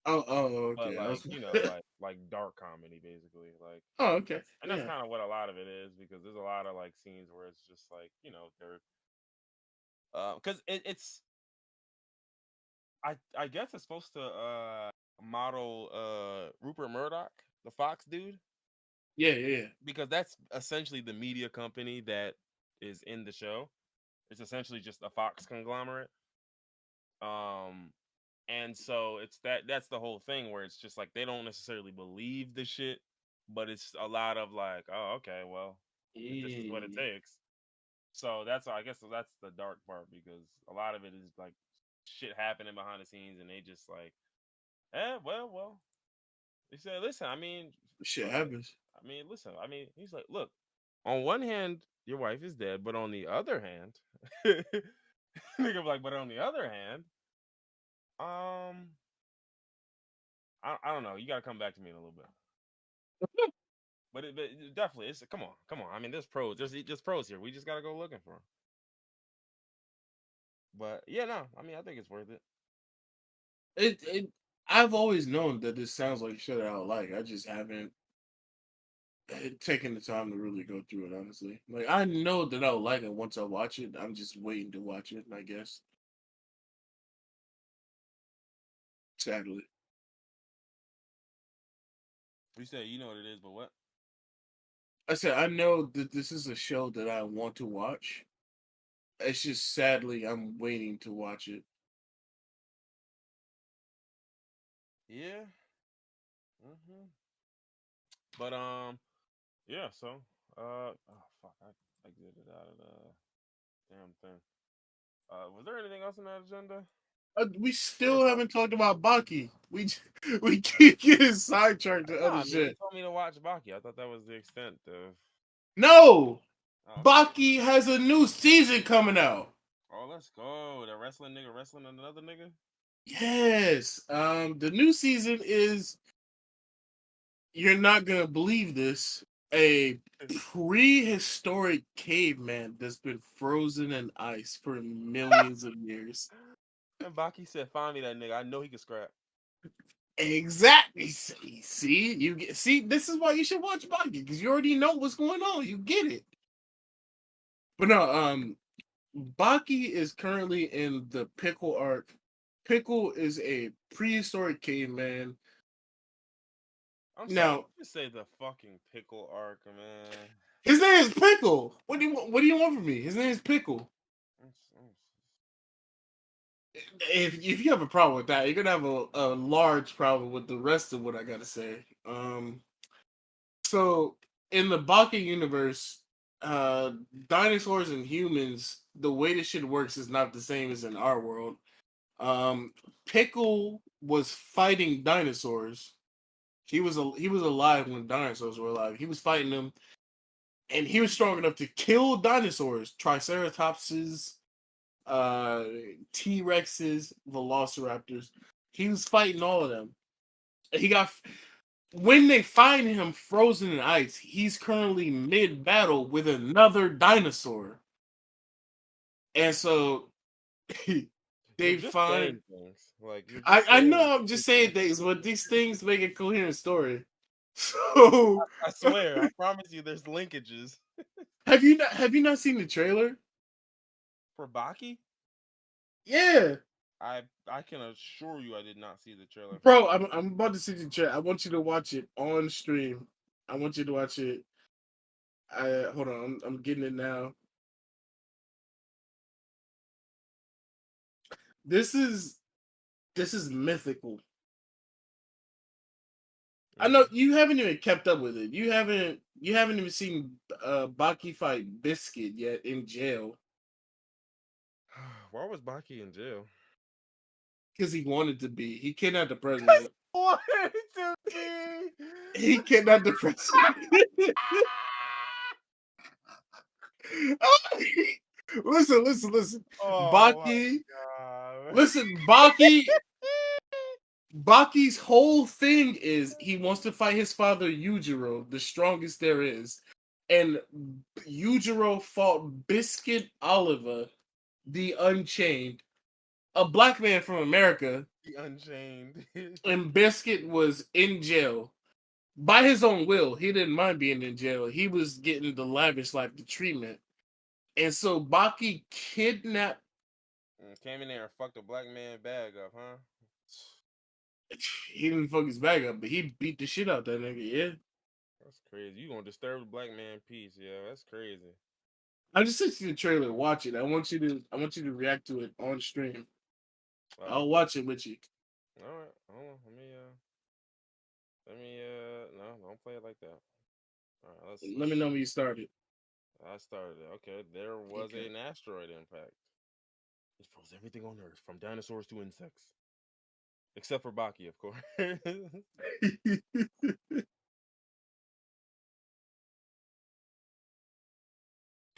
Oh, but okay. I like was like dark comedy basically. Like Oh, okay. that's Yeah. kind of what a lot of it is because there's a lot of like scenes where it's just like they're because it's I guess it's supposed to model Rupert Murdoch, the Fox dude, Yeah, yeah, yeah. because that's essentially the media company that is in the show. It's essentially just a Fox conglomerate. Um and so that's the whole thing where it's just like they don't necessarily believe the shit, but it's a lot of like, oh, okay, well, if this is what it Mm. takes. So I guess that's the dark part because a lot of it is like shit happening behind the scenes and they just like, well. He said, "Listen, I mean, Shit fuck it. happens. I mean, listen. I mean, he's like, look. On one hand, your wife is dead, but on the other hand, nigga, like, but on the other hand, um, I don't know. You gotta come back to me in a little bit. But definitely, it's come on. I mean, there's pros. There's pros here. We just gotta go looking for them. But yeah, no. I mean, I think it's worth it. It I've always known that this sounds like shit I don't like. I just haven't taken the time to really go through it. Honestly, like I know that I'll like it once I watch it. I'm just waiting to watch it. I guess sadly, You say you know what it is, but what? I said I know that this is a show that I want to watch. It's just sadly I'm waiting to watch it. Yeah. But yeah. So oh fuck, I exited out of the damn thing. Was there anything else on that agenda? We What else? still haven't talked about Baki. We keep getting sidetracked to No, other I mean you shit. told me to watch Baki. I thought that was the extent of. No, Oh, okay. Baki has a new season coming out. Oh, let's go. The wrestling nigga wrestling another nigga. Yes. The new season is, you're not gonna believe this, a prehistoric caveman that's been frozen in ice for millions of years. And Baki said, "Find me that nigga. I know he can scrap." Exactly. See, you get, see. This is why you should watch Baki, because you already know what's going on. You get it. But no, Baki is currently in the Pickle arc. Pickle is a prehistoric caveman. I'm sorry. Now, You say the fucking pickle arc, man. his name is Pickle. What do you want? What do you want from me? His name is Pickle. If you have a problem with that, you're gonna have a large problem with the rest of what I gotta say. So in the Baka universe, uh, dinosaurs and humans, the way this shit works is not the same as in our world. Pickle was fighting dinosaurs. He was alive when dinosaurs were alive. He was fighting them, and he was strong enough to kill dinosaurs, triceratopses, uh, T Rexes, Velociraptors. He was fighting all of them. He got, when they find him frozen in ice, he's currently mid battle with another dinosaur, and so You're they just find. saying things. Like you're just I saying know I'm just saying things. things, but these things make a coherent story. So I swear, I promise you, there's linkages have you not seen the trailer? for Baki. Yeah. I can assure you, I did not see the trailer for Bro, Baki. I'm about to see the trailer. I want you to watch it on stream. I want you to watch it. I hold on, I'm getting it now. This is this is mythical. I know Mm. you haven't even kept up with it. You haven't even seen Baki fight Biscuit yet in jail Why was Baki in jail? because he wanted to be. He kidnapped the president. What to be? He kidnapped the president. Listen. Oh my Baki, god. listen, Baki's whole thing is he wants to fight his father Yujiro, the strongest there is. And Yujiro fought Biscuit Oliver, the Unchained, a black man from America, The Unchained. and Biscuit was in jail. By his own will, he didn't mind being in jail. He was getting the lavish life, the treatment. And so Baki kidnapped. Came in there and fucked a black man bag up, huh? He didn't fuck his bag up, but he beat the shit out that nigga. Yeah, That's crazy. You gonna disturb the black man peace, yo. That's crazy. I just sent you the trailer. Watch it. I want you to react to it on stream. Oh, I'll okay. watch it with you. All right. Hold on. No, don't play it like that. All right, Let me know when you start it. I started it. Okay, there was Okay. an asteroid impact. It froze everything on Earth, from dinosaurs to insects. Except for Baki, of course.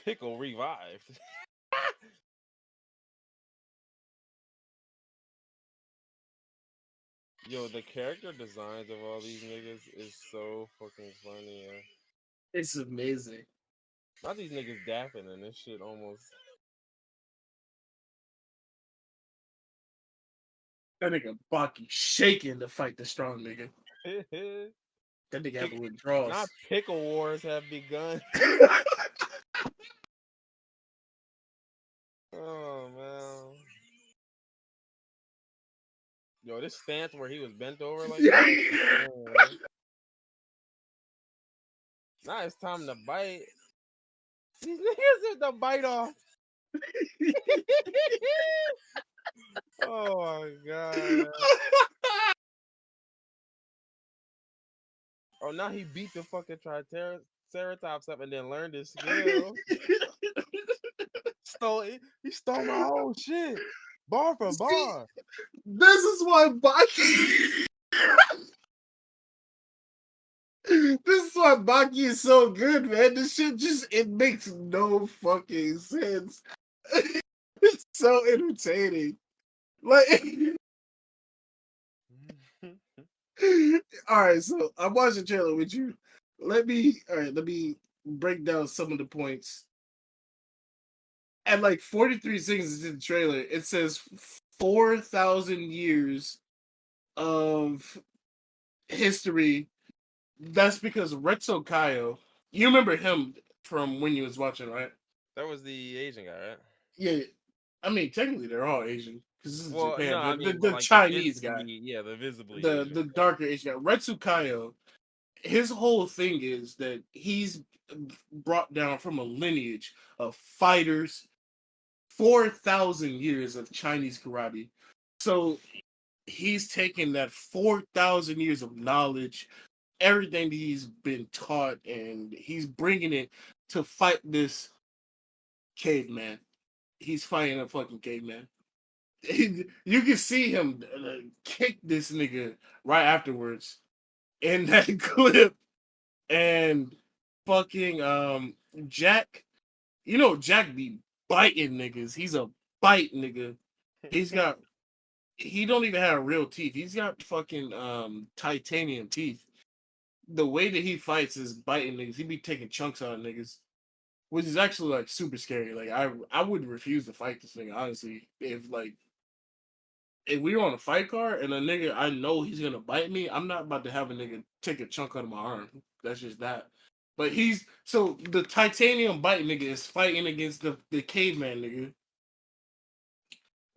Pickle revived. Yo, the character designs of all these niggas is so fucking funny. Yeah. It's amazing. Not these niggas dapping and this shit almost. That nigga Baki shaking to fight the strong nigga. That nigga having Not withdrawals. pickle wars have begun. Oh man. Yo, this stance where he was bent over like that. Oh, now it's time to bite. These niggas have to bite off. Oh my god. Oh, now he beat the fucking Triceratops up and then learned his skill. He stole my whole shit. Bar for bar. This is why Baki. This is why Baki is so good, man. This shit it makes no fucking sense. It's so entertaining. Like, all right, so I'm watching the trailer with you. Let me break down some of the points. At like 43 seconds in the trailer, it says 4,000 years of history. That's because Retso Kaio, you remember him from when you was watching, right? That was the Asian guy, right? Yeah, I mean technically they're all Asian because this is Well, no, Japan, I but mean, but the like Chinese guy, the visibly Asian. the darker Asian guy, Retsu Kaio, his whole thing is that he's brought down from a lineage of fighters, 4,000 years of Chinese karate. So he's taken that 4,000 years of knowledge, everything that he's been taught, and he's bringing it to fight this caveman. He's fighting a fucking caveman. You can see him kick this nigga right afterwards in that clip, and fucking Jack. You know Jack be biting niggas. He's a bite nigga. He's got he don't even have real teeth. He's got fucking titanium teeth. The way that he fights is biting niggas. He be taking chunks out of niggas, which is actually like super scary. Like I would refuse to fight this nigga honestly. If we were on a fight card and a nigga I know he's gonna bite me, I'm not about to have a nigga take a chunk out of my arm. That's just that. But so the titanium bite nigga is fighting against the caveman nigga.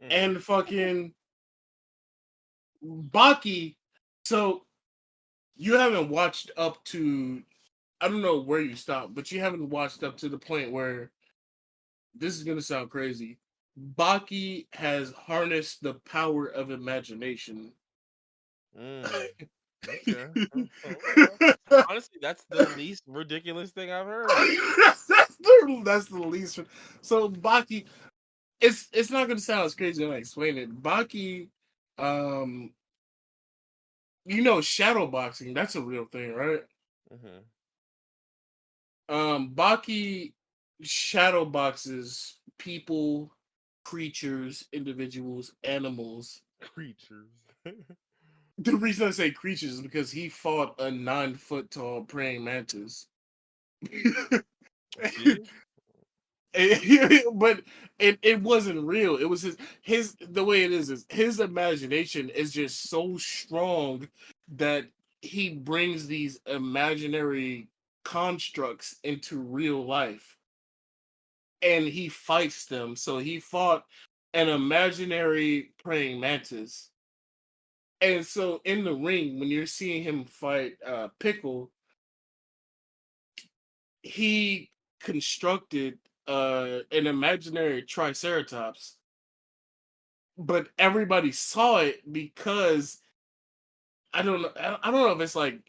And fucking Baki. So you haven't watched up to, I don't know where you stopped, but you haven't watched up to the point where this is gonna sound crazy. Baki has harnessed the power of imagination. Okay. Honestly, that's the least ridiculous thing I've heard. That's the least. So Baki, it's not gonna sound as crazy when I explain it. Baki, shadow boxing. That's a real thing, right? Baki shadow boxes people, creatures, individuals, animals. Creatures. The reason I say creatures is because he fought a 9 foot tall praying mantis. But it wasn't real. It was his the way it is his imagination is just so strong that he brings these imaginary constructs into real life and he fights them. So he fought an imaginary praying mantis. And so in the ring, when you're seeing him fight Pickle, he constructed an imaginary triceratops, but everybody saw it because I don't know. I don't know if it's like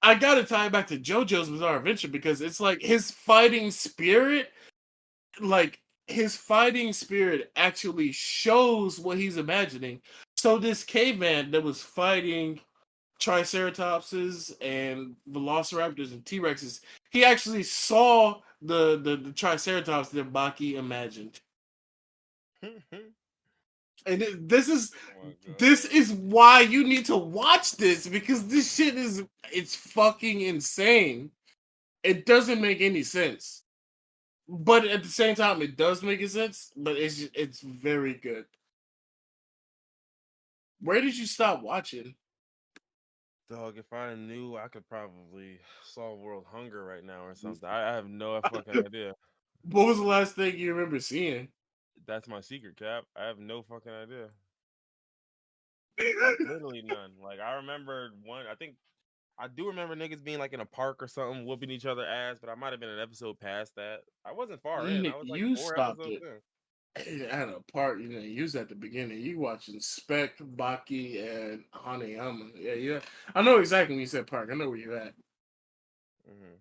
I gotta tie it back to JoJo's Bizarre Adventure because it's like his fighting spirit, like his fighting spirit actually shows what he's imagining. So this caveman that was fighting triceratopses and velociraptors and T-Rexes, he actually saw the triceratops that Baki imagined. And Oh my this god. is why you need to watch this, because this shit is, it's fucking insane. It doesn't make any sense. But at the same time, it does make sense, but it's very good. Where did you stop watching? Dog, if I knew, I could probably solve world hunger right now or something. I have no fucking idea. What was the last thing you remember seeing? That's my secret, Cap. I have no fucking idea. Like literally none. Like I remember one. I think I do remember niggas being like in a park or something, whooping each other ass. But I might have been an episode past that. I wasn't far in. I was like You four stopped episodes it in. at a part. You was at the beginning. You watching Spec, Baki, and Hanayama. Yeah, yeah. I know exactly when you said park. I know where you're at. Hmm.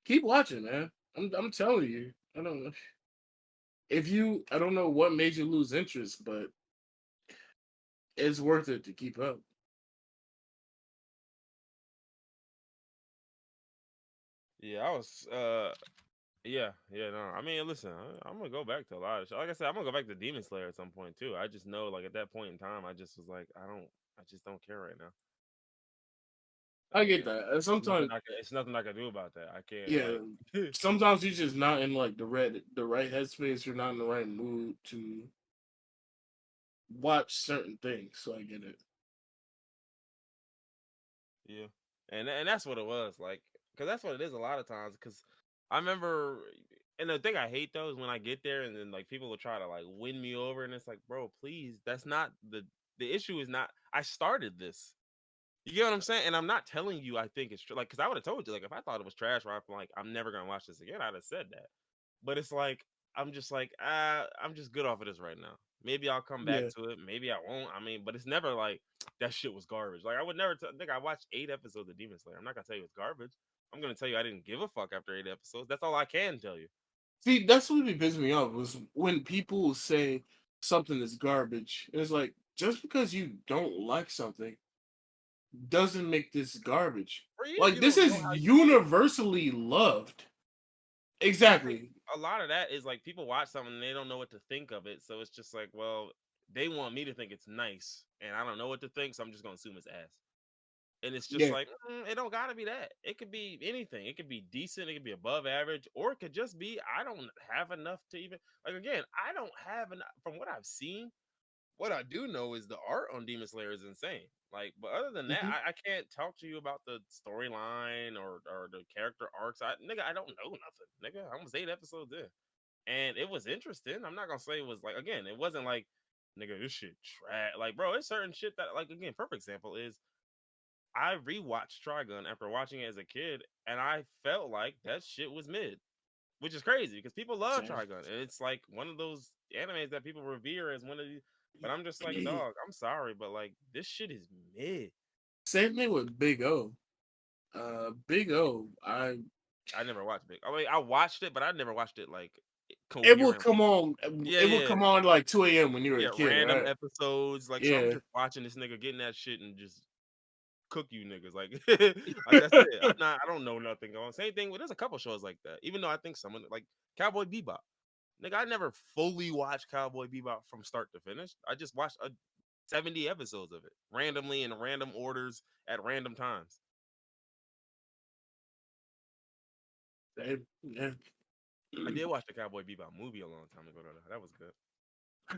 Keep watching, man. I'm telling you. I don't know if you. I don't know what made you lose interest, but it's worth it to keep up. Yeah, I was. Yeah, yeah. No, I mean, listen, I'm gonna go back to a lot of shit. Like I said, I'm gonna go back to Demon Slayer at some point too. I just know, like at that point in time, I just was like, I just don't care right now. I get And that. Sometimes, it's nothing I can do about that. I can't yeah. like. Sometimes you're just not in like the right headspace. You're not in the right mood to watch certain things. So I get it. Yeah, and that's what it was like, because that's what it is a lot of times. Because I remember, and the thing I hate though is when I get there and then like people will try to like win me over, and it's like, bro, please, that's not the issue. Is not I started this. You get what I'm saying? And I'm not telling you I think it's true. Like, because I would have told you, like, if I thought it was trash, or I'm like, I'm never gonna watch this again, I'd have said that. But it's like I'm just like, I'm just good off of this right now. Maybe I'll come back Yeah. to it. Maybe I won't. I mean, but it's never like that shit was garbage. Like I would never think I watched 8 episodes of Demon Slayer. I'm not gonna tell you it's garbage. I'm gonna tell you I didn't give a fuck after 8 episodes. That's all I can tell you. See, that's what be pissing me off was when people say something is garbage. It's like, just because you don't like something doesn't make this garbage. Or even if Like, you this don't know is how you feel. universally loved. And I think Exactly. a lot of that is like people watch something and they don't know what to think of it. So it's just like, well, they want me to think it's nice, and I don't know what to think, so I'm just gonna assume it's ass. And it's just Yeah. like, it don't gotta be that. It could be anything. It could be decent. It could be above average, or it could just be I don't have enough to even like. Again, I don't have enough from what I've seen. What I do know is the art on Demon Slayer is insane. Like, but other than that, Mhm. I can't talk to you about the storyline or the character arcs. Nigga, I don't know nothing. Nigga, I almost 8 episodes in, and it was interesting. I'm not gonna say it was like again, it wasn't like nigga this shit trash. Like, bro, it's certain shit that like again, perfect example is I rewatched Trigun after watching it as a kid, and I felt like that shit was mid, which is crazy because people love Same. Trigun, and it's like one of those animes that people revere as one of the. But I'm just like, dog, I'm sorry, but like this shit is mid. Same thing with Big O. Big O. I never watched Big. I mean, I watched it, but I never watched it like It will coherently. come on. Yeah, It will yeah, come on like 2 a.m. when you were a yeah. kid, Random right? episodes, like so. I'm Yeah. just watching this nigga getting that shit and just cook you niggas like like that's it. I don't know nothing going. Same thing with there's a couple shows like that. Even though I think someone like Cowboy Bebop. Nigga, I never fully watched Cowboy Bebop from start to finish. I just watched 70 episodes of it randomly in random orders at random times. Yeah. I did watch the Cowboy Bebop movie a long time ago though. That was good.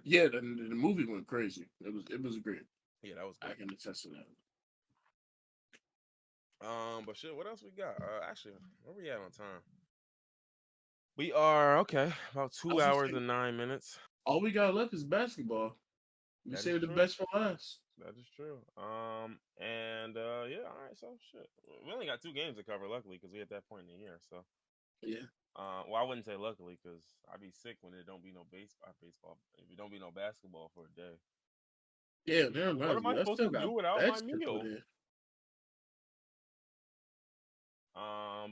Yeah, the movie went crazy. It was great. Yeah, that was I good. can attest to that. But shit, what else we got? Actually, where we at on time? We are okay, about I two was gonna hours say, and 9 minutes. all we got left is basketball. We That is saved the true. best for last. That is true. And yeah, all right. So shit, we only got 2 games to cover, luckily, because we at that point in the year. So, Yeah. well, I wouldn't say luckily, because I'd be sick when it don't be no baseball. If it don't be no basketball for a day. Yeah, that What reminds am I me. I supposed still to do got without my bets to put meal? in.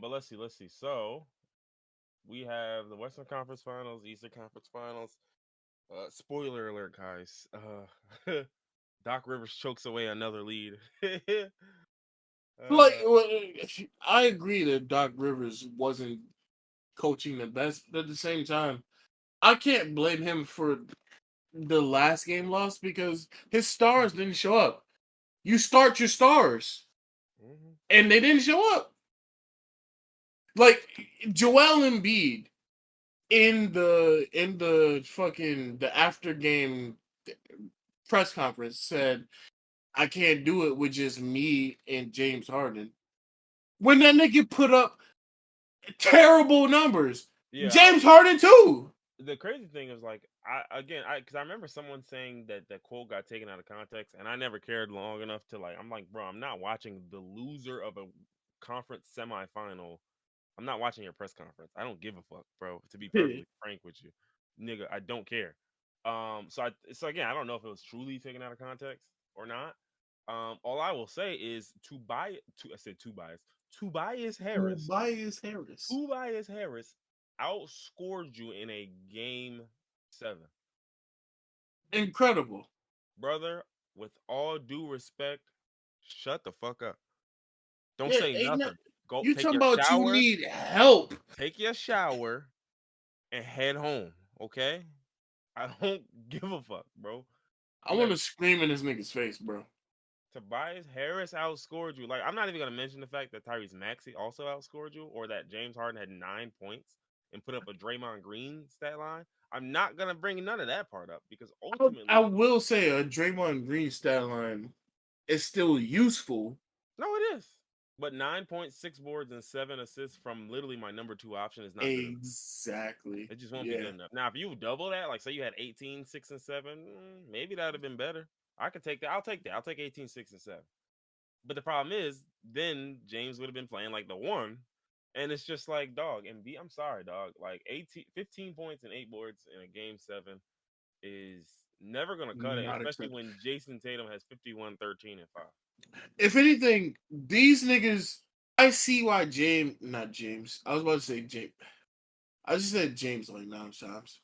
But let's see. So we have the Western Conference Finals, Eastern Conference Finals. Spoiler alert, guys. Doc Rivers chokes away another lead. Like, uh, I agree that Doc Rivers wasn't coaching the best, but at the same time, I can't blame him for the last game loss because his stars didn't show up. You start your stars, mhm. and they didn't show up. Like Joel Embiid in the fucking the after game press conference said, "I can't do it with just me and James Harden." When that nigga put up terrible numbers, Yeah, James Harden too. the crazy thing is like because I remember someone saying that that quote got taken out of context, and I never cared long enough to like. I'm like, bro, I'm not watching the loser of a conference semifinal. I'm not watching your press conference. I don't give a fuck, bro. To be perfectly frank with you, nigga, I don't care. So again, I don't know if it was truly taken out of context or not. All I will say is Tobias Harris. Tobias Harris. Tobias Harris outscored you in a game 7. Incredible. Brother, with all due respect, shut the fuck up. Don't Yeah, say ain't not, nothing. Go you take talking your about you shower, need help. take your shower, and head home, okay? I don't give a fuck, bro. I want Because to scream in this nigga's face, bro. Tobias Harris outscored you. Like, I'm not even gonna mention the fact that Tyrese Maxey also outscored you, or that James Harden had 9 points and put up a Draymond Green stat line. I'm not gonna bring none of that part up because I ultimately, will say a Draymond Green stat line is still useful. no, it is. But 9.6 boards and 7 assists from literally my number 2 option is not good enough. Exactly. It just won't be Yeah. good enough. Now, if you double that, like say you had 18, 6, and 7, maybe that would have been better. I could take that. I'll take that. I'll take 18, 6, and 7. But the problem is, then James would have been playing like the one. And it's just like, dog, and B, I'm sorry, dog. Like 18, 15 points and 8 boards in a game 7 is never going to cut it, Not especially acceptable. when Jason Tatum has 51, 13, and 5. If anything, these niggas, I see why not James. I was about to say James. I just said James like 9 times.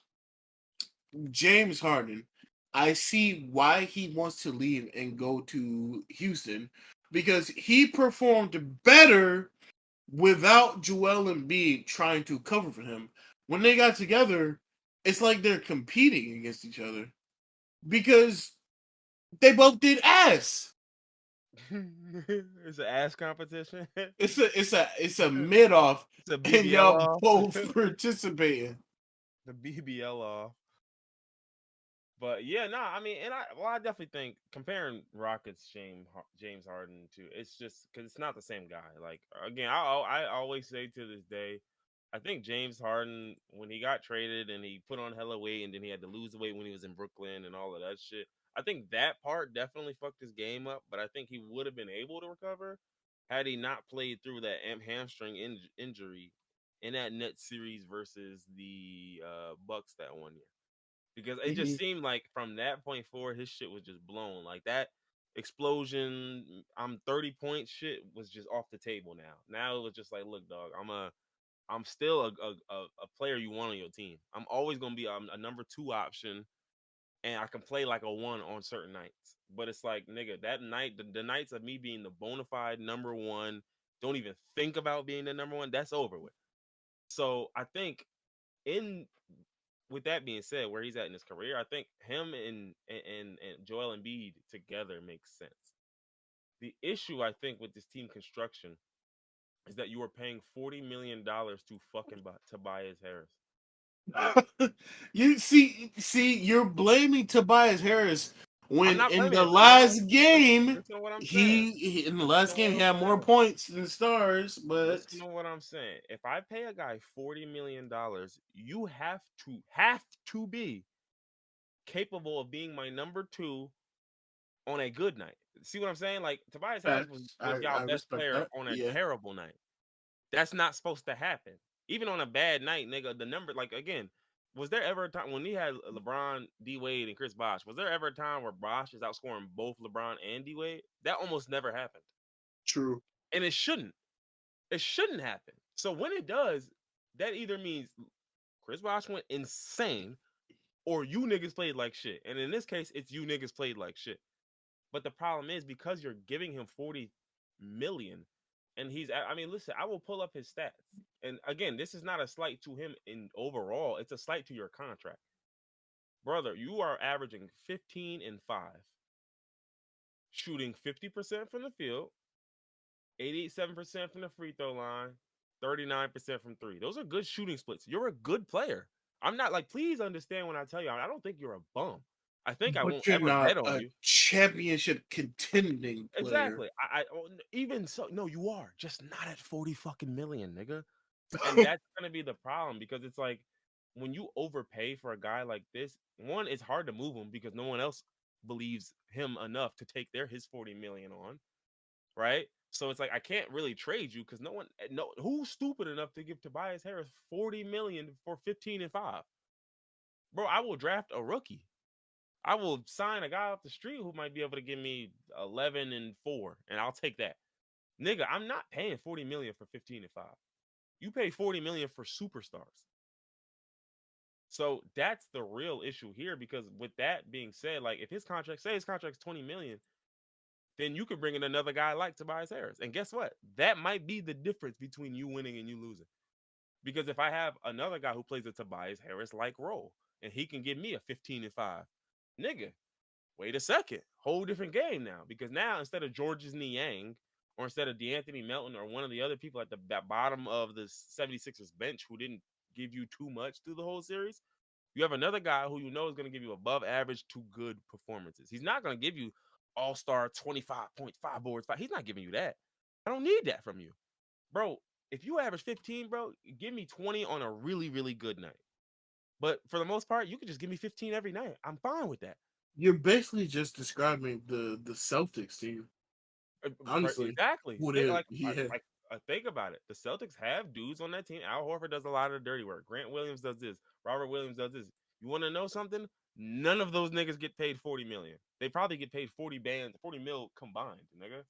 James Harden, I see why he wants to leave and go to Houston because he performed better without Joel Embiid trying to cover for him. When they got together, it's like they're competing against each other because they both did ass. It's an ass competition. It's a mid off, It's a and BBL y'all off. both participating. The BBL off. But yeah, no, I mean, I definitely think comparing Rockets James Harden to it's just because it's not the same guy. Like again, I always say to this day, I think James Harden when he got traded and he put on hella weight and then he had to lose the weight when he was in Brooklyn and all of that shit. I think that part definitely fucked his game up, but I think he would have been able to recover had he not played through that hamstring injury in that net series versus the Bucks that one year because it just Mhm. seemed like from that point forward, his shit was just blown. Like that explosion, I'm 30 point shit was just off the table now. Now it was just like, look, dog, I'm still a player you want on your team. I'm always gonna be a number 2 option, and I can play like a 1 on certain nights. But it's like, nigga, that night, the nights of me being the bona fide number 1, don't even think about being the number 1. That's over with. So I think in with that being said, where he's at in his career, I think him and Joel Embiid together makes sense. The issue I think with this team construction is that you are paying $40 million to fucking Tobias Harris. You see, you're blaming Tobias Harris I'm when not in blaming the him. No, last game listen to what I'm saying. he in the last Listen to game what he I'm had more saying. points than stars, but Listen to what I'm saying. If I pay a guy $40 million, you have to be capable of being my number 2 on a good night. See what I'm saying? Like Tobias Harris was facts. was I y'all best respect player that. on a Yeah, terrible night. That's not supposed to happen. Even on a bad night, nigga, the number like again, was there ever a time when he had LeBron, D Wade, and Chris Bosh? Was there ever a time where Bosh is outscoring both LeBron and D Wade? That almost never happened. true. And it shouldn't. It shouldn't happen. So when it does, that either means Chris Bosh went insane or you niggas played like shit. And in this case, it's you niggas played like shit. But the problem is because you're giving him 40 million and I mean, listen, I will pull up his stats. And again, this is not a slight to him in overall, it's a slight to your contract. Brother, you are averaging 15 and 5, shooting 50% from the field, 87% from the free throw line, 39% from three. Those are good shooting splits. You're a good player. I'm not like, please understand when I tell you, I don't think you're a bum. I think I won't But you're ever not bet on a you. championship contending player. Exactly. Even so, no, you are just not at 40 fucking million, nigga. And that's gonna be the problem because it's like when you overpay for a guy like this, one, it's hard to move him because no one else believes him enough to take his 40 million on, right? So it's like I can't really trade you because no who's stupid enough to give Tobias Harris 40 million for 15 and 5. Bro, I will draft a rookie. I will sign a guy off the street who might be able to give me 11 and 4, and I'll take that. Nigga, I'm not paying 40 million for 15 and 5. You pay 40 million for superstars. So that's the real issue here because with that being said, like if his contract's 20 million, then you could bring in another guy like Tobias Harris. And guess what? That might be the difference between you winning and you losing. Because if I have another guy who plays a Tobias Harris like role and he can give me a 15 and 5, nigga, wait a second, whole different game now. Because now instead of Georges Niang or instead of DeAnthony Melton or one of the other people at the bottom of the 76ers bench who didn't give you too much through the whole series, you have another guy who you know is going to give you above average to good performances. He's not going to give you all-star 25.5 boards. He's not giving you that. I don't need that from you. Bro, if you average 15, bro, give me 20 on a really, really good night. But for the most part, you can just give me 15 every night. I'm fine with that. You're basically just describing the Celtics team. Honestly, Exactly. would Think it? like Yeah. think about it. The Celtics have dudes on that team. Al Horford does a lot of the dirty work. Grant Williams does this. Robert Williams does this. You want to know something? None of those niggas get paid 40 million. They probably get paid 40 mil combined, nigga.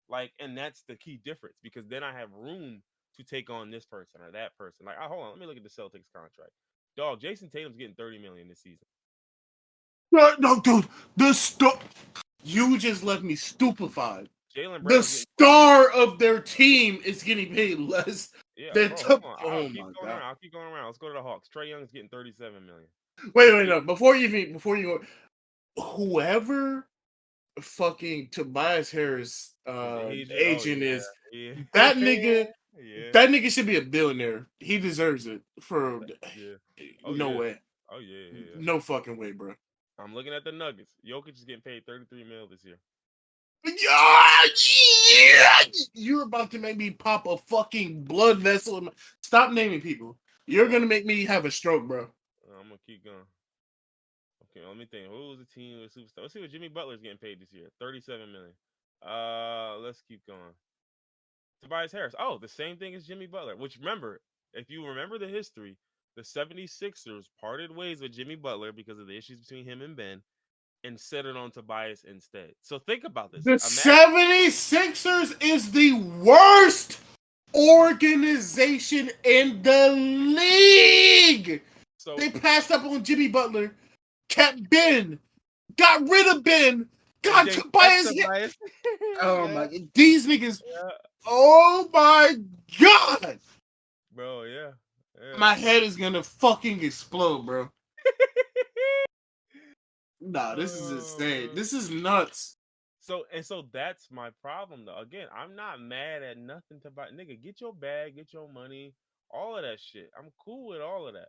Like, and that's the key difference because then I have room to take on this person or that person. Like, hold on, let me look at the Celtics contract. Dog, Jason Tatum's getting 30 million this season. No, dude, the star. You just left me stupefied. Jalen The Brown's getting 28. star of their team is getting paid less Yeah, than. bro, hold on. Oh my god! I'll keep going around. Let's go to the Hawks. Trae Young's getting 37 million. Wait, no. Before you go, whoever fucking Tobias Harris His agent. Oh agent yeah, is, yeah, that nigga. yeah, That nigga should be a billionaire. He deserves it. For yeah. Oh no yeah. way, Oh yeah, yeah, yeah. no fucking way, bro. I'm looking at the Nuggets. Jokic is getting paid 33 mil this year. Yeah, you're about to make me pop a fucking blood vessel. Stop naming people. You're gonna make me have a stroke, bro. I'm gonna keep going. Okay, let me think. Who was the team with superstar? Let's see what Jimmy Butler's getting paid this year. 37 million. Let's keep going. Tobias Harris. Oh, the same thing as Jimmy Butler. Which remember, if you remember the history, the 76ers parted ways with Jimmy Butler because of the issues between him and Ben and set it on Tobias instead. So think about this. The 76ers is the worst organization in the league. So they passed up on Jimmy Butler, kept Ben, got rid of Ben, got Tobias. Oh my god, these niggas. Yeah. Oh my god, bro. Yeah. My head is gonna fucking explode, bro. Nah, this is insane. This is nuts. So that's my problem though. Again, I'm not mad at nothing to buy. Nigga, get your bag, get your money, all of that shit. I'm cool with all of that.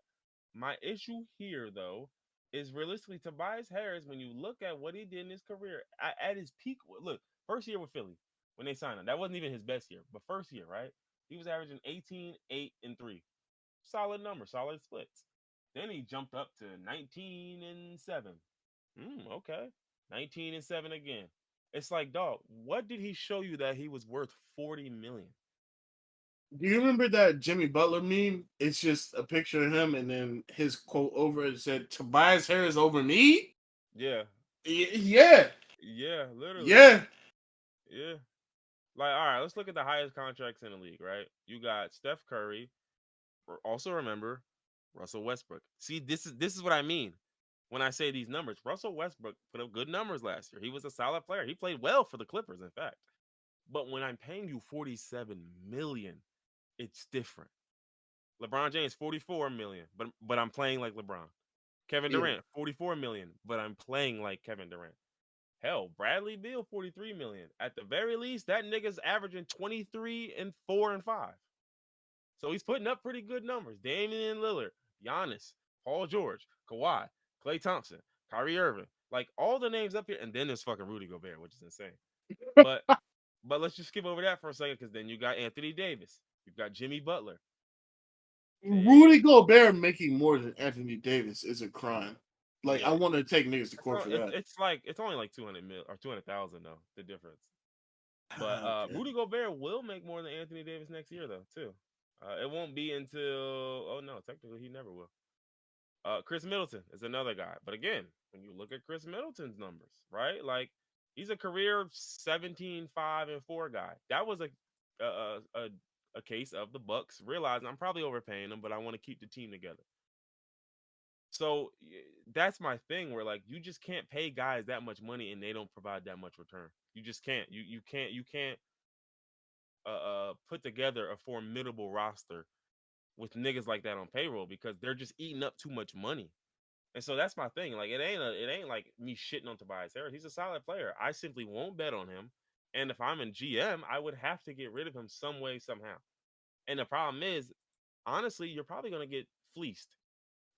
My issue here though is realistically Tobias Harris, when you look at what he did in his career at his peak. Look, first year with Philly when they signed him, that wasn't even his best year, but first year, right? He was averaging 18, 8, and 3. Solid number, solid splits. Then he jumped up to 19 and 7. Okay. 19 and 7 again. It's like, dog, what did he show you that he was worth 40 million? Do you remember that Jimmy Butler meme? It's just a picture of him and then his quote over it said, Tobias Harris over me? Yeah. Yeah. Yeah, literally. Yeah. Yeah. Like, all right, let's look at the highest contracts in the league, right? You got Steph Curry, Also remember Russell Westbrook. See, this is what I mean when I say these numbers. Russell Westbrook put up good numbers last year. He was a solid player. He played well for the Clippers, in fact. But when I'm paying you 47 million, it's different. LeBron James 44 million, but I'm playing like LeBron. Kevin Yeah. Durant 44 million, but I'm playing like Kevin Durant. Hell, Bradley Beal 43 million. At the very least, that nigga's averaging 23 and 4 and 5. So he's putting up pretty good numbers. Damian Lillard, Giannis, Paul George, Kawhi, Klay Thompson, Kyrie Irving, like all the names up here, and then there's fucking Rudy Gobert, which is insane. But let's just skip over that for a second, because then you got Anthony Davis, you've got Jimmy Butler. Then Rudy Gobert making more than Anthony Davis is a crime. Like, I yeah, want to take niggas to court for that. it's only like 200 mil or 200,000 though, the difference. But Okay. Rudy Gobert will make more than Anthony Davis next year though too. It won't be until, oh no, technically he never will. Chris Middleton is another guy. But again, when you look at Chris Middleton's numbers, right? Like he's a career 17, 5, and 4 guy. That was a a, a case of the Bucks realizing I'm probably overpaying them, but I want to keep the team together. So that's my thing where like you just can't pay guys that much money and they don't provide that much return. You just can't. You can't put together a formidable roster with niggas like that on payroll because they're just eating up too much money. And so that's my thing. Like it ain't like me shitting on Tobias Harris. He's a solid player. I simply won't bet on him. And if I'm in GM, I would have to get rid of him some way, somehow. And the problem is, honestly, you're probably gonna get fleeced.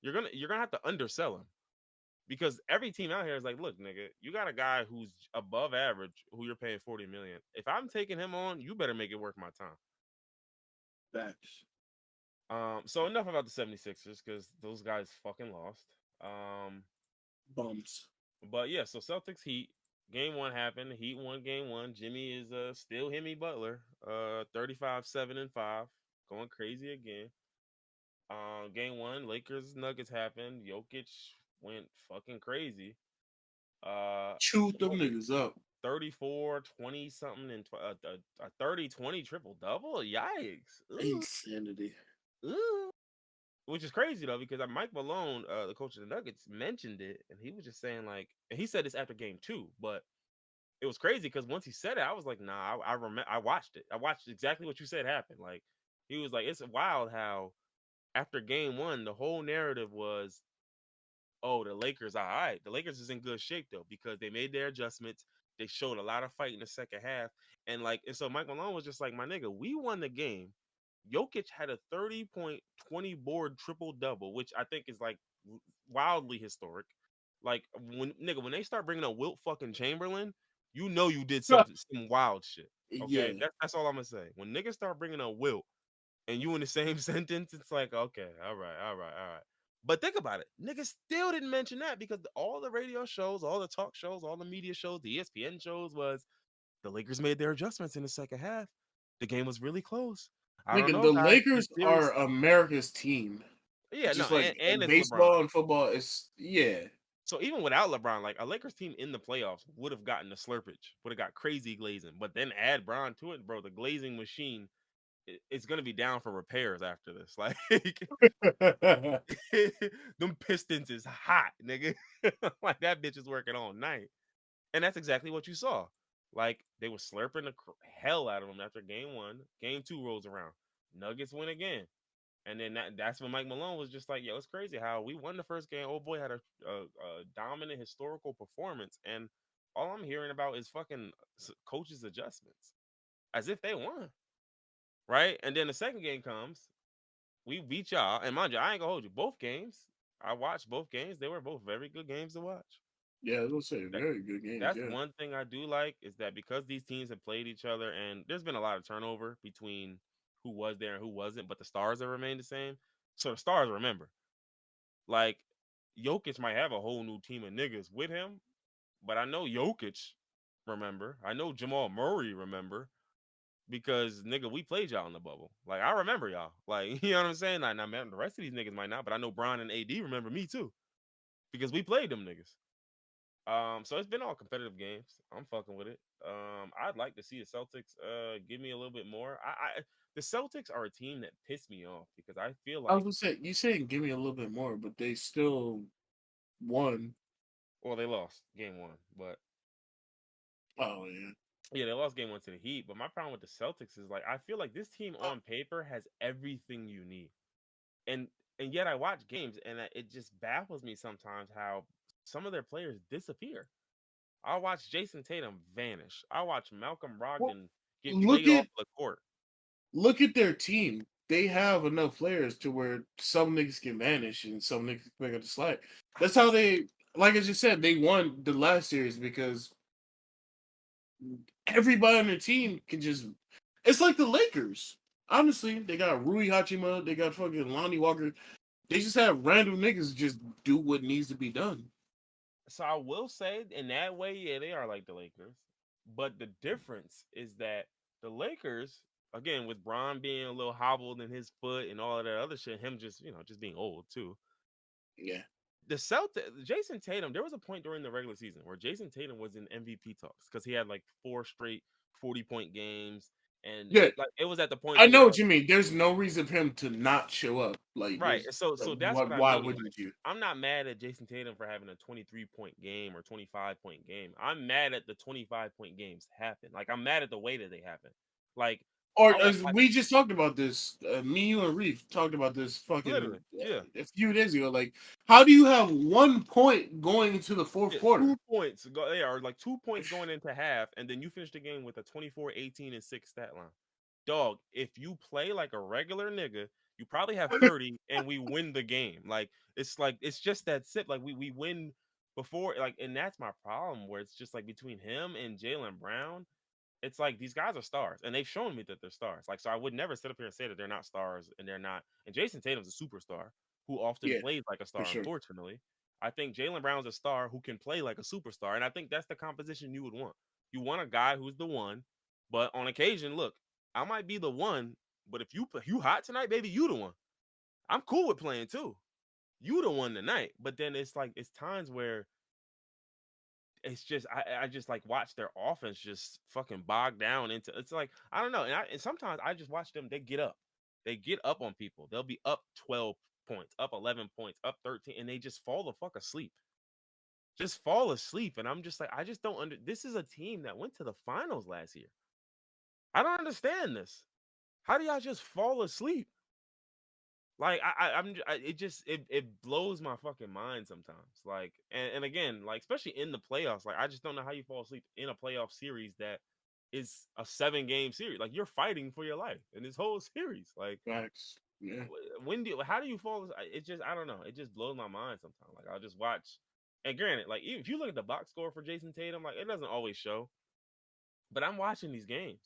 You're gonna have to undersell him. Because every team out here is like, look, nigga, you got a guy who's above average who you're paying 40 million. If I'm taking him on, you better make it worth my time. Facts. So enough about the 76ers because those guys fucking lost. Um, Bums. but yeah, so Celtics Heat game one happened. Heat won game one. Jimmy is still Himmy Butler, 35, 7 and 5, going crazy again. Game one, Lakers Nuggets happened. Jokic went fucking crazy. Chewed them niggas up. 34, 20 something, and a 30-20 triple double. Yikes. Ooh, Insanity. ooh. Which is crazy though, because Mike Malone, the coach of the Nuggets, mentioned it, and he was just saying like, and he said this after game two, but it was crazy because once he said it, I was like, nah, I remember, I watched it. I watched exactly what you said happen. Like, he was like, it's wild how after game one, the whole narrative was, oh, the Lakers are all right. The Lakers is in good shape though because they made their adjustments. They showed a lot of fight in the second half, and so Mike Malone was just like, my nigga, we won the game. Jokic had a 30-point, 20 board triple double, which I think is like wildly historic. Like when they start bringing up Wilt fucking Chamberlain, you know you did some wild shit. Okay, Yeah. that's all I'm gonna say. When niggas start bringing up Wilt and you in the same sentence, it's like, okay, all right, all right, all right. But think about it. Niggas still didn't mention that because all the radio shows, all the talk shows, all the media shows, the ESPN shows was the Lakers made their adjustments in the second half. The game was really close. I don't Nigga, know, the guys. This Lakers series, are America's team. yeah, no, Just like and in it's LeBron. baseball and football, it's yeah. So even without LeBron, like a Lakers team in the playoffs would have gotten the slurpage, would have got crazy glazing. But then add Bron to it, bro. The glazing machine, it's gonna be down for repairs after this. Like them Pistons is hot, nigga. Like that bitch is working all night, and that's exactly what you saw. Like they were slurping the hell out of them after game one. Game two rolls around, Nuggets win again. And then that's when Mike Malone was just like, yo, it's crazy how we won the first game. Old boy had a dominant historical performance. And all I'm hearing about is fucking coaches' adjustments as if they won. Right. And then the second game comes. We beat y'all. And mind you, I ain't gonna hold you. Both games, I watched both games. They were both very good games to watch. Yeah, I was gonna say That, very good games. that's Yeah. one thing I do like is that because these teams have played each other and there's been a lot of turnover between who was there and who wasn't, but the stars have remained the same. So the stars remember. Like Jokic might have a whole new team of niggas with him, but I know Jokic remember. I know Jamal Murray remember because nigga, we played y'all in the bubble. Like I remember y'all. Like you know what I'm saying? Like now, man, the rest of these niggas might not, but I know Bron and AD remember me too because we played them niggas. So it's been all competitive games. I'm fucking with it. I'd like to see the Celtics give me a little bit more. the Celtics are a team that pissed me off because I feel I was like, gonna say you saying give me a little bit more, but they still won. well, they lost game one, but Oh yeah. yeah, they lost game one to the Heat. But my problem with the Celtics is like I feel like this team Uh, on paper has everything you need, and and yet I watch games and it just baffles me sometimes how some of their players disappear. I watch Jason Tatum vanish. I watch Malcolm well, Brogdon get look traded off at the court. their team. They have enough players to where some niggas can vanish and some niggas can pick up the slack. That's how they, like I just said, they won the last series because everybody on their team can just. It's like the Lakers. Honestly, they got Rui Hachimura, they got fucking Lonnie Walker. They just have random niggas just do what needs to be done. So I will say in that way, yeah, they are like the Lakers. But the difference is that the Lakers, again, with Bron being a little hobbled in his foot and all of that other shit, him just, just being old too. Yeah. The Celtics, Jason Tatum, there was a point during the regular season where Jason Tatum was in MVP talks because he had like 4 straight 40-point games. And Yeah. like it was at the point I to know where what you mean. There's no reason for him to not show up. Like, right. there's So that's what I why mean. Like, wouldn't you? I'm not mad at Jason Tatum for having a 23-point game or 25-point game. I'm mad at the 25-point games happen. Like I'm mad at the way that they happen. Like Or I want as we just talked about this, me, you, and Reef talked about this fucking literally, yeah. a few days ago. Like, how do you have 1 point going into the fourth Yeah, quarter? 2 points go they are like 2 points going into half, and then you finish the game with a 24, 18, and 6 stat line. Dog, if you play like a regular nigga, you probably have 30 and we win the game. Like it's just that sip. Like we win before like and that's my problem where it's just like between him and Jalen Brown, it's like these guys are stars and they've shown me that they're stars. Like, so I would never sit up here and say that they're not stars and they're not. And Jason Tatum's a superstar who often Yeah, plays like a for star, sure. unfortunately. I think Jalen Brown's a star who can play like a superstar. And I think that's the composition you would want. You want a guy who's the one, but on occasion, look, I might be the one, but if you hot tonight, baby, you the one. I'm cool with playing too. You the one tonight. But then it's like it's times where it's just I just like watch their offense just fucking bog down into it's like I don't know and sometimes I just watch them they get up on people they'll be up 12 points up 11 points up 13 and they just fall the fuck asleep and I'm just like I just don't this is a team that went to the finals last year. I don't understand this. How do y'all just fall asleep? Like it just it blows my fucking mind sometimes. Like and again, like especially in the playoffs, like I just don't know how you fall asleep in a playoff series that is a 7 game series. Like you're fighting for your life in this whole series. Like Facts. Yeah. how do you fall? It just I don't know. It just blows my mind sometimes. Like I'll just watch. And granted, like if you look at the box score for Jason Tatum, like it doesn't always show. But I'm watching these games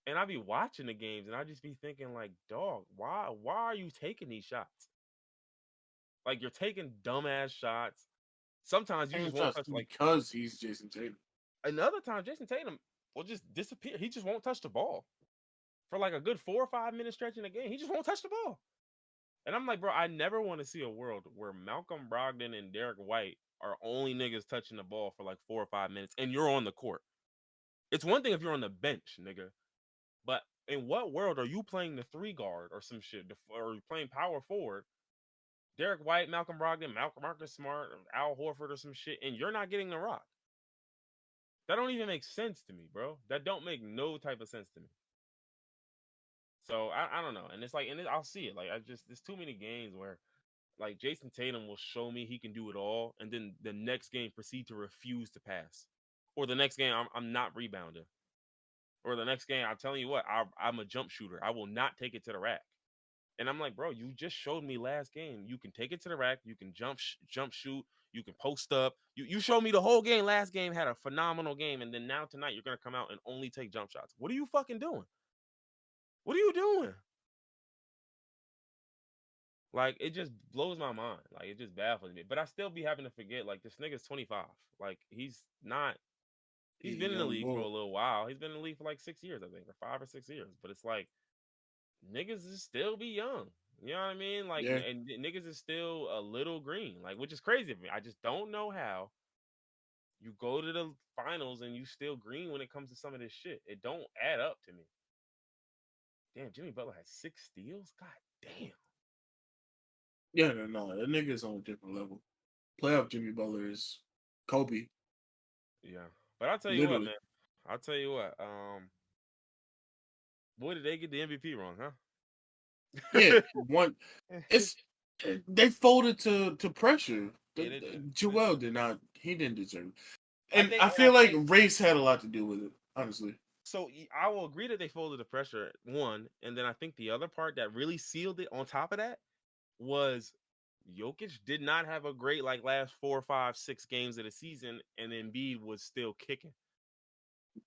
and I be watching the games and I just be thinking like, dog, why are you taking these shots? Like you're taking dumbass shots. Sometimes you And just won't just touch like because he's Jason Tatum. another time Jason Tatum will just disappear. He just won't touch the ball. For like a good 4 or 5 minute stretch in the game. He just won't touch the ball. And I'm like, bro, I never want to see a world where Malcolm Brogdon and Derek White are only niggas touching the ball for like 4 or 5 minutes and you're on the court. It's one thing if you're on the bench, nigga. But in what world are you playing the 3 guard or some shit, or playing power forward? Derek White, Malcolm Brogdon, Marcus Smart, Al Horford, or some shit, and you're not getting the rock. That don't even make sense to me, bro. That don't make no type of sense to me. So I don't know, and it's like, I'll see it. Like there's too many games where like Jason Tatum will show me he can do it all, and then the next game proceed to refuse to pass, or the next game I'm not rebounding, or the next game I'm telling you what I'm a jump shooter. I will not take it to the rack. And I'm like, bro, you just showed me last game. You can take it to the rack. You can jump shoot. You can post up. You showed me the whole game. Last game had a phenomenal game. And then now tonight, you're going to come out and only take jump shots. What are you fucking doing? What are you doing? Like, it just blows my mind. Like, it just baffles me. But I still be having to forget, like, this nigga's 25. Like, he's not, he's He's a been in the young league for bull. a little while. He's been in the league for like 6 years, I think, or 5 or 6 years. But it's like, niggas is still be young. You know what I mean? Like, Yeah. and niggas is still a little green, like, which is crazy for me. I just don't know how you go to the finals and you still green when it comes to some of this shit. It don't add up to me. Damn, Jimmy Butler had 6 steals. God damn. Yeah, no, that nigga's on a different level. Playoff Jimmy Butler is Kobe, Yeah, but I'll tell you what, literally. man. I'll tell you what. Boy, did they get the MVP wrong, huh? Yeah, one. It's they folded to pressure. Yeah, they did. They Joel did. did not. He didn't deserve it, I and think, I and I feel like think race had a lot to do with it. Honestly, so. I will agree that they folded the pressure one, and then I think the other part that really sealed it on top of that was Jokic did not have a great like last 4, 5, 6 games of the season, and Embiid was still kicking.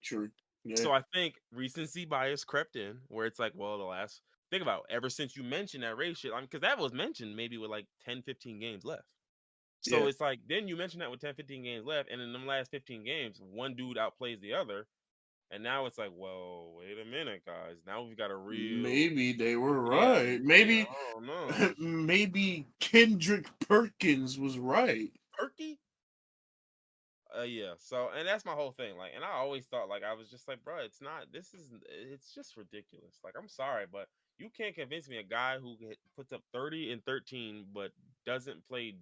true. Yeah, So I think recency bias crept in, where it's like, well, the last think about it, ever since you mentioned that race shit, I mean, because that was mentioned maybe with like 10, 15 games left. So yeah. it's like then you mentioned that with 10, 15 games left, and in them last 15 games, one dude outplays the other. And now it's like, well, wait a minute, guys. Now we've got a real, Maybe they were yeah, right. yeah, Maybe, I don't know. maybe Kendrick Perkins was right. Perky? Yeah. So, and that's my whole thing. Like, and I always thought, like, I was just like, bro, it's not. This is, it's just ridiculous. Like, I'm sorry, but you can't convince me a guy who puts up 30 and 13, but doesn't play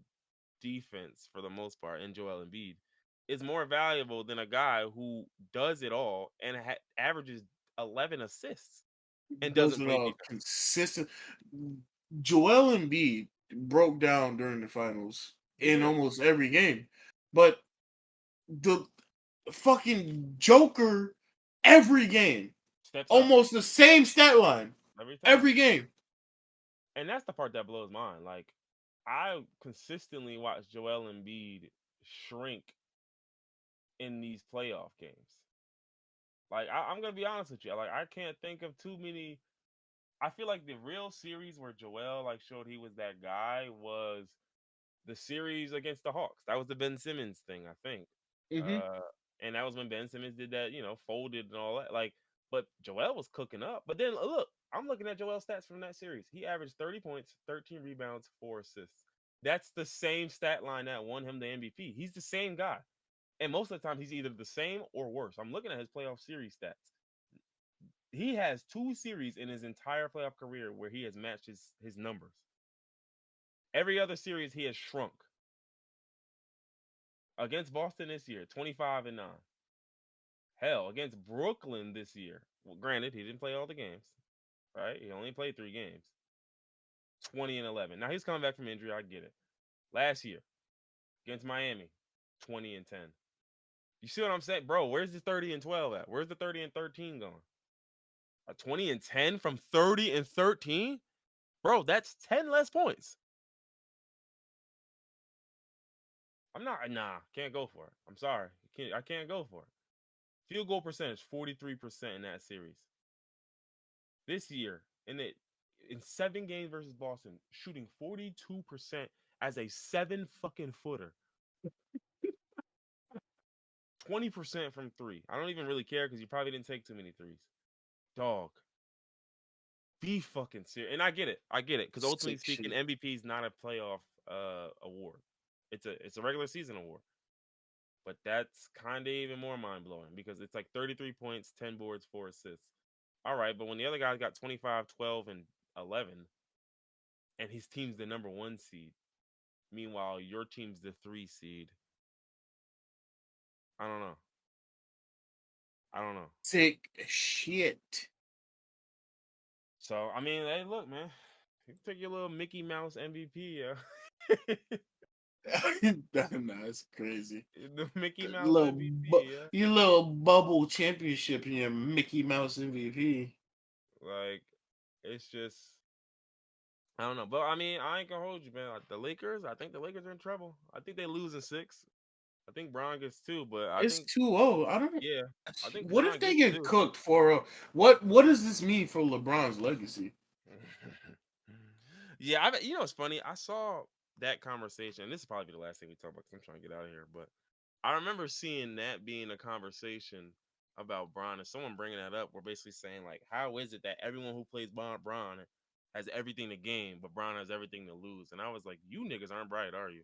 defense for the most part in Joel Embiid is more valuable than a guy who does it all and averages 11 assists and Those doesn't are play all defense. consistent. Joel Embiid broke down during the finals He in did. almost every game, but the fucking Joker every game, Steps up almost the same stat line every time. every game. And that's the part that blows mine. Like, I consistently watch Joel Embiid shrink in these playoff games. Like, I'm gonna be honest with you. Like, I can't think of too many. I feel like the real series where Joel like showed he was that guy was the series against the Hawks. That was the Ben Simmons thing, I think. Hmm. Uh, and that was when Ben Simmons did that, folded and all that. Like, but Joel was cooking up. But then look, I'm looking at Joel's stats from that series. He averaged 30 points, 13 rebounds, 4 assists. That's the same stat line that won him the MVP. He's the same guy. And most of the time, he's either the same or worse. I'm looking at his playoff series stats. He has 2 series in his entire playoff career where he has matched his numbers. Every other series, he has shrunk. Against Boston this year, 25 and 9. Hell, against Brooklyn this year. Well, granted, he didn't play all the games, right? He only played 3 games. 20 and 11. Now he's coming back from injury. I get it. Last year against Miami, 20 and 10. You see what I'm saying, bro? Where's the 30 and 12 at? Where's the 30 and 13 going? A 20 and 10 from 30 and 13, bro. That's 10 less points. I'm not. Nah, can't go for it. I'm sorry. I can't go for it. Field goal percentage 43% in that series. This year, in 7 games versus Boston, shooting 42% as a 7 fucking footer. 20% from three. I don't even really care because you probably didn't take too many threes. Dog. Be fucking serious. And I get it. I get it. Because ultimately Sick speaking, shit. MVP is not a playoff award. It's a regular season award. But that's kind of even more mind blowing because it's like 33 points, 10 boards, 4 assists. All right, but when the other guys got 25, 12, and 11, and his team's the number 1 seed, meanwhile your team's the 3 seed. I don't know. I don't know. Sick shit. So I mean, hey, look, man, you take your little Mickey Mouse MVP, yeah. That's crazy. The Mickey Mouse Little, MVP, yeah. your little bubble championship in your Mickey Mouse MVP. Like, it's just I don't know, but I mean, I ain't gonna hold you, man. Like, the Lakers, I think the Lakers are in trouble. I think they lose in 6. I think Brown gets 2, but I It's think 2-0. I don't. yeah, I think What if Brown they gets get 2. cooked 4-0? What does this mean for LeBron's legacy? Yeah, you know it's funny. I saw that conversation. This will probably be the last thing we talk about because I'm trying to get out of here. But I remember seeing that being a conversation about Braun and someone bringing that up. We're basically saying like, how is it that everyone who plays Braun has everything to gain, but Braun has everything to lose? And I was like, you niggas aren't bright, are you?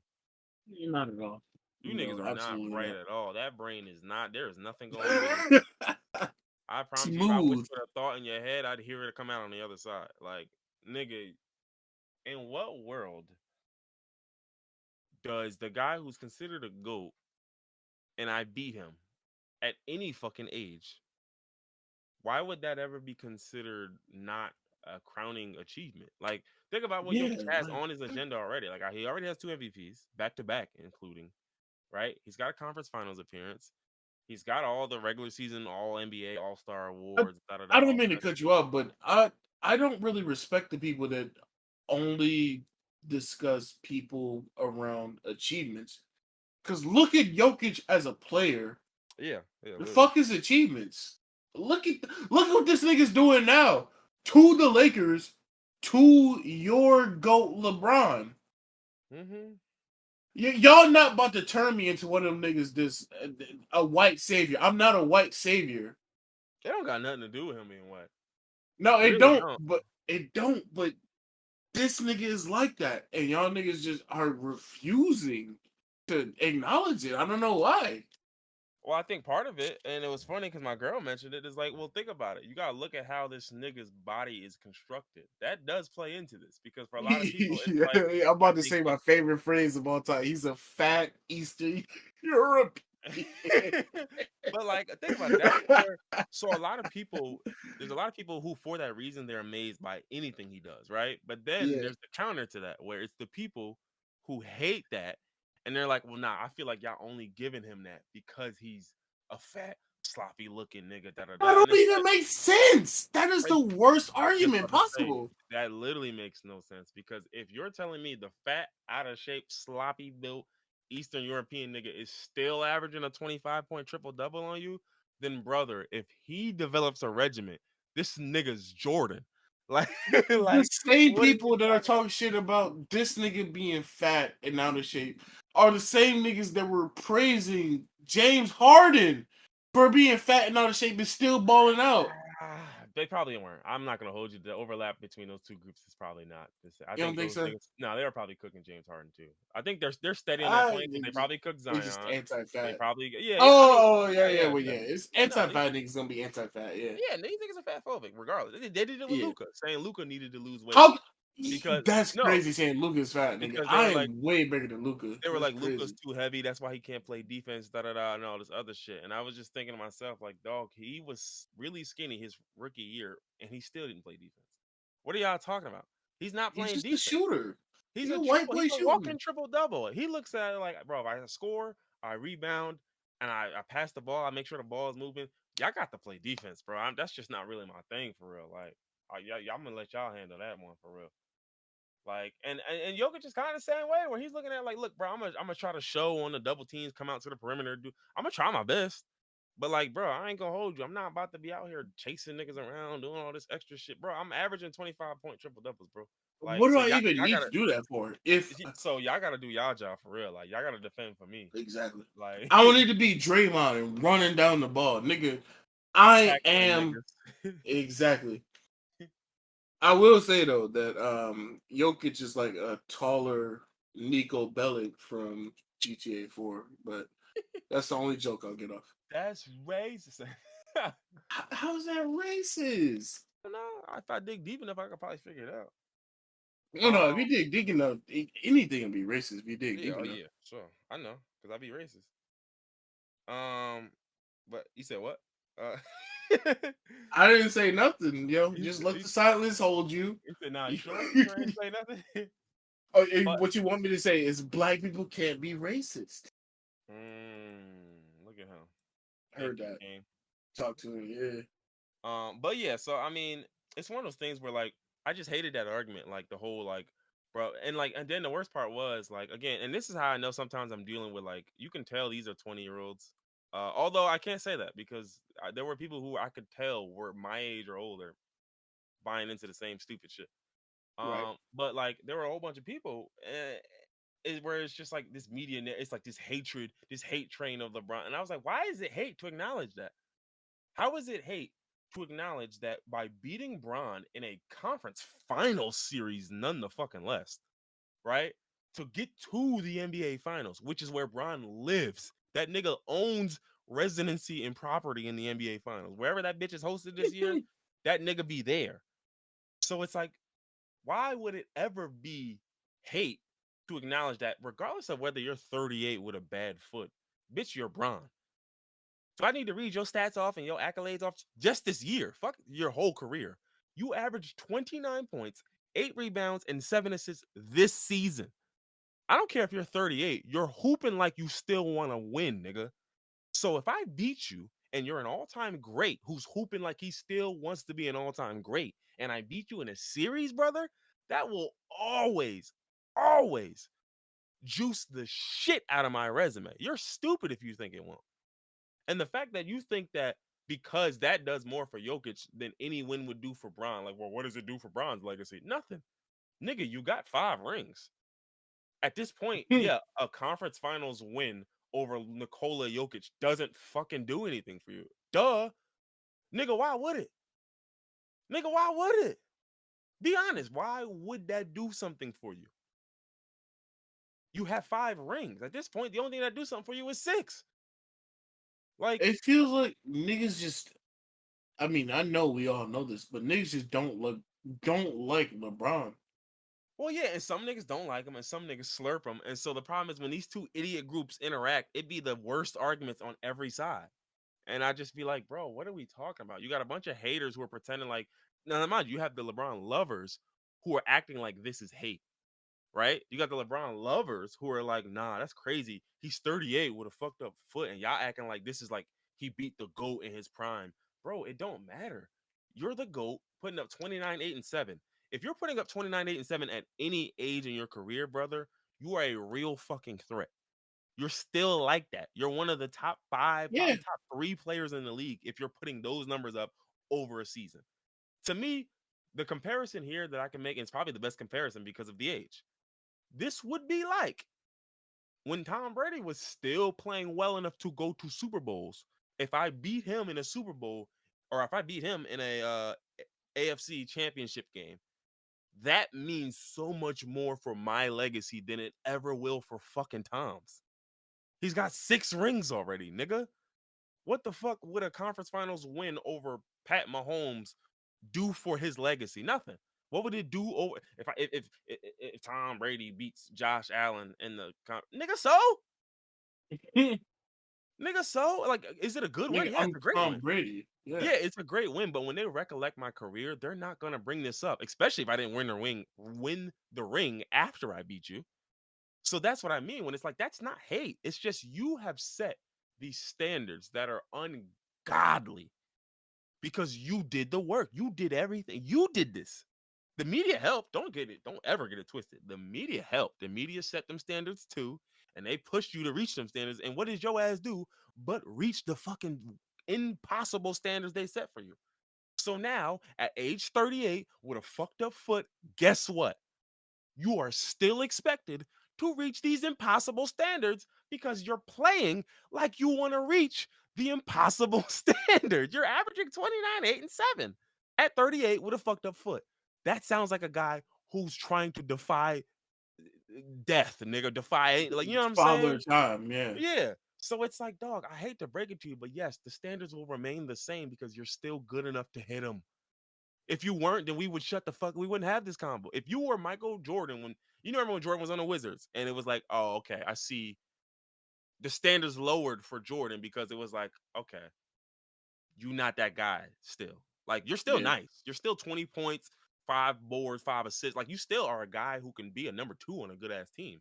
Not at all. You niggas No, are not absolutely bright not. at all. That brain is not. There is nothing going on. I promise you, if I Smooth. whispered a thought in your head, I'd hear it come out on the other side. Like, nigga, in what world does the guy who's considered a GOAT and I beat him at any fucking age, why would that ever be considered not a crowning achievement? Like, think about what Yeah, Jokic has like on his agenda already. Like, he already has two MVPs back to back, including, right? He's got a conference finals appearance. He's got all the regular season All NBA, All Star I, awards, da da I da. don't All mean to that. cut you off, but I don't really respect the people that only discuss people around achievements. Cause look at Jokic as a player. Yeah, yeah, The literally. fuck his achievements. Look at what this nigga's doing now to the Lakers, to your goat LeBron. Mm-hmm. Y'all not about to turn me into one of them niggas. This a white savior. I'm not a white savior. It don't got nothing to do with him being white. No, It it really don't. don't. But it don't. But this nigga is like that, and y'all niggas just are refusing to acknowledge it. I don't know why. Well, I think part of it, and it was funny because my girl mentioned it, is like, well, think about it. You gotta look at how this nigga's body is constructed. That does play into this because for a lot of people, it's Yeah, like I'm I about to think say my favorite phrase of all time. He's a fat Eastern European. but like think about it. That's where so a lot of people there's a lot of people who for that reason they're amazed by anything he does, right? But then Yeah. there's the counter to that where it's the people who hate that and they're like, well, nah, I feel like y'all only giving him that because he's a fat, sloppy looking nigga, da da That da. And don't it's even make sense. That is like the worst just argument about to say possible. that literally makes no sense because if you're telling me the fat, out of shape, sloppy built Eastern European nigga is still averaging a 25-point triple double on you, then brother, if he develops a regiment, this nigga's Jordan. Like, The like same what are you people that are talking talking shit about this nigga being fat and out of shape are the same niggas that were praising James Harden for being fat and out of shape and still balling out. They probably weren't. I'm not gonna hold you. The overlap between those two groups is probably not. I You don't think think those so? niggas. No, they were probably cooking James Harden too. I think they're steady on that I point because they just probably cooked they just Zion. They anti-fat. probably yeah. I mean Oh yeah, yeah yeah, yeah well yeah. It's yeah no anti-fat niggas gonna be anti-fat, yeah. yeah these niggas are fat phobic regardless. They did it with Yeah. Luca, saying Luca needed to lose weight How because that's no crazy saying Luca's fat, nigga. because I am way bigger than Luca. they were That's like Luca's crazy. too heavy. That's why he can't play defense. Da da da and all this other shit. And I was just thinking to myself like, dog, he was really skinny his rookie year and he still didn't play defense. What are y'all talking about? He's not He's playing just a defense. shooter. He's He a a white triple. boy He's a shooting. walking triple double. He looks at it like, bro, if I score, I rebound, and I pass the ball. I make sure the ball is moving. Y'all got to play defense, bro. That's just not really my thing for real. Like, I'm gonna let y'all handle that one for real. Like, and Jokic is kind of the same way where he's looking at like, look, bro, I'm gonna try to show on the double teams, come out to the perimeter, I'm gonna try my best. But like, bro, I ain't gonna hold you. I'm not about to be out here chasing niggas around, doing all this extra shit, bro. I'm averaging 25-point triple doubles, bro. Like, What do so I even y'all need to gotta do that for? If so y'all gotta do y'all job for real. Like y'all gotta defend for me. exactly, Like I don't need to be Draymond and running down the ball, nigga. I tackling am niggas. exactly. I will say though that Jokic is like a taller Nico Bellic from GTA 4, but that's the only joke I'll get off. That's racist. I How's that racist? don't know. If I dig deep enough, I could probably figure it out. No, no. If you Um, dig deep enough, anything can be racist. If you dig yeah, deep oh enough. yeah, sure. I know, cause I be racist. Um, but you said what? Uh, I didn't say nothing, yo. he, Just said, let he, the silence hold you. he said, "Nah, you sure? You sure I ain't say nothing?" But What you want me to say is black people can't be racist. look at him. Heard Thank you, that. King. Talk to him. Yeah. But yeah, so I mean, it's one of those things where like I just hated that argument, like the whole like, bro, and then the worst part was like again, and this is how I know sometimes I'm dealing with like you can tell these are 20-year-olds. Although I can't say that because there were people who I could tell were my age or older buying into the same stupid shit. Right. But like there were a whole bunch of people. Where it's just like this media, it's like this hatred, this hate train of LeBron, and I was like, why is it hate to acknowledge that? How is it hate to acknowledge that by beating Braun in a conference final series, none the fucking less, right? To get to the NBA finals, which is where Braun lives. That nigga owns residency and property in the NBA Finals. Wherever that bitch is hosted this year, that nigga be there. So it's like, why would it ever be hate to acknowledge that, regardless of whether you're 38 with a bad foot, bitch, you're Bron. So I need to read your stats off and your accolades off just this year. Fuck your whole career. You averaged 29 points, 8 rebounds, and 7 assists this season. I don't care if you're 38. You're hooping like you still want to win, nigga. So if I beat you and you're an all-time great who's hooping like he still wants to be an all-time great, and I beat you in a series, brother, that will always, always juice the shit out of my resume. You're stupid if you think it won't. And the fact that you think that because that does more for Jokic than any win would do for Bron, like, well, what does it do for Bron's legacy? Nothing. Nigga, you got 5 rings. At this point, yeah, a conference finals win over Nikola Jokic doesn't fucking do anything for you. Duh. Nigga, why would it? Nigga, why would it? Be honest. Why would that do something for you? You have 5 rings. At this point, the only thing that do something for you is 6. Like, it feels like niggas just. I mean, I know we all know this, but niggas just don't like LeBron. well, yeah, and some niggas don't like him, and some niggas slurp him. And so the problem is when these two idiot groups interact, it be the worst arguments on every side. And I just be like, bro, what are we talking about? You got a bunch of haters who are pretending like, now mind you, have the LeBron lovers who are acting like this is hate, right? You got the LeBron lovers who are like, nah, that's crazy. He's 38 with a fucked up foot, and y'all acting like this is like he beat the GOAT in his prime. Bro, it don't matter. You're the GOAT putting up 29, 8, and 7. If you're putting up 29, 8, and 7 at any age in your career, brother, you are a real fucking threat. You're still like that. You're one of the top 5, Yeah, probably top 3 players in the league if you're putting those numbers up over a season. To me, the comparison here that I can make, and it's probably the best comparison because of the age. This would be like when Tom Brady was still playing well enough to go to Super Bowls. If I beat him in a Super Bowl, or if I beat him in a AFC championship game, that means so much more for my legacy than it ever will for fucking Tom's. He's got 6 rings already, nigga. What the fuck would a conference finals win over Pat Mahomes do for his legacy? Nothing. What would it do over if Tom Brady beats Josh Allen in the nigga? So nigga, so like, is it a good win? nigga, Yeah, it's I'm a great Tom win. Brady. Yeah, Yeah, it's a great win. But when they recollect my career, they're not gonna bring this up, especially if I didn't win the ring after I beat you. So that's what I mean when it's like, that's not hate. It's just you have set these standards that are ungodly because you did the work. You did everything. You did this. The media helped. Don't ever get it twisted. The media helped. The media set them standards too, and they pushed you to reach them standards. And what did your ass do but reach the fucking impossible standards they set for you? So now, at age 38, with a fucked up foot, guess what? You are still expected to reach these impossible standards because you're playing like you want to reach the impossible standard. You're averaging 29, 8, and 7 at 38 with a fucked up foot. That sounds like a guy who's trying to defy death, nigga. Defy, like, you know what I'm father saying? time. Yeah, Yeah. So it's like, dog, I hate to break it to you, but yes, the standards will remain the same because you're still good enough to hit them. If you weren't, then we would shut the fuck. We wouldn't have this combo. If you were Michael Jordan, when you remember when Jordan was on the Wizards, and it was like, oh, okay, I see the standards lowered for Jordan because it was like, okay, you not that guy still. Like, you're still yeah. nice. You're still 20 points, 5 boards, 5 assists. Like, you still are a guy who can be a number 2 on a good ass team.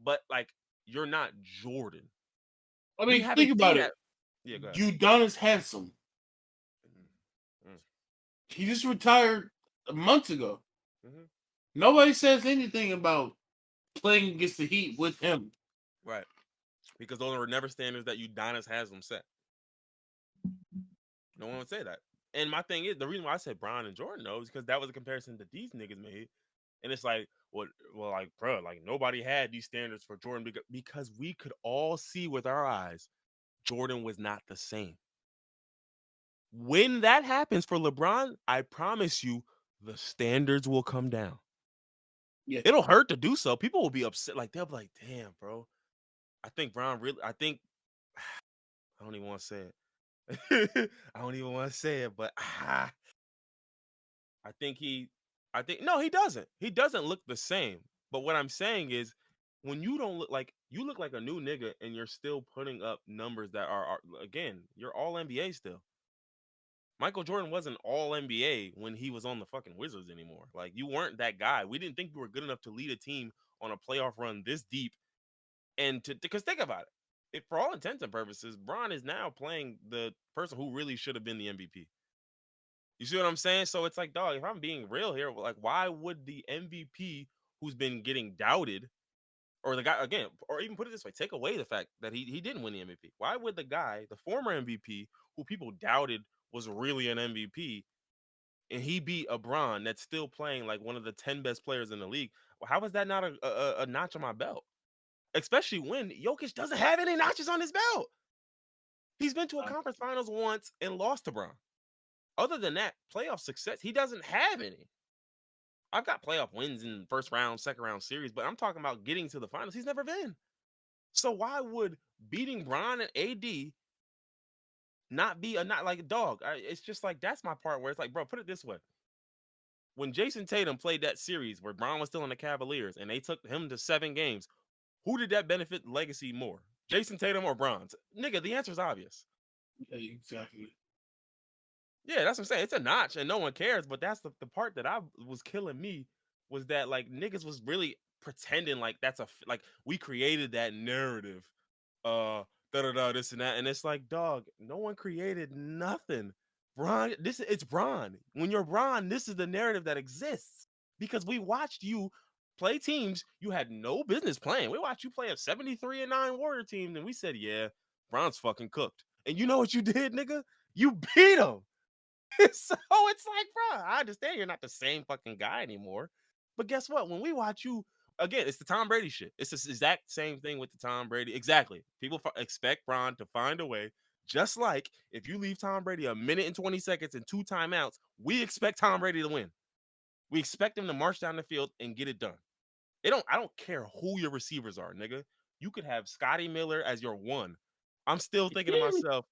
But like, you're not Jordan. I We mean, haven't think about seen it. that. Yeah, go ahead. Udonis Handsome. Mm, He just retired a month ago. mhm. Nobody says anything about playing against the Heat with him. Right. Because those were never standards that Udonis has them set. No one would say that. And my thing is, the reason why I said Bron and Jordan though is because that was a comparison that these niggas made. And it's like, well, like, bro, like, nobody had these standards for Jordan because we could all see with our eyes Jordan was not the same. When that happens for LeBron, I promise you the standards will come down. Yeah, It'll hurt to do so. People will be upset. Like, they'll be like, damn, bro. I think Bron really, I don't even want to say it. I don't even want to say it, but I think no, he doesn't. He doesn't look the same. But what I'm saying is, when you don't look like you look like a new nigga, and you're still putting up numbers that are again, you're all NBA still. Michael Jordan wasn't all NBA when he was on the fucking Wizards anymore. Like, you weren't that guy. We didn't think you were good enough to lead a team on a playoff run this deep. And because think about it, if for all intents and purposes, Bron is now playing the person who really should have been the MVP. You see what I'm saying? So it's like, dog, if I'm being real here, like, why would the MVP who's been getting doubted, or the guy again, or even put it this way, take away the fact that he didn't win the MVP? Why would the guy, the former MVP, who people doubted was really an MVP, and he beat a Bron that's still playing like one of the 10 best players in the league? Well, how is that not a notch on my belt? Especially when Jokic doesn't have any notches on his belt. He's been to a conference finals once and lost to Bron. Other than that, playoff success, he doesn't have any. I've got playoff wins in first round, second round series, but I'm talking about getting to the finals. He's never been. So why would beating Bron and AD not be not like a dog? It's just like, that's my part where it's like, bro, put it this way. When Jason Tatum played that series where Bron was still in the Cavaliers and they took him to 7 games, who did that benefit legacy more? Jason Tatum or Bron? Nigga, the answer is obvious. Yeah, exactly. Yeah, that's what I'm saying. It's a notch and no one cares. But that's the part that I was killing me, was that like niggas was really pretending like that's like we created that narrative. Da da da this and that. And it's like, dog, no one created nothing. Bron, it's Bron. When you're Bron, this is the narrative that exists. Because we watched you play teams you had no business playing. We watched you play a 73-9 Warrior team, and we said, yeah, Bron's fucking cooked. And you know what you did, nigga? You beat him. So it's like, bro, I understand you're not the same fucking guy anymore. But guess what? When we watch you, again, it's the Tom Brady shit. It's the exact same thing with the Tom Brady. Exactly. People expect Bron to find a way. Just like if you leave Tom Brady a minute and 20 seconds and 2 timeouts, we expect Tom Brady to win. We expect him to march down the field and get it done. I don't care who your receivers are, nigga. You could have Scotty Miller as your one. I'm still thinking to myself,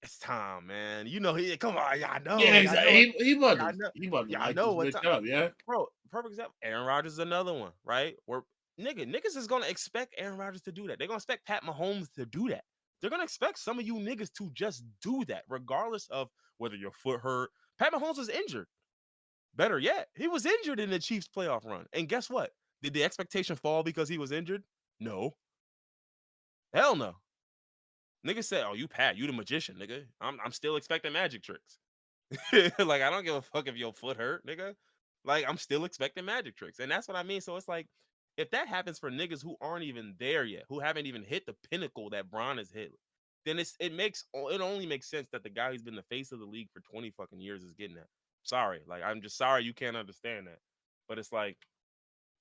it's Tom, man. You know, come on, y'all know Yeah, it. Y'all know it. exactly. He about to Y'all light know this what bitch time. up, yeah. Bro, perfect example. Aaron Rodgers is another one, right? Where niggas is gonna expect Aaron Rodgers to do that. They're gonna expect Pat Mahomes to do that. They're gonna expect some of you niggas to just do that, regardless of whether your foot hurt. Pat Mahomes was injured. Better yet, he was injured in the Chiefs playoff run. And guess what? Did the expectation fall because he was injured? No. Hell no. Niggas said, "Oh, you Pat, you the magician, nigga. I'm still expecting magic tricks." Like, I don't give a fuck if your foot hurt, nigga. Like, I'm still expecting magic tricks. And that's what I mean. So it's like, if that happens for niggas who aren't even there yet, who haven't even hit the pinnacle that Bron has hit, then it only makes sense that the guy who's been the face of the league for 20 fucking years is getting that. Sorry. Like, I'm just sorry you can't understand that. But it's like,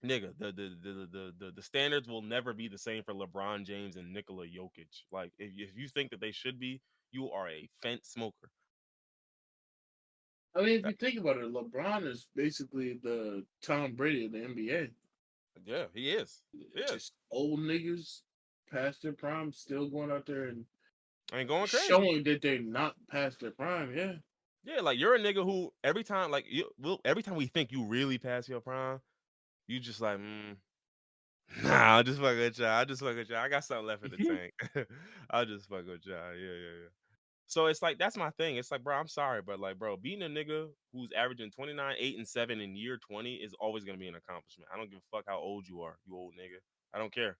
nigga, the standards will never be the same for LeBron James and Nikola Jokic. Like, if you think that they should be, you are a fence smoker. I mean, if you think about it, LeBron is basically the Tom Brady of the NBA. Yeah, he is. He is. Just old niggas past their prime, still going out there and Ain't going crazy. showing that they're not past their prime. Yeah. Yeah, like, you're a nigga who every time, like, every time we think you really pass your prime, you just like, nah, I'll just fuck with y'all. I just fuck with y'all. I got something left in the tank. I'll just fuck with y'all. Yeah, yeah, yeah. So it's like, that's my thing. It's like, bro, I'm sorry, but like, bro, beating a nigga who's averaging 29, 8, and 7 in year 20 is always gonna be an accomplishment. I don't give a fuck how old you are, you old nigga. I don't care.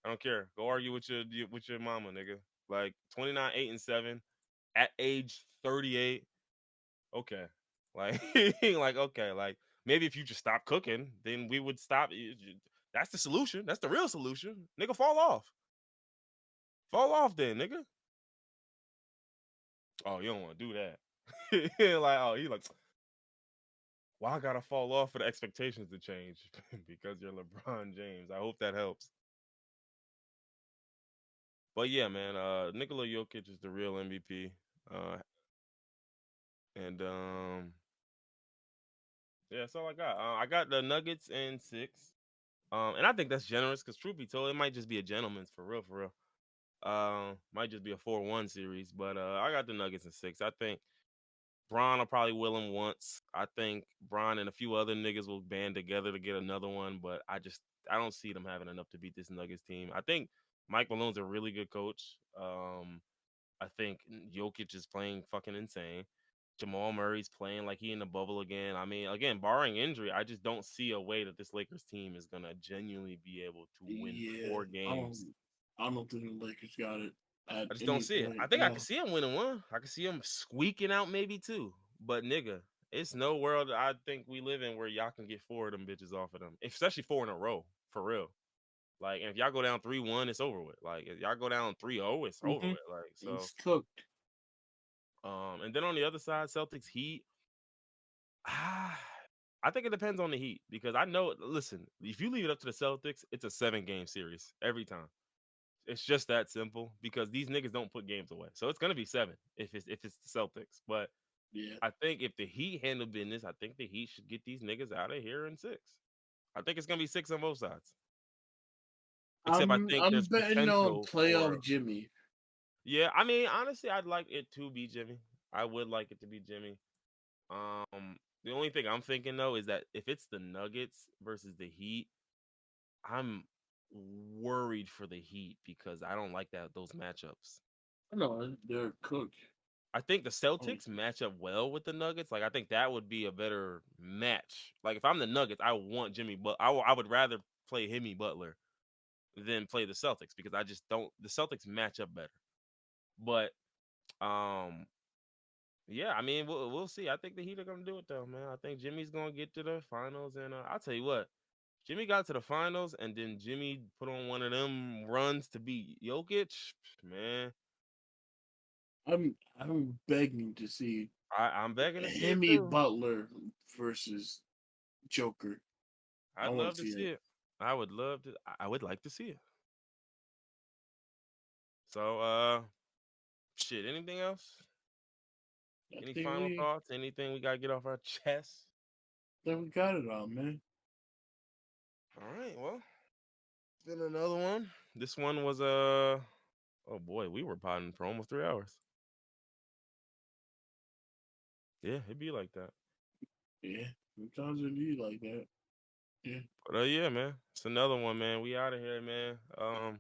I don't care. Go argue with your mama, nigga. Like, 29, 8, and 7 at age 38. Okay. Like, like, okay, like, maybe if you just stop cooking, then we would stop. That's the solution. That's the real solution. Nigga, fall off. Fall off then, nigga. Oh, you don't want to do that. Like, oh, you like, why I gotta fall off for the expectations to change? Because you're LeBron James. I hope that helps. But yeah, man, Nikola Jokic is the real MVP. Uh, and yeah, that's all I got. I got the Nuggets in 6. And I think that's generous because, truth be told, it might just be a gentleman's for real, for real. Might just be a 4-1 series, but I got the Nuggets in 6. I think Bron will probably will him once. I think Bron and a few other niggas will band together to get another one, but I don't see them having enough to beat this Nuggets team. I think Mike Malone's a really good coach. I think Jokic is playing fucking insane. Jamal Murray's playing like he in the bubble again. I mean, again, barring injury, I just don't see a way that this Lakers team is gonna genuinely be able to win Yeah, 4 games. I don't think the Lakers got it at I just don't any see it. I point. think I can No. see him winning one. I can see him squeaking out maybe two. But nigga, it's no world I think we live in where y'all can get 4 of them bitches off of them, especially 4 in a row for real. Like, and if y'all go down 3-1, it's over with. Like, if y'all go down 3-0, it's over Mm-hmm. with. Like, so, It's cooked. and then on the other side, Celtics Heat. I think it depends on the Heat because I know. Listen, if you leave it up to the Celtics, it's a 7-game series every time. It's just that simple because these niggas don't put games away. So it's gonna be 7 if it's the Celtics. But Yeah. I think if the Heat handle business, I think the Heat should get these niggas out of here in 6. I think it's gonna be 6 on both sides. Except I think I'm there's betting on potential for. playoff Jimmy. Yeah, I mean, honestly, I'd like it to be Jimmy. I would like it to be Jimmy. The only thing I'm thinking though is that if it's the Nuggets versus the Heat, I'm worried for the Heat because I don't like those matchups. I know they're cooked. I think the Um, Celtics match up well with the Nuggets. Like I think that would be a better match. Like if I'm the Nuggets, I want Jimmy, but I would rather play Jimmy Butler than play the Celtics because I just don't. The Celtics match up better. But um, yeah, I mean we'll see. I think the Heat are gonna do it though, man. I think Jimmy's gonna get to the finals, and I'll tell you what. Jimmy got to the finals, and then Jimmy put on one of them runs to beat Jokic. Man, I'm begging to see I'm begging to see it Hemi too. Butler versus Joker. I I'd want love to to see see it. it. I would love to. I would like to see it. So, shit. Anything else? I Any think final thoughts? Anything we gotta get off our chest? we got it all, man. All right. Well, it's been another one. This one was Oh boy, we were potting for almost 3 hours. Yeah, it'd be like that. Yeah, sometimes it be like that. Yeah. But yeah, man. It's another one, man. We out of here, man. I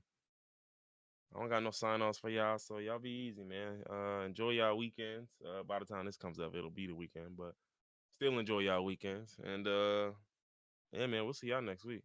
don't got no sign offs for y'all, so y'all be easy, man. Enjoy y'all weekends. By the time this comes up, it'll be the weekend, but still enjoy y'all weekends. And yeah, man, we'll see y'all next week.